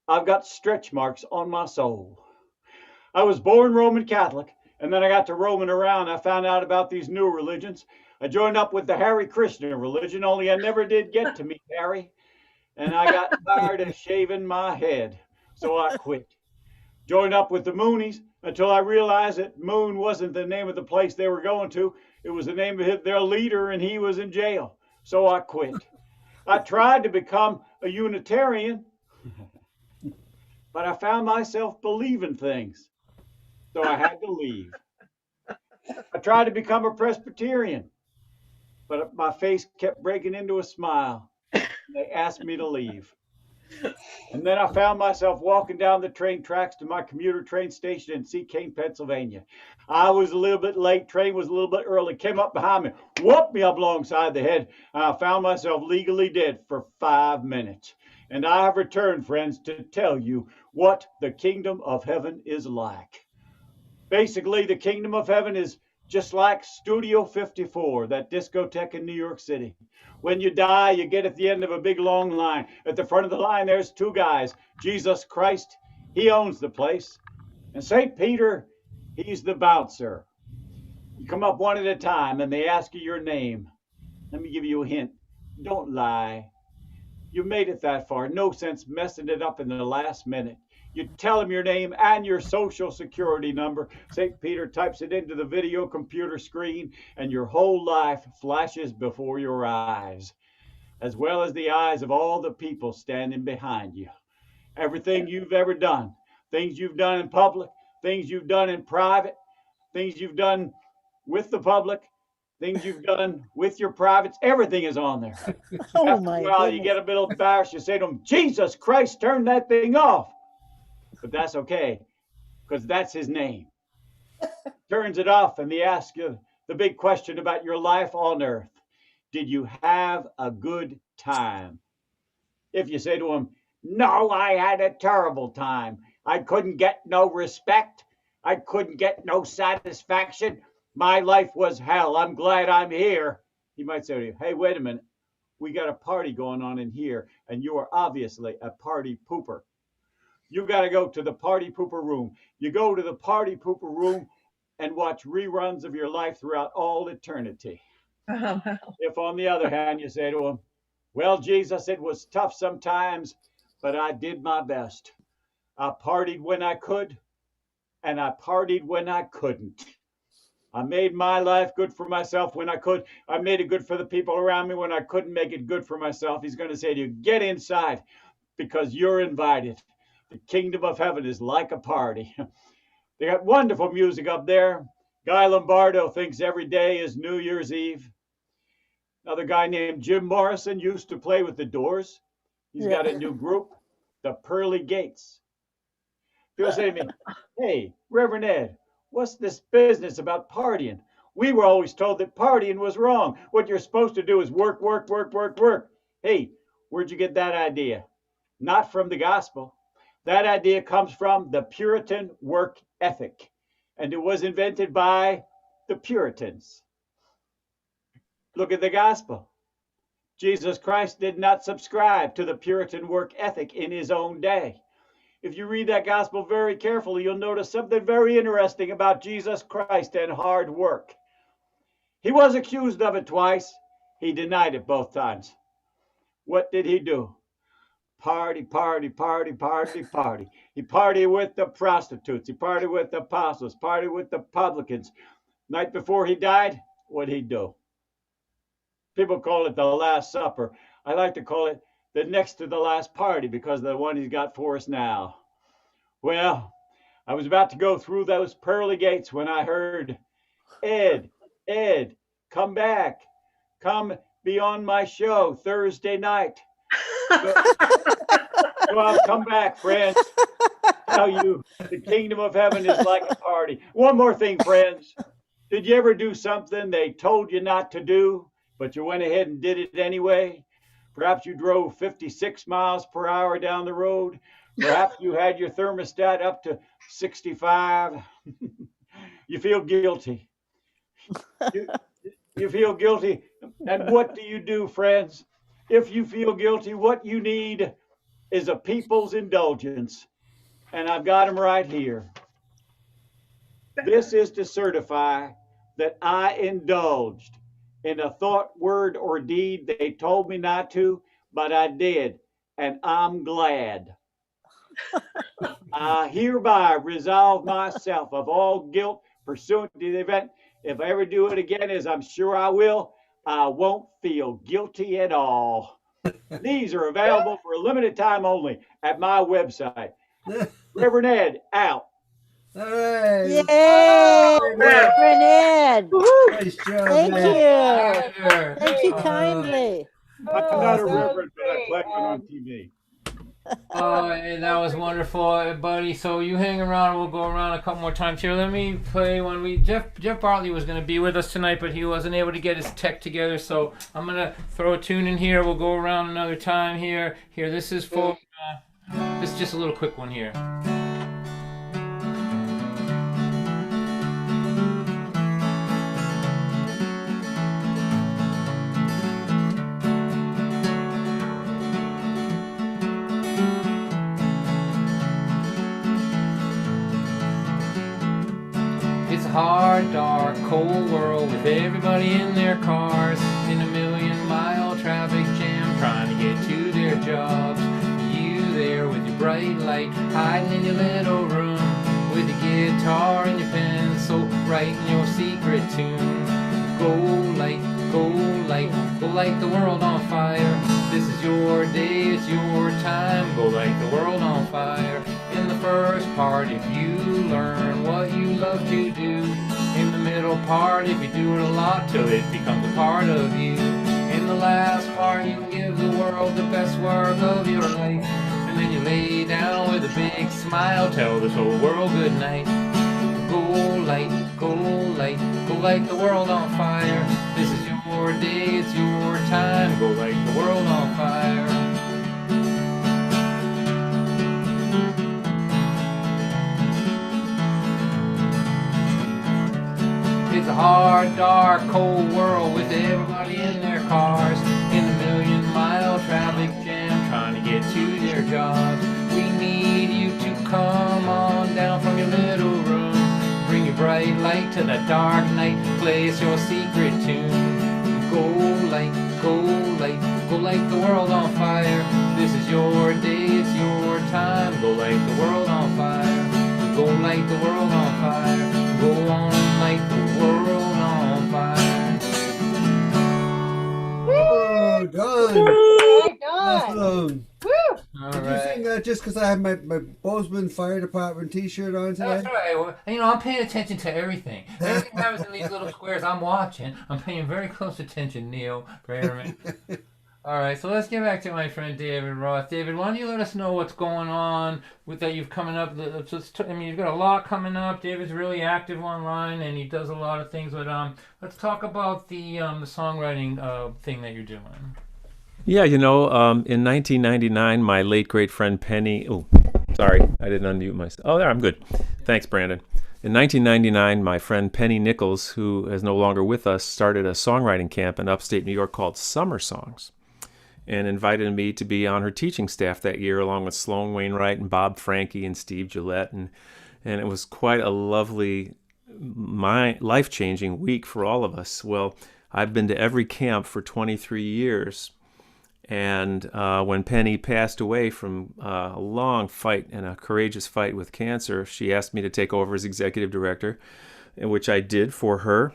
I've got stretch marks on my soul. I was born Roman Catholic, and then I got to roaming around. I found out about these new religions. I joined up with the Hare Krishna religion, only I never did get to meet Harry. And I got tired of shaving my head, so I quit. Joined up with the Moonies until I realized that Moon wasn't the name of the place they were going to. It was the name of their leader, and he was in jail. So I quit. I tried to become a Unitarian, but I found myself believing things. So I had to leave. I tried to become a Presbyterian, but my face kept breaking into a smile. They asked me to leave. And then I found myself walking down the train tracks to my commuter train station in Seacane, Pennsylvania. I was a little bit late, train was a little bit early, came up behind me, whooped me up alongside the head, and I found myself legally dead for 5 minutes. And I have returned, friends, to tell you what the kingdom of heaven is like. Basically, the kingdom of heaven is just like Studio 54, that discotheque in New York City. When you die, you get at the end of a big long line. At the front of the line, there's two guys. Jesus Christ, he owns the place. And St. Peter, he's the bouncer. You come up one at a time and they ask you your name. Let me give you a hint. Don't lie. You made it that far. No sense messing it up in the last minute. You tell him your name and your social security number. St. Peter types it into the video computer screen, and your whole life flashes before your eyes, as well as the eyes of all the people standing behind you. Everything you've ever done, things you've done in public, things you've done in private, things you've done with the public, things you've done with your privates, everything is on there. Oh, After my a while, you goodness. get a bit embarrassed. You say to them, Jesus Christ, turn that thing off. But that's okay, because that's his name. Turns it off, and they ask you the big question about your life on earth. Did you have a good time? If you say to him, no, I had a terrible time. I couldn't get no respect. I couldn't get no satisfaction. My life was hell. I'm glad I'm here. He might say to you, hey, wait a minute. We got a party going on in here, and you are obviously a party pooper. You got to go to the party pooper room. You go to the party pooper room and watch reruns of your life throughout all eternity. If, on the other hand, you say to him, well, Jesus, it was tough sometimes, but I did my best. I partied when I could, and I partied when I couldn't. I made my life good for myself when I could. I made it good for the people around me when I couldn't make it good for myself. He's going to say to you, get inside, because you're invited. The kingdom of heaven is like a party. They got wonderful music up there. Guy Lombardo thinks every day is New Year's Eve. Another guy named Jim Morrison used to play with the Doors. He's got a new group, the Pearly Gates. People say to me, hey, Reverend Ed, what's this business about partying? We were always told that partying was wrong. What you're supposed to do is work, work, work, work, work. Hey, where'd you get that idea? Not from the gospel. That idea comes from the Puritan work ethic, and it was invented by the Puritans. Look at the gospel. Jesus Christ did not subscribe to the Puritan work ethic in his own day. If you read that gospel very carefully, you'll notice something very interesting about Jesus Christ and hard work. He was accused of it twice. He denied it both times. What did he do? Party, party, party, party, party. He partied with the prostitutes. He partied with the apostles, partied with the publicans. Night before he died, what'd he do? People call it the Last Supper. I like to call it the next to the last party because of the one he's got for us now. Well, I was about to go through those pearly gates when I heard, Ed, come back. Come be on my show Thursday night. So I'll come back, friends. Tell you, the kingdom of heaven is like a party. One more thing, friends. Did you ever do something they told you not to do, but you went ahead and did it anyway? Perhaps you drove 56 miles per hour down the road. Perhaps you had your thermostat up to 65. You feel guilty. You feel guilty. And what do you do, friends? If you feel guilty, what you need is a people's indulgence. And I've got them right here. This is to certify that I indulged in a thought, word, or deed they told me not to, but I did, and I'm glad. I hereby resolve myself of all guilt pursuant to the event. If I ever do it again, as I'm sure I will, I won't feel guilty at all. These are available for a limited time only at my website. Reverend Ed, out. All right. Yay! Reverend Ed. Nice job, Thank man. you. Thank you kindly. I'm not a that was reverend, but I great, collect one on Ed. TV. Oh, and that was wonderful, buddy. So you hang around. We'll go around a couple more times here. Let me play one. Jeff Bartley was going to be with us tonight, but he wasn't able to get his tech together. So I'm going to throw a tune in here. We'll go around another time here. Here, this is for. This is just a little quick one here. It's a hard, dark, cold world with everybody in their cars in a million-mile traffic jam trying to get to their jobs. You there with your bright light hiding in your little room with your guitar and your pencil writing your secret tune. Go light, go light, go light the world on fire. This is your day, it's your time. Go light the world on fire. In the first part, if you learn what you love to do. In the middle part, if you do it a lot till it becomes a part of you. In the last part, you give the world the best work of your life. And then you lay down with a big smile, tell this whole world good night. Go light, go light, go light the world on fire. This is your day, it's your time. Go light the world on fire. It's a hard, dark, cold world with everybody in their cars in a million-mile traffic jam trying to get to their jobs. We need you to come on down from your little room. Bring your bright light to the dark night. Play us your secret tune. Go light, go light, go light the world on fire. This is your day, it's your time. Go light the world on fire. Go light the world on fire. Go on, light the world on fire. Oh, done. Right on. Awesome. Woo! All Did you right. sing that just because I have my Bozeman Fire Department t-shirt on today? That's right. Well, I'm paying attention to everything. Everything that happens in these little squares, I'm watching. I'm paying very close attention, Neil Braverman. All right, so let's get back to my friend David Roth. David, why don't you let us know what's going on with that you've coming up? You've got a lot coming up. David's really active online, and he does a lot of things. But let's talk about the songwriting thing that you're doing. Yeah, in 1999, my late great friend Penny. Oh, Sorry, I didn't unmute myself. Oh, there, I'm good. Thanks, Brandon. In 1999, my friend Penny Nichols, who is no longer with us, started a songwriting camp in upstate New York called Summer Songs and invited me to be on her teaching staff that year, along with Sloan Wainwright and Bob Franke and Steve Gillette. And it was quite a lovely, life-changing week for all of us. Well, I've been to every camp for 23 years. And when Penny passed away from a long fight and a courageous fight with cancer, she asked me to take over as executive director, which I did for her.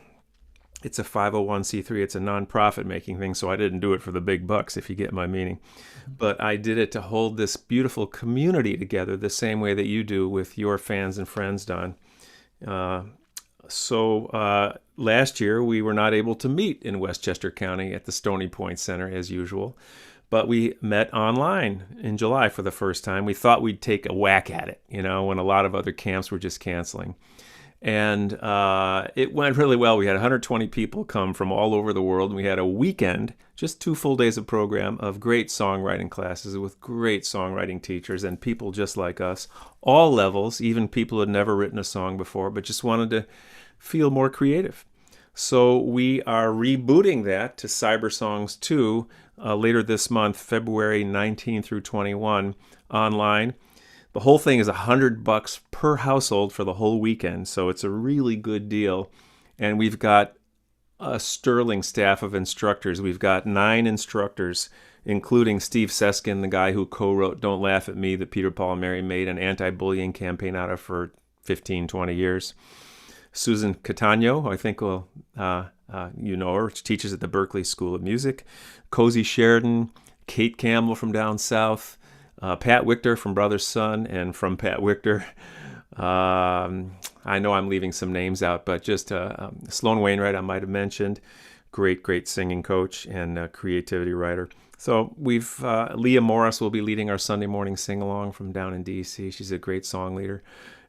It's a 501c3. It's a nonprofit making thing, so I didn't do it for the big bucks, if you get my meaning. But I did it to hold this beautiful community together the same way that you do with your fans and friends, Don. So last year, we were not able to meet in Westchester County at the Stony Point Center as usual, but we met online in July for the first time. We thought we'd take a whack at it, when a lot of other camps were just canceling. And it went really well. We had 120 people come from all over the world, and we had a weekend, just 2 full days of program of great songwriting classes with great songwriting teachers and people just like us, all levels, even people who had never written a song before, but just wanted to feel more creative. So we are rebooting that to Cyber Songs 2 later this month, February 19 through 21, online. The whole thing is $100 per household for the whole weekend, so it's a really good deal. And we've got a sterling staff of instructors. We've got 9 instructors, including Steve Seskin, the guy who co-wrote Don't Laugh at Me, that Peter, Paul, and Mary made an anti-bullying campaign out of for 15, 20 years. Susan Catano, I think you know her, she teaches at the Berklee School of Music. Cozy Sheridan, Kate Campbell from down south, Pat Wichter from Brother Son, and from Pat Wichter, I know I'm leaving some names out, but just Sloan Wainwright I might have mentioned, great singing coach and creativity writer. So we've Leah Morris will be leading our Sunday morning sing-along from down in D.C. She's a great song leader.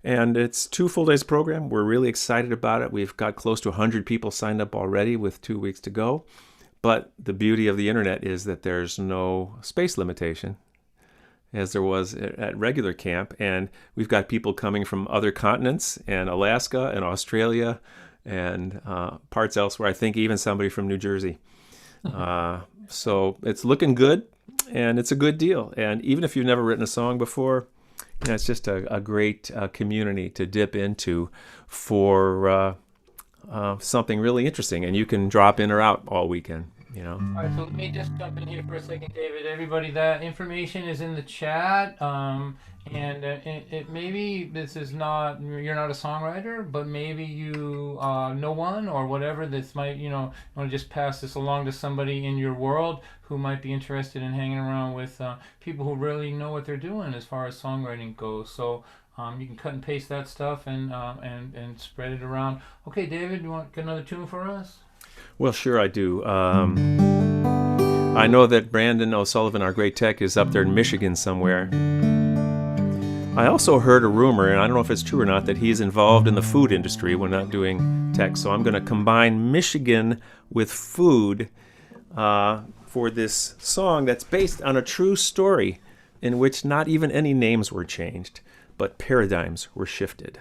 And it's 2 full days program. We're really excited about it. We've got close to 100 people signed up already with 2 weeks to go. But the beauty of the internet is that there's no space limitation, as there was at regular camp. And we've got people coming from other continents, and Alaska and Australia and parts elsewhere. I think even somebody from New Jersey. So it's looking good, and it's a good deal. And even if you've never written a song before, it's just a great community to dip into for something really interesting. And you can drop in or out all weekend. All right, so let me just jump in here for a second, David. Everybody, that information is in the chat. And it maybe this is not, you're not a songwriter, but maybe you know one or whatever. This might, you want to just pass this along to somebody in your world who might be interested in hanging around with people who really know what they're doing as far as songwriting goes. So you can cut and paste that stuff and spread it around. Okay, David, you want another tune for us? Well, sure I do. I know that Brandon O'Sullivan, our great tech, is up there in Michigan somewhere. I also heard a rumor, and I don't know if it's true or not, that he's involved in the food industry when not doing tech. So I'm going to combine Michigan with food for this song that's based on a true story in which not even any names were changed, but paradigms were shifted.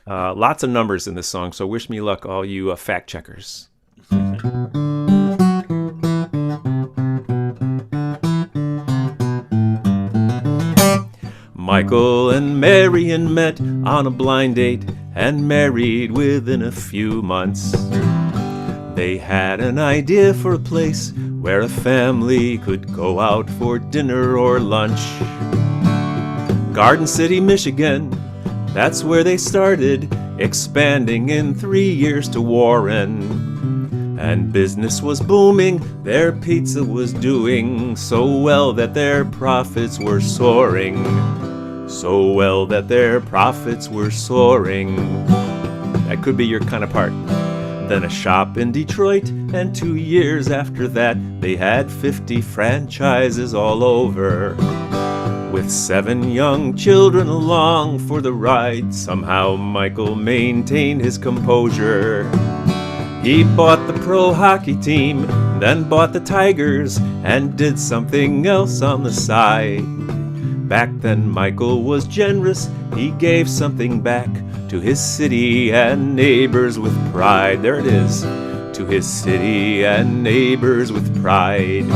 Lots of numbers in this song, so wish me luck, all you fact checkers. Michael and Marion met on a blind date and married within a few months. They had an idea for a place where a family could go out for dinner or lunch. Garden City, Michigan, that's where they started, expanding in 3 years to Warren. And business was booming, their pizza was doing so well that their profits were soaring. So well that their profits were soaring. That could be your kind of part. Then a shop in Detroit, and 2 years after that, they had 50 franchises all over. With 7 young children along for the ride, somehow Michael maintained his composure. He bought the pro hockey team, then bought the Tigers, and did something else on the side. Back then Michael was generous, he gave something back to his city and neighbors with pride. There it is, to his city and neighbors with pride.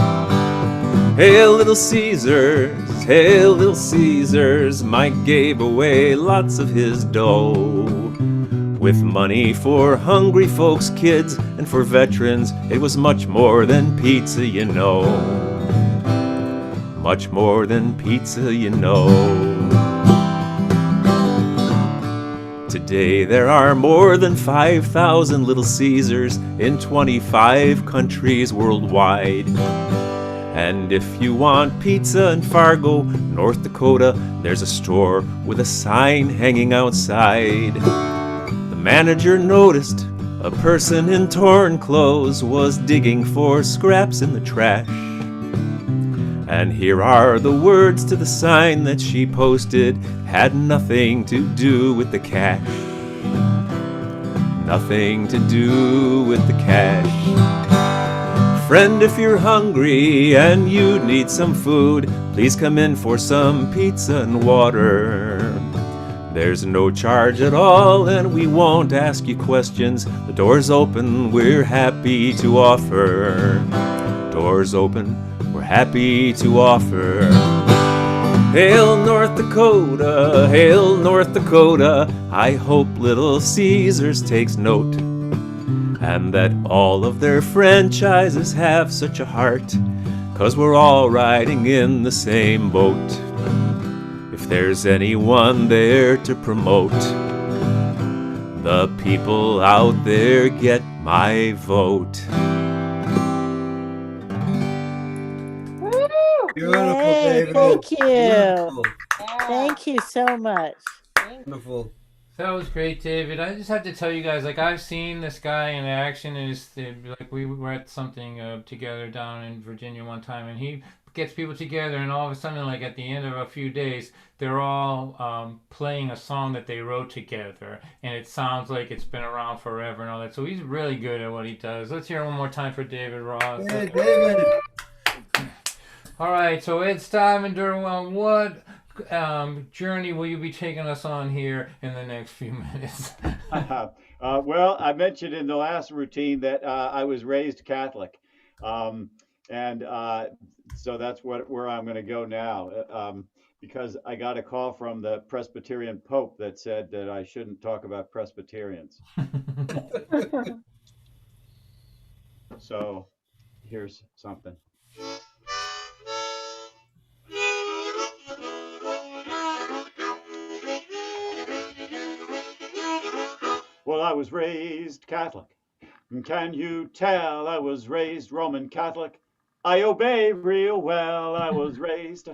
Hail, little Caesars, hail, little Caesars, Mike gave away lots of his dough. With money for hungry folks, kids, and for veterans, it was much more than pizza, you know. Much more than pizza, you know. Today there are more than 5,000 Little Caesars in 25 countries worldwide. And if you want pizza in Fargo, North Dakota, there's a store with a sign hanging outside. The manager noticed a person in torn clothes was digging for scraps in the trash. And here are the words to the sign that she posted, had nothing to do with the cash. Nothing to do with the cash. Friend, if you're hungry and you need some food, please come in for some pizza and water. There's no charge at all and we won't ask you questions. The door's open, we're happy to offer. Door's open, we're happy to offer. Hail North Dakota, hail North Dakota, I hope Little Caesars takes note. And that all of their franchises have such a heart, 'cause we're all riding in the same boat. If there's anyone there to promote, the people out there get my vote. Beautiful, Yay, David. thank you. Beautiful. Yeah. Thank you so much. Wonderful. That was great, David. I just have to tell you guys, like, I've seen this guy in action. Like, we were at something together down in Virginia one time, and he gets people together, and all of a sudden, like, at the end of a few days, they're all playing a song that they wrote together, and it sounds like it's been around forever and all that. So he's really good at what he does. Let's hear it one more time for David Ross. Hey, David. All right, so Ed Stuyvesant, what journey will you be taking us on here in the next few minutes? Well, I mentioned in the last routine that I was raised Catholic. And so that's where I'm going to go now, because I got a call from the Presbyterian Pope that said that I shouldn't talk about Presbyterians. So here's something. Well, I was raised Catholic. Can you tell I was raised Roman Catholic? I obey real well. I was raised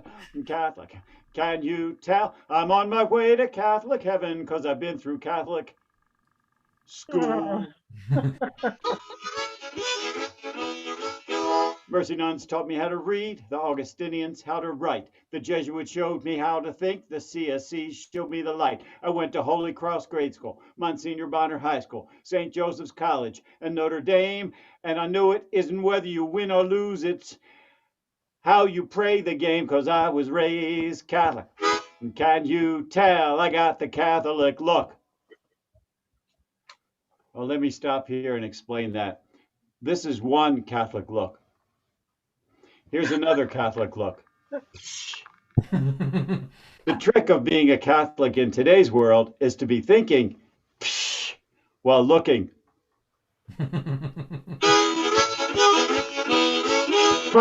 Catholic. Can you tell I'm on my way to Catholic heaven 'cause I've been through Catholic school? Mercy nuns taught me how to read, the Augustinians how to write. The Jesuits showed me how to think, the CSC showed me the light. I went to Holy Cross Grade School, Monsignor Bonner High School, St. Joseph's College, and Notre Dame. And I knew it isn't whether you win or lose, it's how you play the game, 'cause I was raised Catholic. And can you tell I got the Catholic look? Well, let me stop here and explain that. This is one Catholic look. Here's another Catholic look. The trick of being a Catholic in today's world is to be thinking while looking. I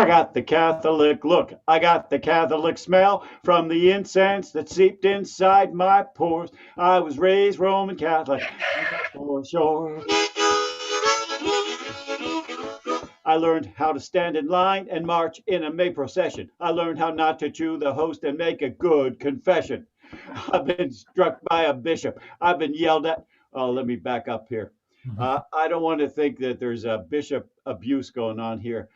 got the Catholic look. I got the Catholic smell from the incense that seeped inside my pores. I was raised Roman Catholic, for sure. I learned how to stand in line and march in a May procession. I learned how not to chew the host and make a good confession. I've been struck by a bishop. I've been yelled at. Oh, let me back up here. I don't want to think that there's a bishop abuse going on here.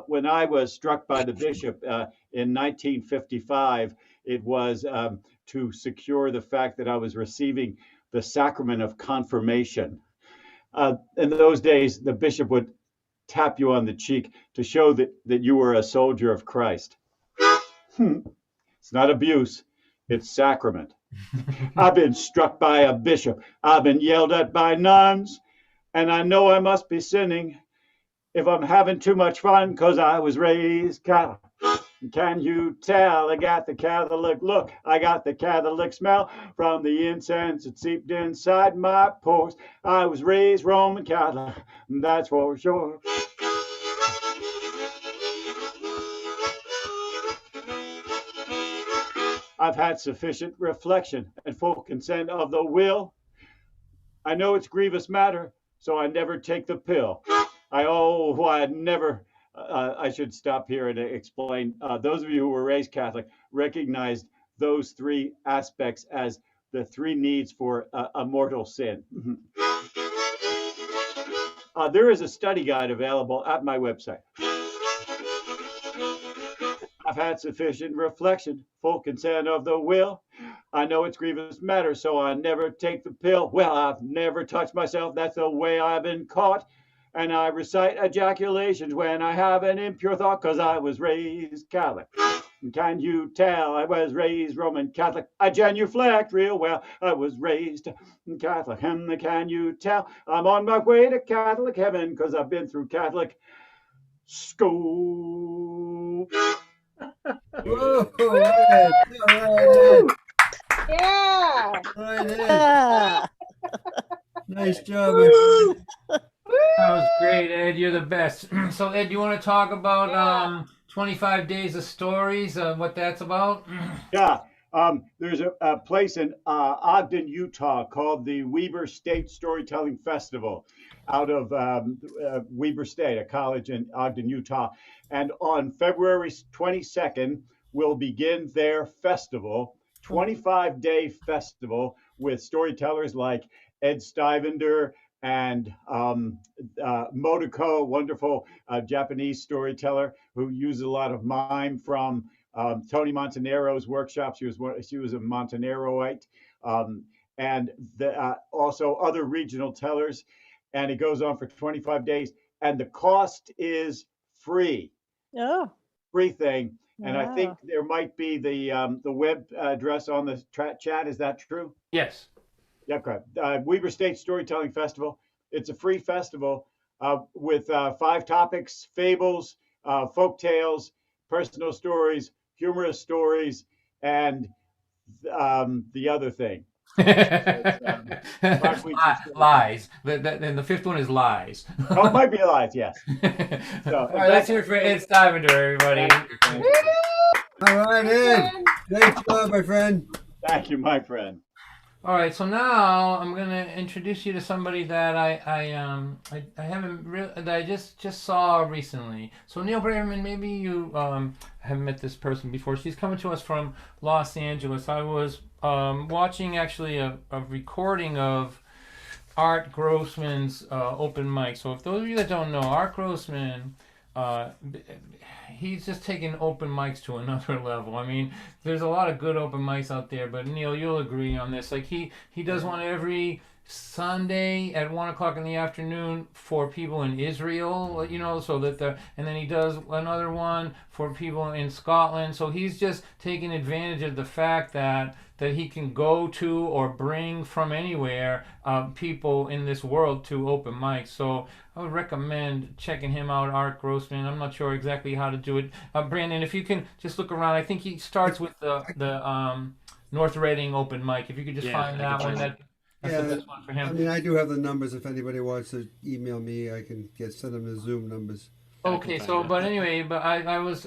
When I was struck by the bishop in 1955, it was to secure the fact that I was receiving the sacrament of confirmation. In those days, the bishop would tap you on the cheek to show that you were a soldier of Christ. It's not abuse, it's sacrament. I've been struck by a bishop. I've been yelled at by nuns. And I know I must be sinning if I'm having too much fun because I was raised Catholic. Can you tell? I got the Catholic look. I got the Catholic smell from the incense that seeped inside my pores. I was raised Roman Catholic, that's for sure. I've had sufficient reflection and full consent of the will. I know it's grievous matter, so I never take the pill. I should stop here and explain. Those of you who were raised Catholic recognized those three aspects as the three needs for a mortal sin. There is a study guide available at my website. I've had sufficient reflection, full consent of the will. I know it's grievous matter, so I never take the pill. Well, I've never touched myself. That's the way I've been caught. And I recite ejaculations when I have an impure thought, because I was raised Catholic. Can you tell? I was raised Roman Catholic. I genuflect real well. I was raised Catholic. And can you tell? I'm on my way to Catholic heaven, because I've been through Catholic school. Whoa, Ed. All right, Yeah. Ed. All right, Ed. Ah, Nice job, my friend. That was great, Ed. You're the best. So, Ed, do you want to talk about Yeah. 25 Days of Stories, what that's about? Yeah, there's a place in Ogden, Utah called the Weber State Storytelling Festival out of Weber State, a college in Ogden, Utah. And on February 22nd, we'll begin their festival, 25-day festival with storytellers like Ed Stivender and Modoko, wonderful Japanese storyteller who used a lot of mime from Tony Montanero's workshop. She was a Montaneroite, and also other regional tellers. And it goes on for 25 days, and the cost is free. oh, Free thing. And I think wow. there might be the web address on the chat. Is that true? Yes. Yeah, correct. Weber State Storytelling Festival. It's a free festival with 5 topics: fables, folk tales, personal stories, humorous stories, and the other thing. Lies. And the fifth one is lies. Oh, it might be lies, yes. So, All right, let's hear it for Ed Stivender, everybody. Thank you. All right, Ed. Great job, my friend. Thank you, my friend. All right, so now I'm gonna introduce you to somebody that I haven't that I just saw recently. So Neil Braverman, maybe you haven't met this person before. She's coming to us from Los Angeles. I was watching actually a recording of Art Grossman's open mic. So if those of you that don't know, Art Grossman, he's just taking open mics to another level. I mean, there's a lot of good open mics out there, but Neil, you'll agree on this. Like he does one every Sunday at 1:00 in the afternoon for people in Israel, so that and then he does another one for people in Scotland. So he's just taking advantage of the fact that he can go to or bring from anywhere people in this world to open mics. So I would recommend checking him out, Art Grossman. I'm not sure exactly how to do it. Brandon, if you can just look around, I think he starts with the North Reading open mic. If you could just find that one, that's the best one for him. I mean, I do have the numbers. If anybody wants to email me, I can send them the Zoom numbers. Okay, so but anyway, but I was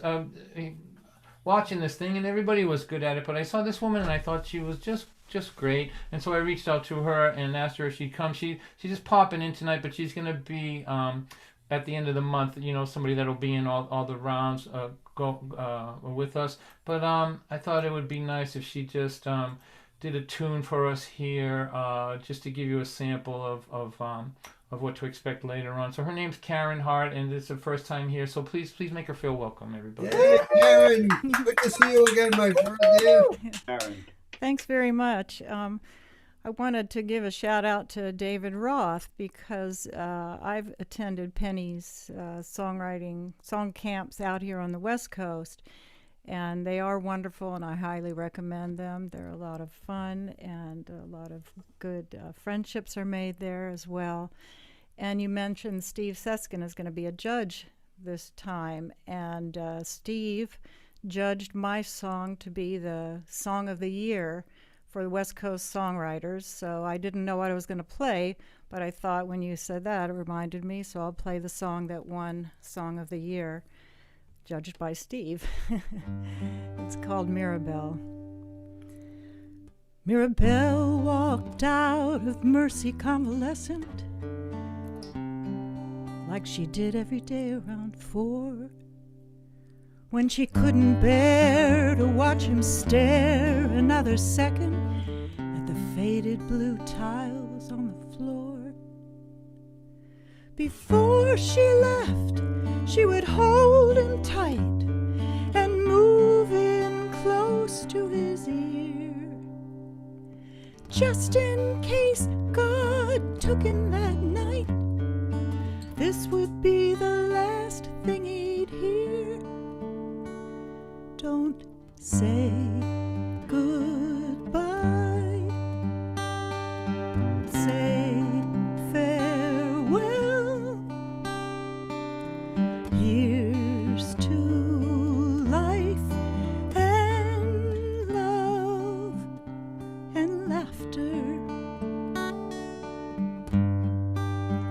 watching this thing and everybody was good at it, but I saw this woman and I thought she was just great, and so I reached out to her and asked her if she'd come. She's just popping in tonight, but she's gonna be at the end of the month. Somebody that'll be in all the rounds with us. But I thought it would be nice if she just did a tune for us here, just to give you a sample of what to expect later on. So her name's Karen Hart, and it's her first time here. So please make her feel welcome, everybody. Hey, Karen, good to see you again, my friend. Yeah. Karen. Thanks very much. I wanted to give a shout out to David Roth because I've attended Penny's song camps out here on the West Coast. And they are wonderful, and I highly recommend them. They're a lot of fun, and a lot of good friendships are made there as well. And you mentioned Steve Seskin is going to be a judge this time, and Steve judged my song to be the Song of the Year for the West Coast songwriters. So I didn't know what I was going to play, but I thought when you said that, it reminded me, so I'll play the song that won Song of the Year, judged by Steve. It's called Mirabelle. Mirabelle walked out of Mercy convalescent like she did every day around 4, when she couldn't bear to watch him stare another second at the faded blue tiles on the floor. Before she left, she would hold him tight and move in close to his ear, just in case God took him that night. This would be the last thing he'd hear. Don't say goodbye. Say farewell. Here's to life and love and laughter.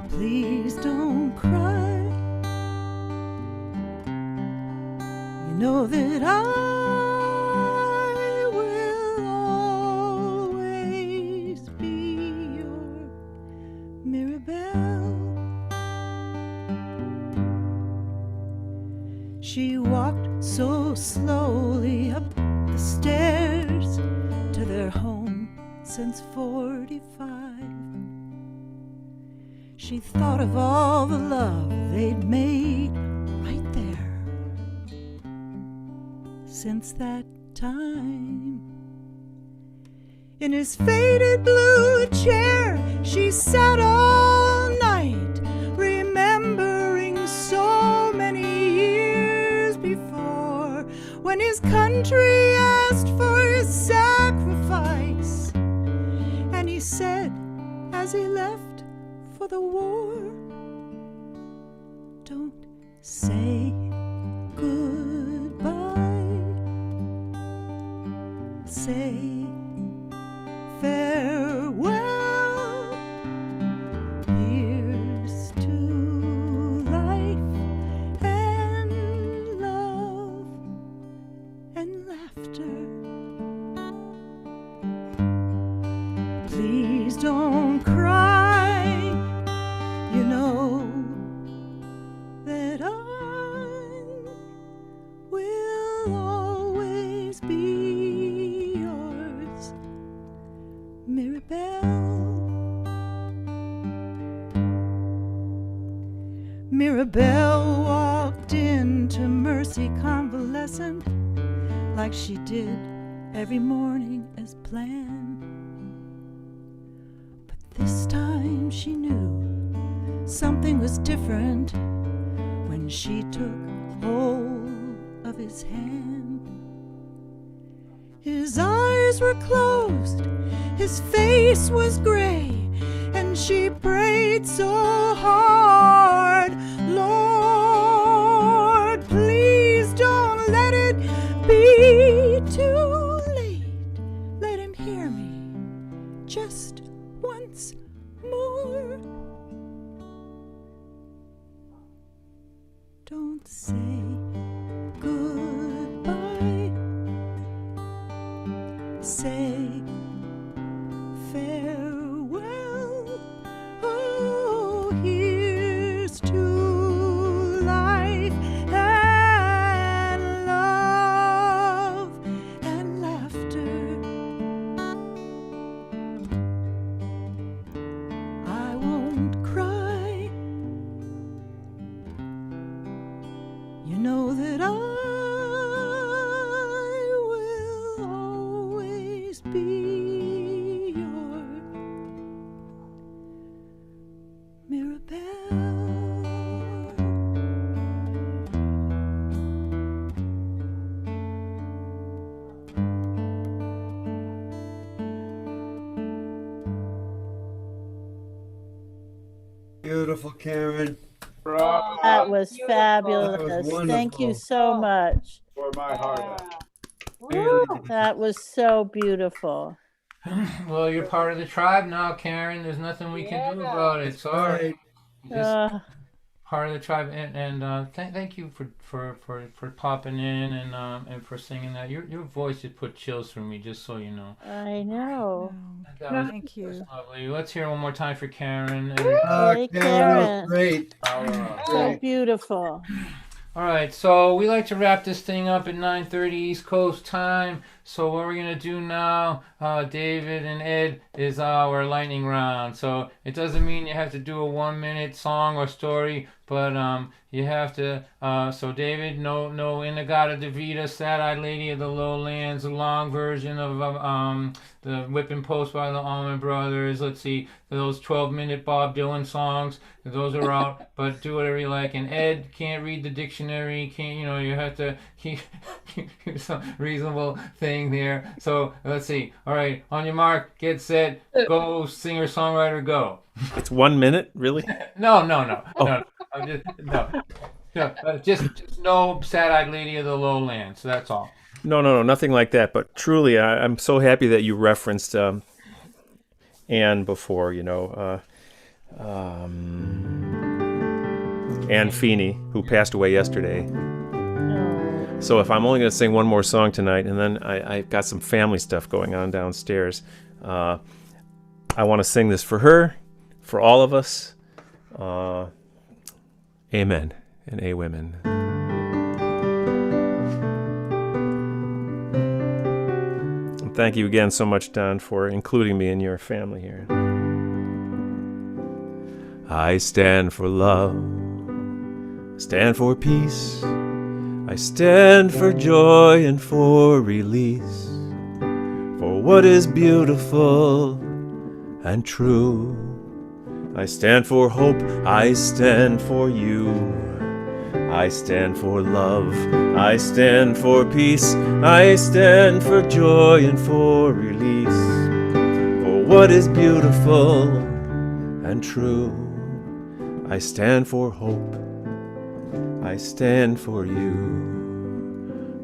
Please don't cry. You know that I will always be your Mirabelle. She walked so slowly up the stairs to their home since 45. She thought of all the love they'd made right there since that time. In his faded blue chair, she sat all night, remembering so many years before, when his country asked for his sacrifice, and he said as he left for the war, don't say goodbye. Say farewell. Here's to life and love and laughter. Please don't cry. You know that I will always be yours, Mirabelle. Mirabelle walked into Mercy convalescent like she did every morning as planned. But this time she knew something was different when she took hold of his hand. His eyes were closed, his face was gray, and she prayed so hard, Lord, please don't let it be too late. Let him hear me just once more. Don't say goodbye. Say farewell. Oh, here's to life and love and beautiful, Karen. Oh, That was beautiful. fabulous. Thank you wonderful. so much. For my heart. Woo. That was so beautiful. Well, you're part of the tribe now, Karen. There's nothing we can do Yeah. about it. Sorry. Right. Just part of the tribe, and thank you for popping in and for singing that. Your voice just put chills through me, just so you know. I know. That was, Thank you. that's lovely. Let's hear it one more time for Karen. Hey, Karen, that Karen. was great. So beautiful. All right, so we like to wrap this thing up at 9:30 East Coast time. So what we're gonna do now, David and Ed, is our lightning round. So it doesn't mean you have to do a 1-minute song or story, but you have to. So David, no Inagata Devita, Sad-Eyed Lady of the Lowlands, a long version of the Whipping Post by the Allman Brothers. Let's see, those 12-minute Bob Dylan songs. Those are out, but do whatever you like. And Ed can't read the dictionary. Can't you have to keep some reasonable thing there. So let's see. All right, on your mark, get set, go. Singer songwriter, go. It's 1 minute, really? No. I'm just no Sad-Eyed Lady of the Lowlands. So that's all. No, nothing like that. But truly, I'm so happy that you referenced Anne before, Anne Feeney, who passed away yesterday. So if I'm only going to sing one more song tonight, and then I've got some family stuff going on downstairs, I want to sing this for her, for all of us. Amen and a women. And thank you again so much, Don, for including me in your family here. I stand for love, stand for peace, I stand for joy and for release, for what is beautiful and true. I stand for hope, I stand for you, I stand for love, I stand for peace, I stand for joy and for release, for what is beautiful and true. I stand for hope, I stand for you.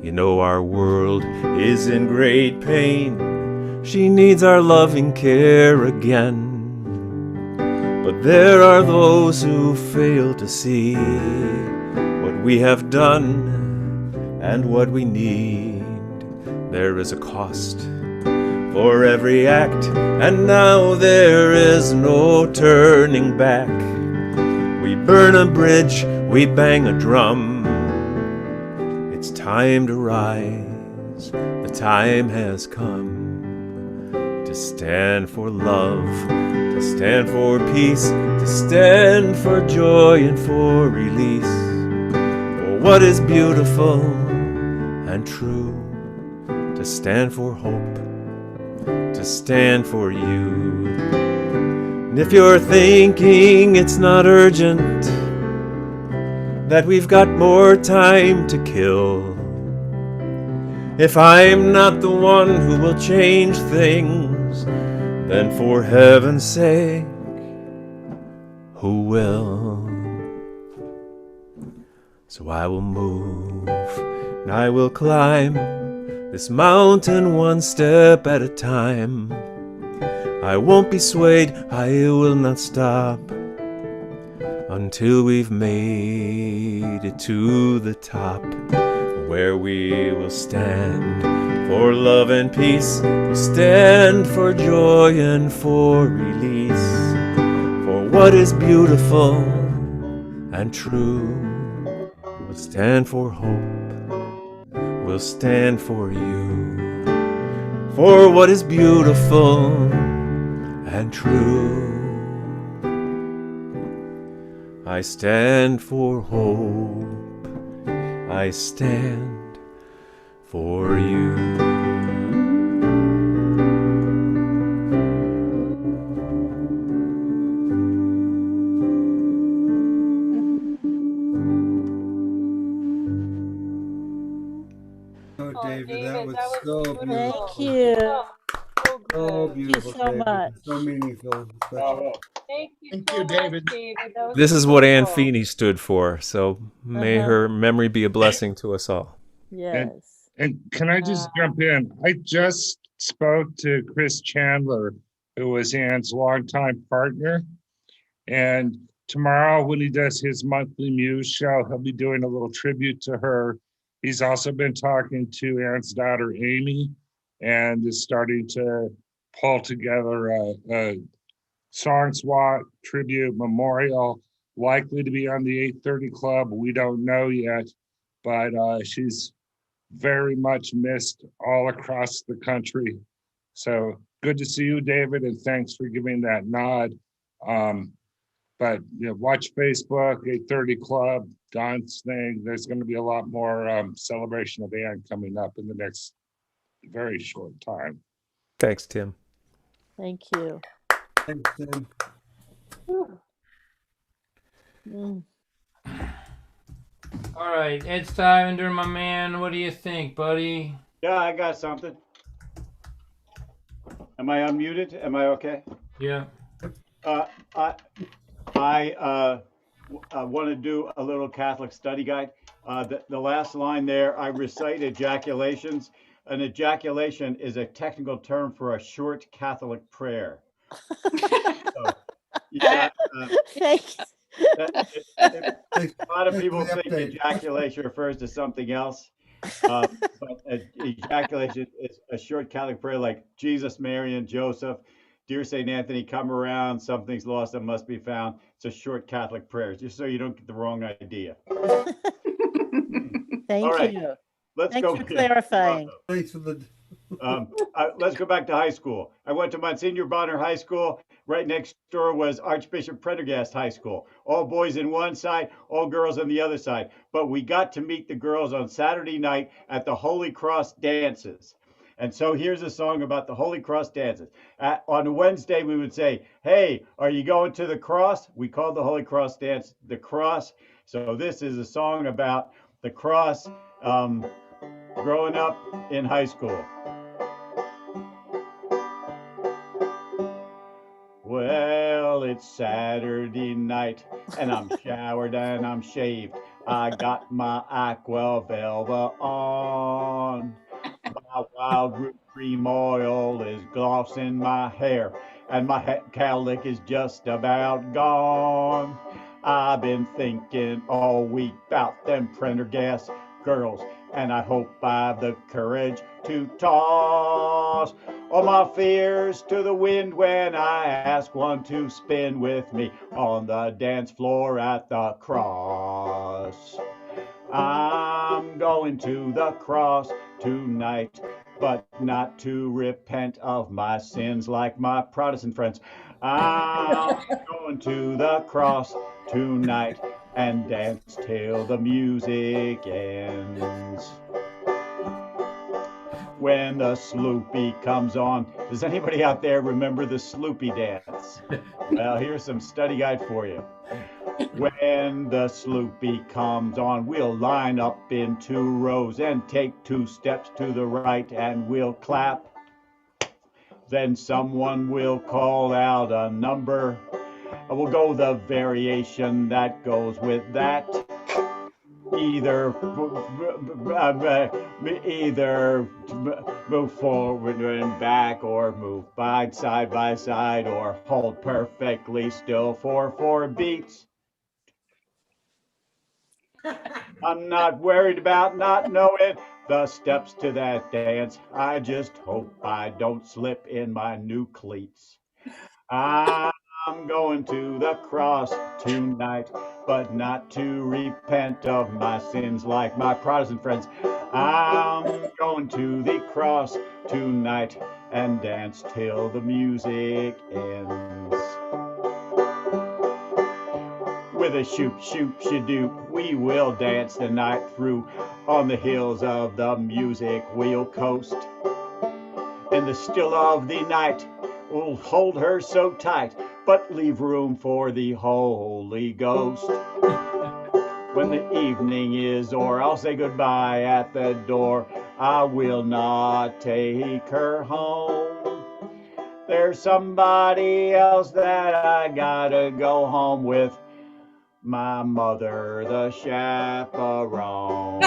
You know our world is in great pain, she needs our loving care again. But there are those who fail to see what we have done and what we need. There is a cost for every act, and now there is no turning back. We burn a bridge, we bang a drum. It's time to rise, the time has come to stand for love, to stand for peace, to stand for joy and for release, for what is beautiful and true, to stand for hope, to stand for you. And if you're thinking it's not urgent, that we've got more time to kill, if I'm not the one who will change things, then for heaven's sake, who will? So I will move, and I will climb this mountain one step at a time. I won't be swayed, I will not stop until we've made it to the top, where we will stand for love and peace, we'll stand for joy and for release, for what is beautiful and true. We'll stand for hope, we'll stand for you, for what is beautiful and true. I stand for hope, I stand for you. Oh, David, David, that was that so was beautiful. Thank you. So So good. beautiful, so David. much. So meaningful. Special. Bravo. Thank you Thank so you, much, David. That was This is what Ann beautiful. Feeney stood for, so may Uh-huh. her memory be a blessing to us all. Yes. And can I just jump in? I just spoke to Chris Chandler, who was Ann's longtime partner. And tomorrow, when he does his monthly Muse show, he'll be doing a little tribute to her. He's also been talking to Ann's daughter, Amy, and is starting to pull together a song swap tribute memorial, likely to be on the 8:30 Club. We don't know yet, but she's very much missed all across the country. So good to see you, David, and thanks for giving that nod. But watch Facebook, 8:30 Club, Don's thing. There's going to be a lot more celebration of Ann coming up in the next very short time. Thanks, Tim. Thank you. Thanks, Tim. Mm. All right, Ed Stivender, my man. What do you think, buddy? Yeah, I got something. Am I unmuted? Am I okay? Yeah. I want to do a little Catholic study guide. The last line there, I recite ejaculations. An ejaculation is a technical term for a short Catholic prayer. So, yeah, Thanks. a lot of people think ejaculation refers to something else. But ejaculation is a short Catholic prayer like Jesus, Mary, and Joseph. Dear St. Anthony, come around. Something's lost that must be found. It's a short Catholic prayer, just so you don't get the wrong idea. Thank All right, you. let's Thanks go. for clarifying. Thanks for the. Let's go back to high school. I went to Monsignor Bonner High School. Right next door was Archbishop Prendergast High School. All boys on one side, all girls on the other side. But we got to meet the girls on Saturday night at the Holy Cross dances. And so here's a song about the Holy Cross dances. On Wednesday, we would say, hey, are you going to the cross? We called the Holy Cross dance the cross. So this is a song about the cross growing up in high school. Well, it's Saturday night, and I'm showered and I'm shaved. I got my aqua velva on. My wild root cream oil is glossing my hair, and my head cowlick is just about gone. I've been thinking all week about them Prendergast girls, and I hope I've the courage to toss all my fears to the wind when I ask one to spin with me on the dance floor at the cross. I'm going to the cross tonight, but not to repent of my sins like my Protestant friends. I'm going to the cross tonight and dance till the music ends. When the Sloopy comes on, does anybody out there remember the Sloopy dance? Well, here's some study guide for you. When the Sloopy comes on, we'll line up in 2 rows and take 2 steps to the right and we'll clap. Then someone will call out a number. We'll go the variation that goes with that. Either move forward and back, or move side by side, or hold perfectly still for 4 beats. I'm not worried about not knowing the steps to that dance. I just hope I don't slip in my new cleats. I'm going to the cross tonight, but not to repent of my sins like my Protestant friends. I'm going to the cross tonight and dance till the music ends. With a shoop, shoop, shadoop, we will dance the night through. On the hills of the music we'll coast. In the still of the night, we'll hold her so tight, but leave room for the Holy Ghost. When the evening is o'er, I'll say goodbye at the door. I will not take her home. There's somebody else that I gotta go home with. My mother, the chaperone.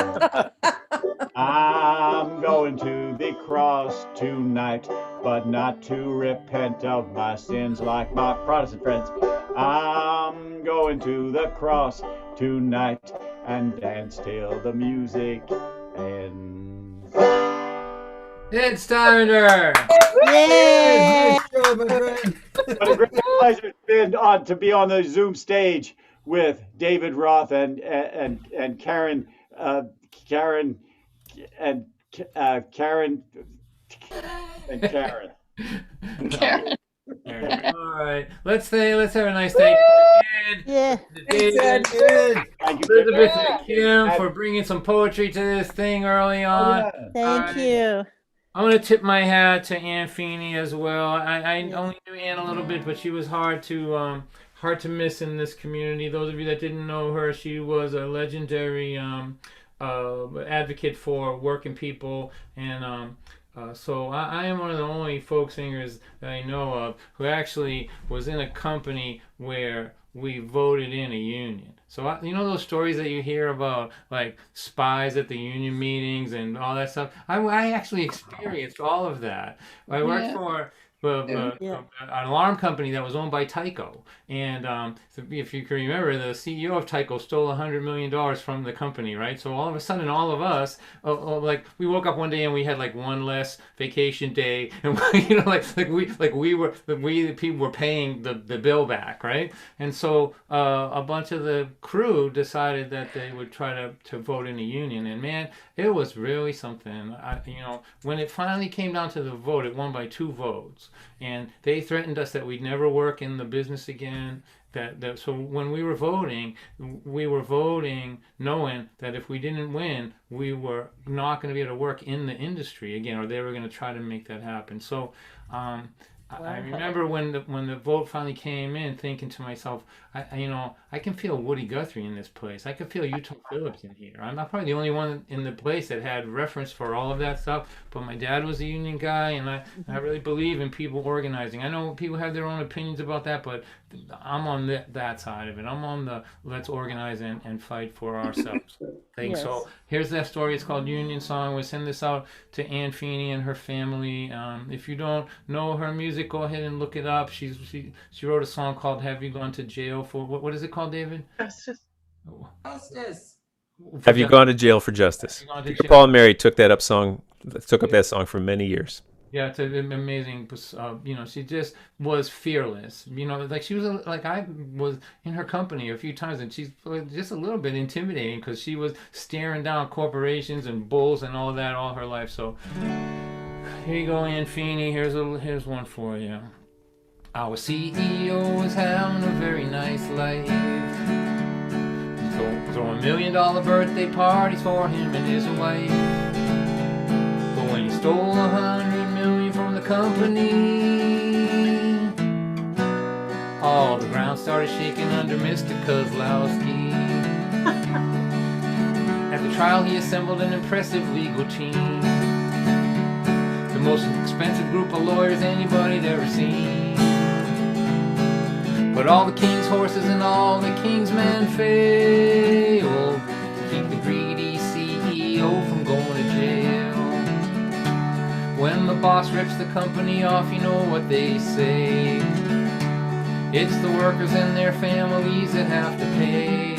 I'm going to the cross tonight, but not to repent of my sins like my Protestant friends. I'm going to the cross tonight and dance till the music ends. It's Steiner. Yay! Nice job, my friend. What a great pleasure it's been to be on the Zoom stage with David Roth and Karen, Karen and Karen and Karen. All right, let's have a nice day. Yeah. David, Thank you. Elizabeth, and Kim for bringing some poetry to this thing early on. Thank you. I'm gonna tip my hat to Ann Feeney as well. I only knew Ann a little bit, but she was hard to miss in this community. Those of you that didn't know her, she was a legendary advocate for working people, and so I am one of the only folk singers that I know of who actually was in a company where we voted in a union. So you know those stories that you hear about like spies at the union meetings and all that stuff? I actually experienced all of that. I worked for an alarm company that was owned by Tyco, and if you can remember, the CEO of Tyco stole $100 million from the company, right? So all of a sudden, all of us, like we woke up one day and we had like one less vacation day, and you know, the people were paying the bill back, right? And so a bunch of the crew decided that they would try to vote in a union, and man, it was really something. When it finally came down to the vote, it won by 2 votes. And they threatened us that we'd never work in the business again. So when we were voting knowing that if we didn't win, we were not going to be able to work in the industry again, or they were going to try to make that happen. So I remember when the vote finally came in, thinking to myself, I can feel Woody Guthrie in this place. I can feel Utah Phillips in here. I'm not probably the only one in the place that had reference for all of that stuff, but my dad was a union guy, and I really believe in people organizing. I know people have their own opinions about that, but I'm on that side of it. I'm on the let's organize and fight for ourselves thing. Yes. So here's that story. It's called Union Song. We send this out to Ann Feeney and her family. If you don't know her music, go ahead and look it up. She wrote a song called "Have You Gone to Jail for?" What is it called, David? Justice. Have you gone to jail for justice? Peter, Paul and Mary took that song for many years. Yeah, it's amazing. She just was fearless. Like she was I was in her company a few times, and she's just a little bit intimidating because she was staring down corporations and bulls and all of that all her life. So here you go, Ann Feeney. Here's one for you. Our CEO is having a very nice life. Throwing $1 million birthday parties for him and his wife. But when he stole $100 million from the company, all the ground started shaking under Mr. Kozlowski. At the trial, he assembled an impressive legal team, the most expensive group of lawyers anybody'd ever seen. But all the king's horses and all the king's men failed to keep the greedy CEO from going to jail. When the boss rips the company off, you know what they say. It's the workers and their families that have to pay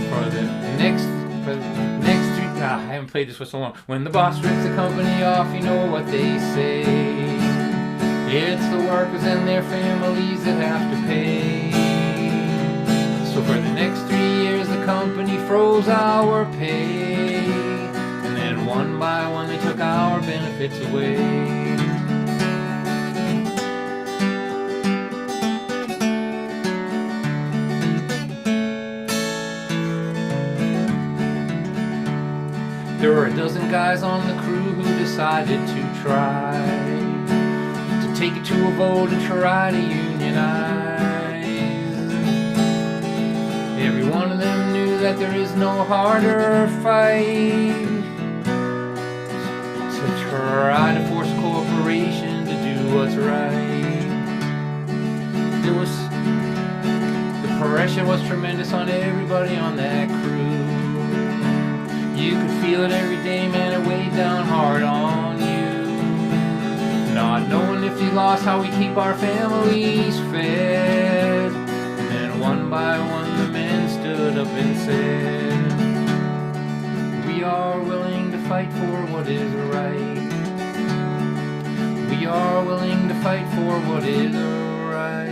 for the next 3. I haven't played this for so long. When the boss rips the company off, you know what they say. It's the workers and their families that have to pay. So for the next 3 years, the company froze our pay. And then one by one, they took our benefits away. There were a dozen guys on the crew who decided to try take it to a vote and try to unionize. Every one of them knew that there is no harder fight to try to force a corporation to pressure was tremendous on everybody on that crew. You could feel it every day, man, it weighed down hard on you. Not knowing if you lost, how we keep our families fed. And then one by one the men stood up and said, we are willing to fight for what is right. We are willing to fight for what is right.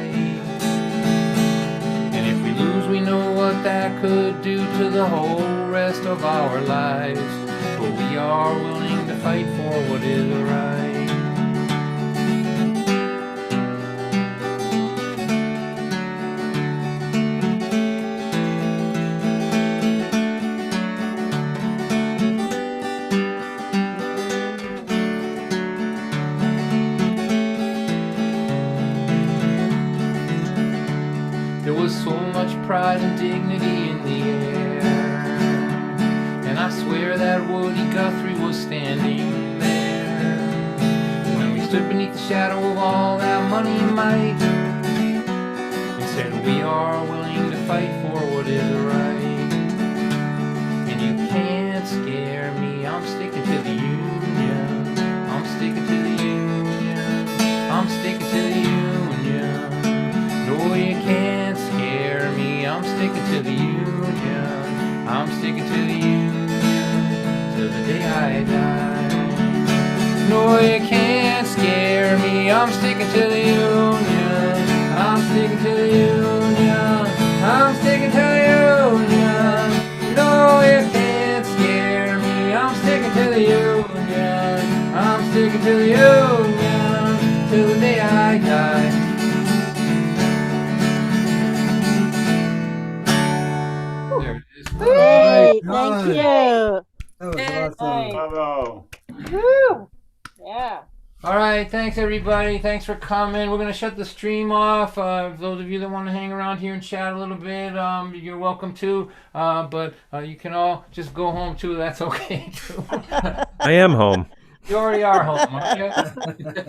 And if we lose, we know what that could do to the whole rest of our lives. But we are willing to fight for what is right. There was so much pride and dignity in the air, and I swear that Woody Guthrie was standing there when we stood beneath the shadow of all that money and might, and said we are willing to fight for what is right. And you can't scare me, I'm sticking to the union. I'm sticking to the union. I'm sticking to the union. No, you can't scare me, I'm sticking to the union. I'm sticking to the union till the day I die. No, you can't scare me, I'm sticking to the union. I'm sticking to the union. I'm sticking to the union. No, you can't scare me, I'm sticking to the union. I'm sticking to the union till the day I die. Hey, my thank God. you. That was awesome. Nice. Bravo. Woo! Yeah. All right, thanks everybody. Thanks for coming. We're gonna shut the stream off. Those of you that want to hang around here and chat a little bit, you're welcome to. But you can all just go home too. That's okay too. I am home. You already are home, aren't you?